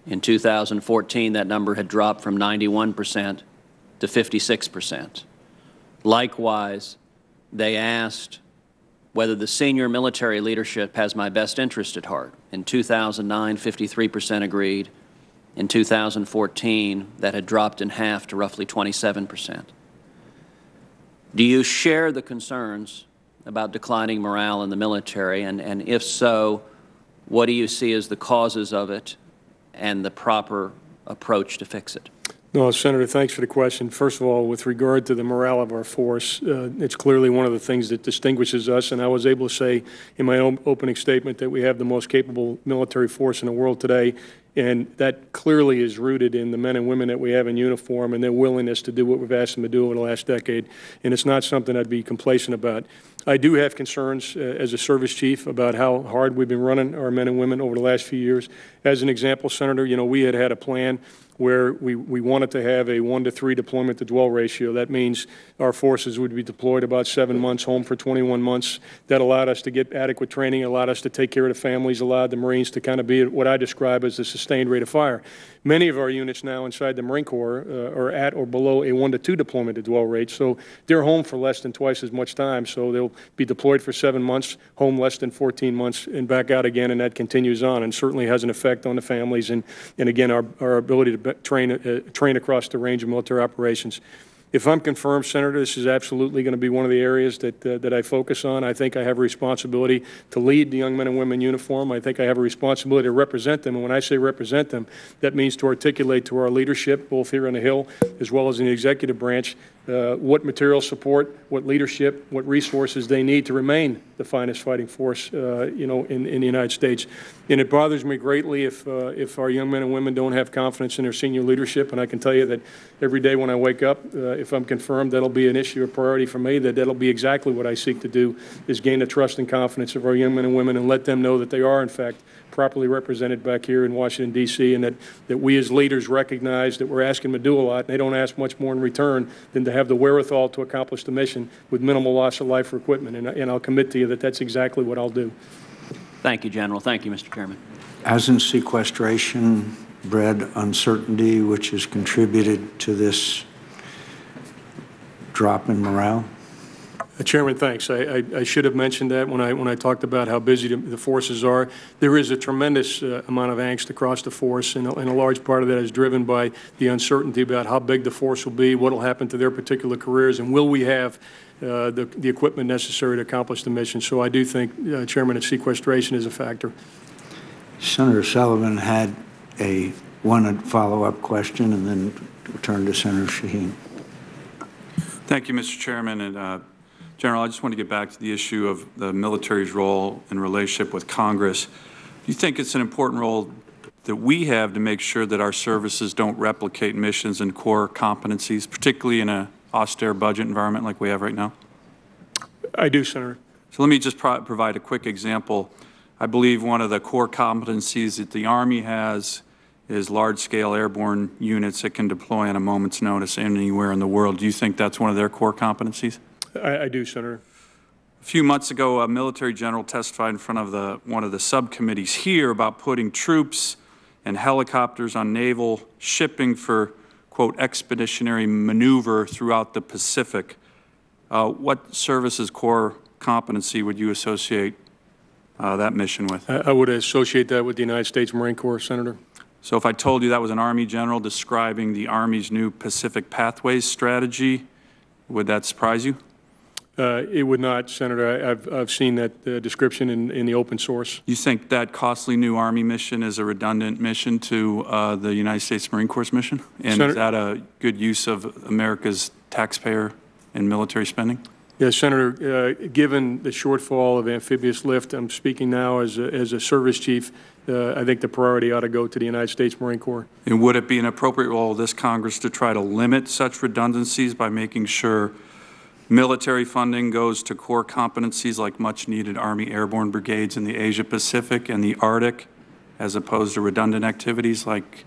In 2014, that number had dropped from 91% to 56%. Likewise, they asked whether the senior military leadership has my best interest at heart. In 2009, 53% agreed. In 2014, that had dropped in half to roughly 27%. Do you share the concerns about declining morale in the military? And if so, what do you see as the causes of it and the proper approach to fix it? No, Senator, thanks for the question. First of all, with regard to the morale of our force, it's clearly one of the things that distinguishes us, and I was able to say in my own opening statement that we have the most capable military force in the world today, and that clearly is rooted in the men and women that we have in uniform and their willingness to do what we've asked them to do over the last decade, and it's not something I'd be complacent about. I do have concerns as a service chief about how hard we've been running our men and women over the last few years. As an example, Senator, we had a plan where we wanted to have a 1 to 3 deployment to dwell ratio. That means our forces would be deployed about 7 months, home for 21 months. That allowed us to get adequate training, allowed us to take care of the families, allowed the Marines to kind of be at what I describe as a sustained rate of fire. Many of our units now inside the Marine Corps are at or below a 1 to 2 deployment to dwell rate, so they're home for less than twice as much time. So they'll be deployed for 7 months, home less than 14 months, and back out again, and that continues on, and certainly has an effect on the families and again, our ability to train across the range of military operations. If I'm confirmed, Senator, this is absolutely going to be one of the areas that I focus on. I think I have a responsibility to lead the young men and women in uniform. I think I have a responsibility to represent them. And when I say represent them, that means to articulate to our leadership, both here on the Hill as well as in the executive branch, what material support, what leadership, what resources they need to remain the finest fighting force, in the United States. And it bothers me greatly if our young men and women don't have confidence in their senior leadership. And I can tell you that every day when I wake up, if I'm confirmed, that'll be an issue, a priority for me, that'll be exactly what I seek to do, is gain the trust and confidence of our young men and women and let them know that they are, in fact, properly represented back here in Washington, D.C., and that we as leaders recognize that we're asking them to do a lot, and they don't ask much more in return than to have the wherewithal to accomplish the mission with minimal loss of life or equipment. And I'll commit to you that that's exactly what I'll do. Thank you, General. Thank you, Mr. Chairman. Hasn't sequestration bred uncertainty, which has contributed to this drop in morale? Chairman, thanks. I should have mentioned that when I talked about how busy the forces are. There is a tremendous amount of angst across the force, and a large part of that is driven by the uncertainty about how big the force will be, what will happen to their particular careers, and will we have the equipment necessary to accomplish the mission. So I do think, Chairman, that sequestration is a factor. Senator Sullivan had one follow-up question, and then return to Senator Shaheen. Thank you, Mr. Chairman. And General, I just want to get back to the issue of the military's role in relationship with Congress. Do you think it's an important role that we have to make sure that our services don't replicate missions and core competencies, particularly in an austere budget environment like we have right now? I do, Senator. So let me just provide a quick example. I believe one of the core competencies that the Army has is large-scale airborne units that can deploy on a moment's notice anywhere in the world. Do you think that's one of their core competencies? I do, Senator. A few months ago, a military general testified in front of one of the subcommittees here about putting troops and helicopters on naval shipping for, quote, expeditionary maneuver throughout the Pacific. What services core competency would you associate that mission with? I would associate that with the United States Marine Corps, Senator. So if I told you that was an Army general describing the Army's new Pacific Pathways strategy, would that surprise you? It would not, Senator. I've seen that description in the open source. You think that costly new Army mission is a redundant mission to the United States Marine Corps mission? And Senator, is that a good use of America's taxpayer and military spending? Yes, Senator. Given the shortfall of amphibious lift, I'm speaking now as a service chief. I think the priority ought to go to the United States Marine Corps. And would it be an appropriate role of this Congress to try to limit such redundancies by making sure military funding goes to core competencies like much-needed Army airborne brigades in the Asia-Pacific and the Arctic, as opposed to redundant activities like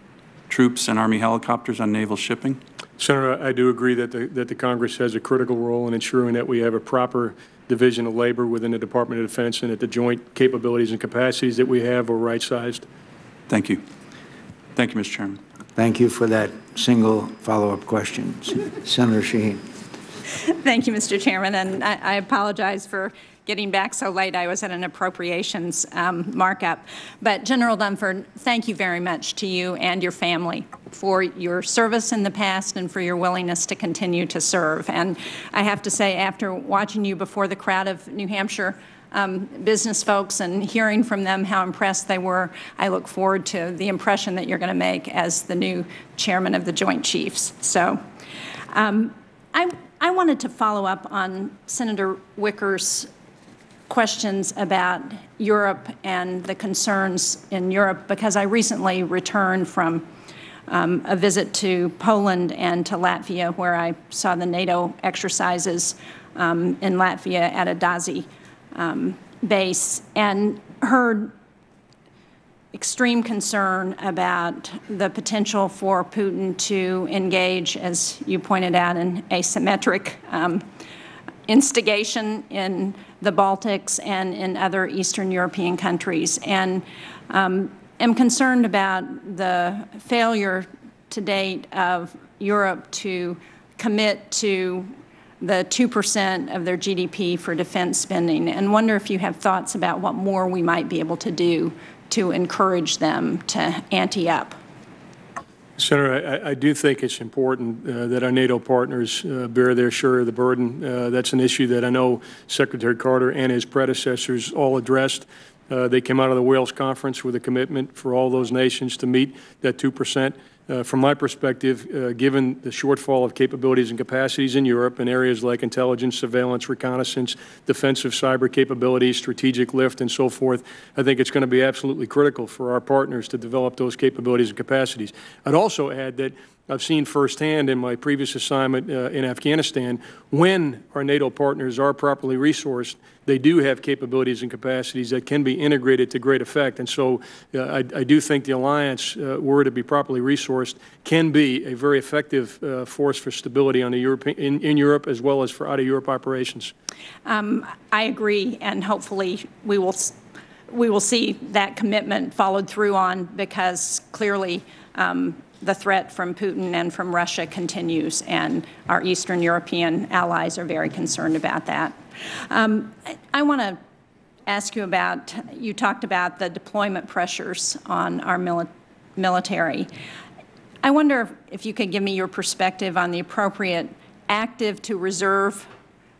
troops and Army helicopters on naval shipping? Senator, I do agree that the Congress has a critical role in ensuring that we have a proper division of labor within the Department of Defense and that the joint capabilities and capacities that we have are right-sized. Thank you. Thank you, Mr. Chairman. Thank you for that single follow-up question. Senator Shaheen. Thank you, Mr. Chairman, and I apologize for getting back so late. I was at an appropriations markup. But General Dunford, thank you very much to you and your family for your service in the past and for your willingness to continue to serve. And I have to say, after watching you before the crowd of New Hampshire business folks and hearing from them how impressed they were, I look forward to the impression that you're going to make as the new chairman of the Joint Chiefs. So I wanted to follow up on Senator Wicker's questions about Europe and the concerns in Europe, because I recently returned from a visit to Poland and to Latvia, where I saw the NATO exercises in Latvia at a DASI base, and heard extreme concern about the potential for Putin to engage, as you pointed out, in asymmetric instigation in the Baltics and in other Eastern European countries. And am concerned about the failure to date of Europe to commit to the 2% of their GDP for defense spending, and wonder if you have thoughts about what more we might be able to do to encourage them to ante up. Senator, I do think it's important that our NATO partners bear their share of the burden. That's an issue that I know Secretary Carter and his predecessors all addressed. They came out of the Wales Conference with a commitment for all those nations to meet that 2%. From my perspective, given the shortfall of capabilities and capacities in Europe in areas like intelligence, surveillance, reconnaissance, defensive cyber capabilities, strategic lift, and so forth, I think it's going to be absolutely critical for our partners to develop those capabilities and capacities. I'd also add that I've seen firsthand in my previous assignment in Afghanistan, when our NATO partners are properly resourced, they do have capabilities and capacities that can be integrated to great effect. And so I do think the alliance, were to be properly resourced, can be a very effective force for stability on the in Europe as well as for out-of-Europe operations. I agree, and hopefully we will see that commitment followed through on, because clearly the threat from Putin and from Russia continues, and our Eastern European allies are very concerned about that. I want to ask you about, you talked about the deployment pressures on our military. I wonder if you could give me your perspective on the appropriate active to reserve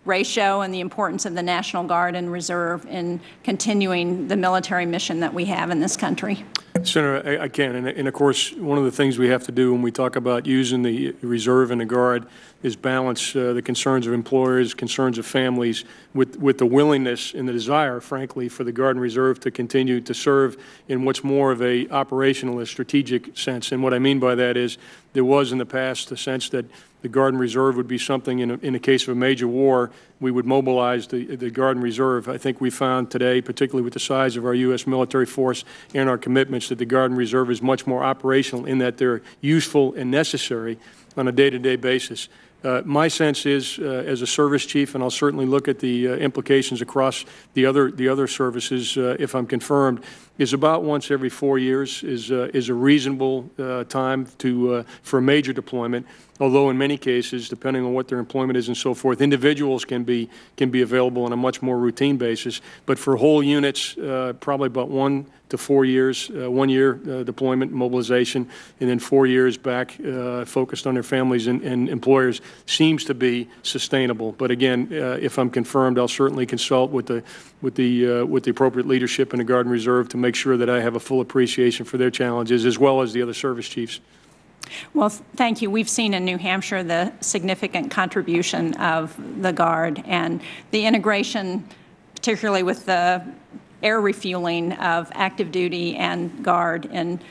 ratio and the importance of the National Guard and Reserve in continuing the military mission that we have in this country. Senator, I can. And of course, one of the things we have to do when we talk about using the reserve and the Guard is balance the concerns of employers, concerns of families, with the willingness and the desire, frankly, for the Guard and Reserve to continue to serve in what's more of a operational and strategic sense. And what I mean by that is there was in the past a sense that the Guard and Reserve would be something in the case of a major war, we would mobilize the Guard and Reserve. I think we found today, particularly with the size of our U.S. military force and our commitments, that the Guard and Reserve is much more operational in that they're useful and necessary on a day-to-day basis. My sense is, as a service chief, and I'll certainly look at the implications across the other services if I'm confirmed, is about once every 4 years is a reasonable time for a major deployment. Although in many cases, depending on what their employment is and so forth, individuals can be available on a much more routine basis. But for whole units, probably about 1 to 4 years, 1 year deployment, mobilization, and then 4 years back focused on their families and employers seems to be sustainable. But again, if I'm confirmed, I'll certainly consult with the appropriate leadership in the Guard and Reserve to make sure that I have a full appreciation for their challenges, as well as the other service chiefs. Well, thank you. We've seen in New Hampshire the significant contribution of the Guard and the integration, particularly with the air refueling of active duty and Guard and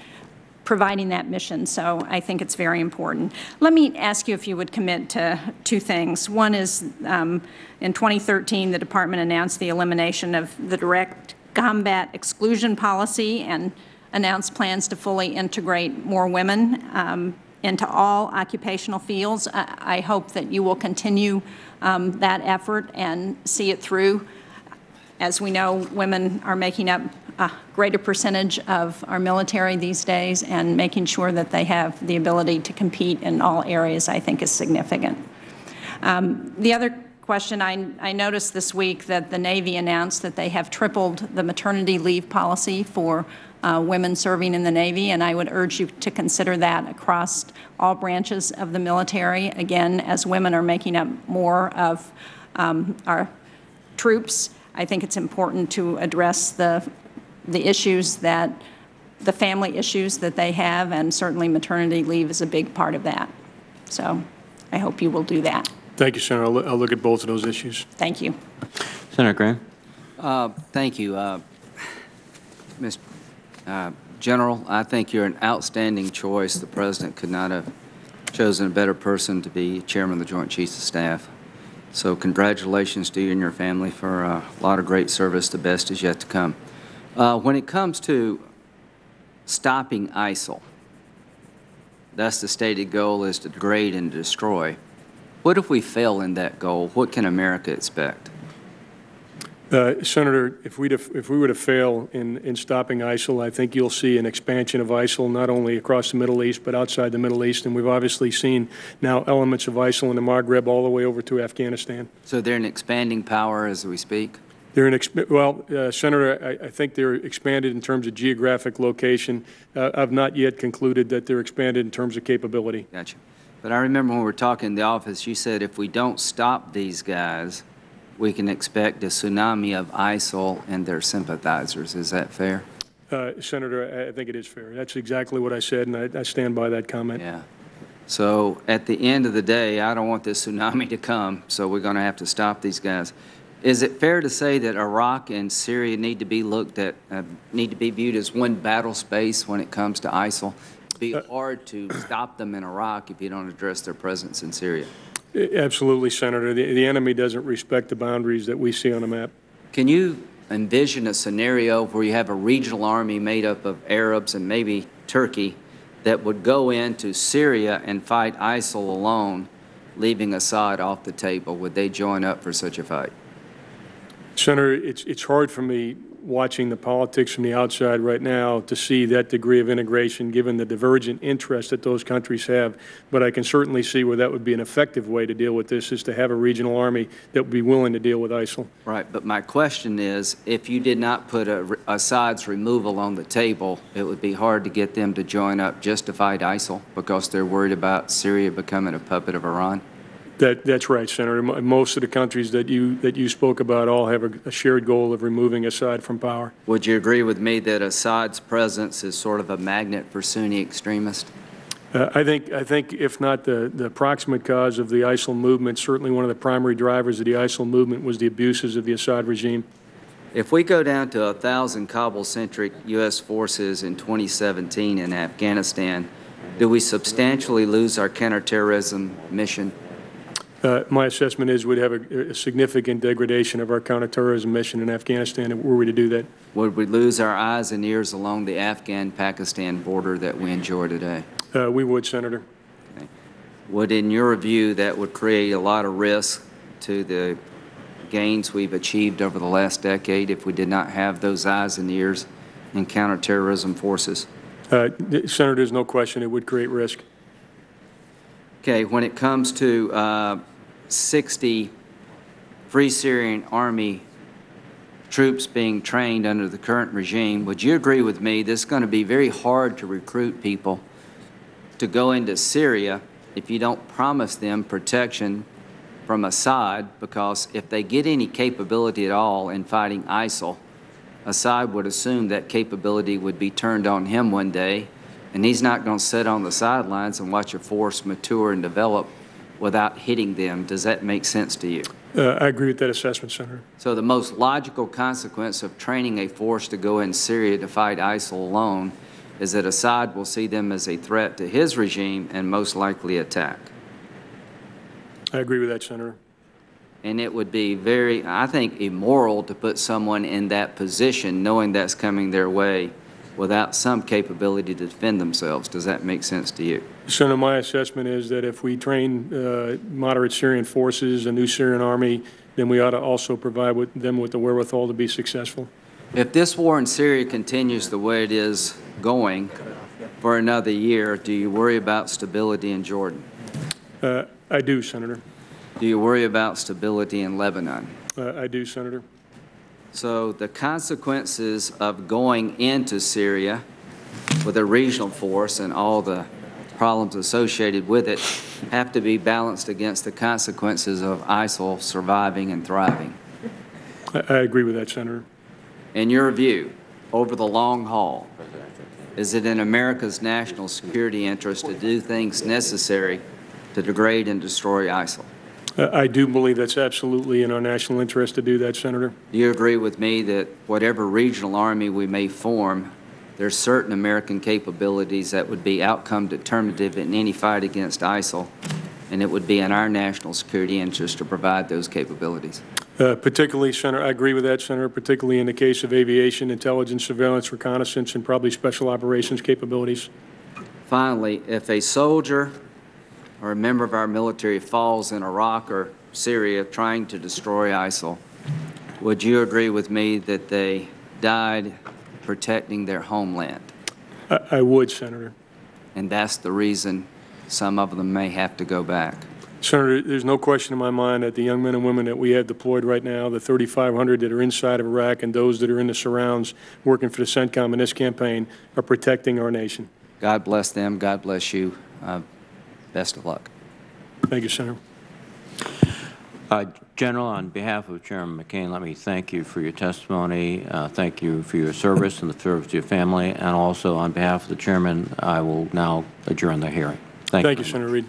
providing that mission. So I think it's very important. Let me ask you if you would commit to two things. One is in 2013, the department announced the elimination of the direct combat exclusion policy and announced plans to fully integrate more women into all occupational fields. I hope that you will continue that effort and see it through. As we know, women are making up a greater percentage of our military these days, and making sure that they have the ability to compete in all areas, I think, is significant. The other question, I noticed this week that the Navy announced that they have tripled the maternity leave policy for women serving in the Navy, and I would urge you to consider that across all branches of the military. Again, as women are making up more of our troops, I think it's important to address the issues that, the family issues that they have, and certainly maternity leave is a big part of that. So I hope you will do that. Thank you, Senator. I'll look at both of those issues. Thank you. Senator Graham. Thank you. Mr. General, I think you're an outstanding choice. The President could not have chosen a better person to be Chairman of the Joint Chiefs of Staff. So congratulations to you and your family for a lot of great service. The best is yet to come. When it comes to stopping ISIL, that's the stated goal, is to degrade and destroy. What if we fail in that goal? What can America expect? Senator, if we were to fail in stopping ISIL, I think you'll see an expansion of ISIL not only across the Middle East but outside the Middle East, and we've obviously seen now elements of ISIL in the Maghreb all the way over to Afghanistan. So they're an expanding power as we speak? They're Senator, I think they're expanded in terms of geographic location. I've not yet concluded that they're expanded in terms of capability. Gotcha. But I remember when we were talking in the office, you said if we don't stop these guys, we can expect a tsunami of ISIL and their sympathizers. Is that fair? Senator, I think it is fair. That's exactly what I said, and I stand by that comment. Yeah. So at the end of the day, I don't want this tsunami to come, so we're going to have to stop these guys. Is it fair to say that Iraq and Syria need to be looked at, need to be viewed as one battle space when it comes to ISIL? It'd be hard to stop them in Iraq if you don't address their presence in Syria. Absolutely, Senator. The enemy doesn't respect the boundaries that we see on the map. Can you envision a scenario where you have a regional army made up of Arabs and maybe Turkey that would go into Syria and fight ISIL alone, leaving Assad off the table? Would they join up for such a fight? Senator, it's hard for me watching the politics from the outside right now to see that degree of integration given the divergent interests that those countries have. But I can certainly see where that would be an effective way to deal with this, is to have a regional army that would be willing to deal with ISIL. Right, but my question is, if you did not put Assad's removal on the table, it would be hard to get them to join up just to fight ISIL because they're worried about Syria becoming a puppet of Iran? That's right, Senator. Most of the countries that you spoke about all have a shared goal of removing Assad from power. Would you agree with me that Assad's presence is sort of a magnet for Sunni extremists? I think if not the proximate cause of the ISIL movement, certainly one of the primary drivers of the ISIL movement was the abuses of the Assad regime. If we go down to 1,000 Kabul-centric U.S. forces in 2017 in Afghanistan, do we substantially lose our counterterrorism mission? My assessment is we'd have a significant degradation of our counterterrorism mission in Afghanistan were we to do that. Would we lose our eyes and ears along the Afghan-Pakistan border that we enjoy today? We would, Senator. Okay. Would, in your view, that would create a lot of risk to the gains we've achieved over the last decade if we did not have those eyes and ears in counterterrorism forces? Senator, there's no question it would create risk. Okay, when it comes to 60 Free Syrian Army troops being trained under the current regime, would you agree with me this is going to be very hard to recruit people to go into Syria if you don't promise them protection from Assad, because if they get any capability at all in fighting ISIL, Assad would assume that capability would be turned on him one day, and he's not going to sit on the sidelines and watch a force mature and develop without hitting them. Does that make sense to you? I agree with that assessment, Senator. So the most logical consequence of training a force to go in Syria to fight ISIL alone is that Assad will see them as a threat to his regime and most likely attack. I agree with that, Senator. And it would be very, I think, immoral to put someone in that position knowing that's coming their way without some capability to defend themselves. Does that make sense to you? Senator, my assessment is that if we train moderate Syrian forces, a new Syrian army, then we ought to also provide them with the wherewithal to be successful. If this war in Syria continues the way it is going for another year, do you worry about stability in Jordan? I do, Senator. Do you worry about stability in Lebanon? I do, Senator. So the consequences of going into Syria with a regional force and all the problems associated with it have to be balanced against the consequences of ISIL surviving and thriving. I agree with that, Senator. In your view, over the long haul, is it in America's national security interest to do things necessary to degrade and destroy ISIL? I do believe that's absolutely in our national interest to do that, Senator. Do you agree with me that whatever regional army we may form, there's certain American capabilities that would be outcome determinative in any fight against ISIL, and it would be in our national security interest to provide those capabilities? Particularly, Senator, I agree with that, Senator, particularly in the case of aviation, intelligence, surveillance, reconnaissance, and probably special operations capabilities. Finally, if a soldier or a member of our military falls in Iraq or Syria trying to destroy ISIL, would you agree with me that they died protecting their homeland? I would, Senator. And that's the reason some of them may have to go back. Senator, there's no question in my mind that the young men and women that we have deployed right now, the 3,500 that are inside of Iraq and those that are in the surrounds working for the CENTCOM in this campaign, are protecting our nation. God bless them. God bless you. Best of luck. Thank you, Senator. General, on behalf of Chairman McCain, let me thank you for your testimony. Thank you for your service and the service to your family. And also on behalf of the Chairman, I will now adjourn the hearing. Thank you, Senator Reid.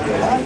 Thank you.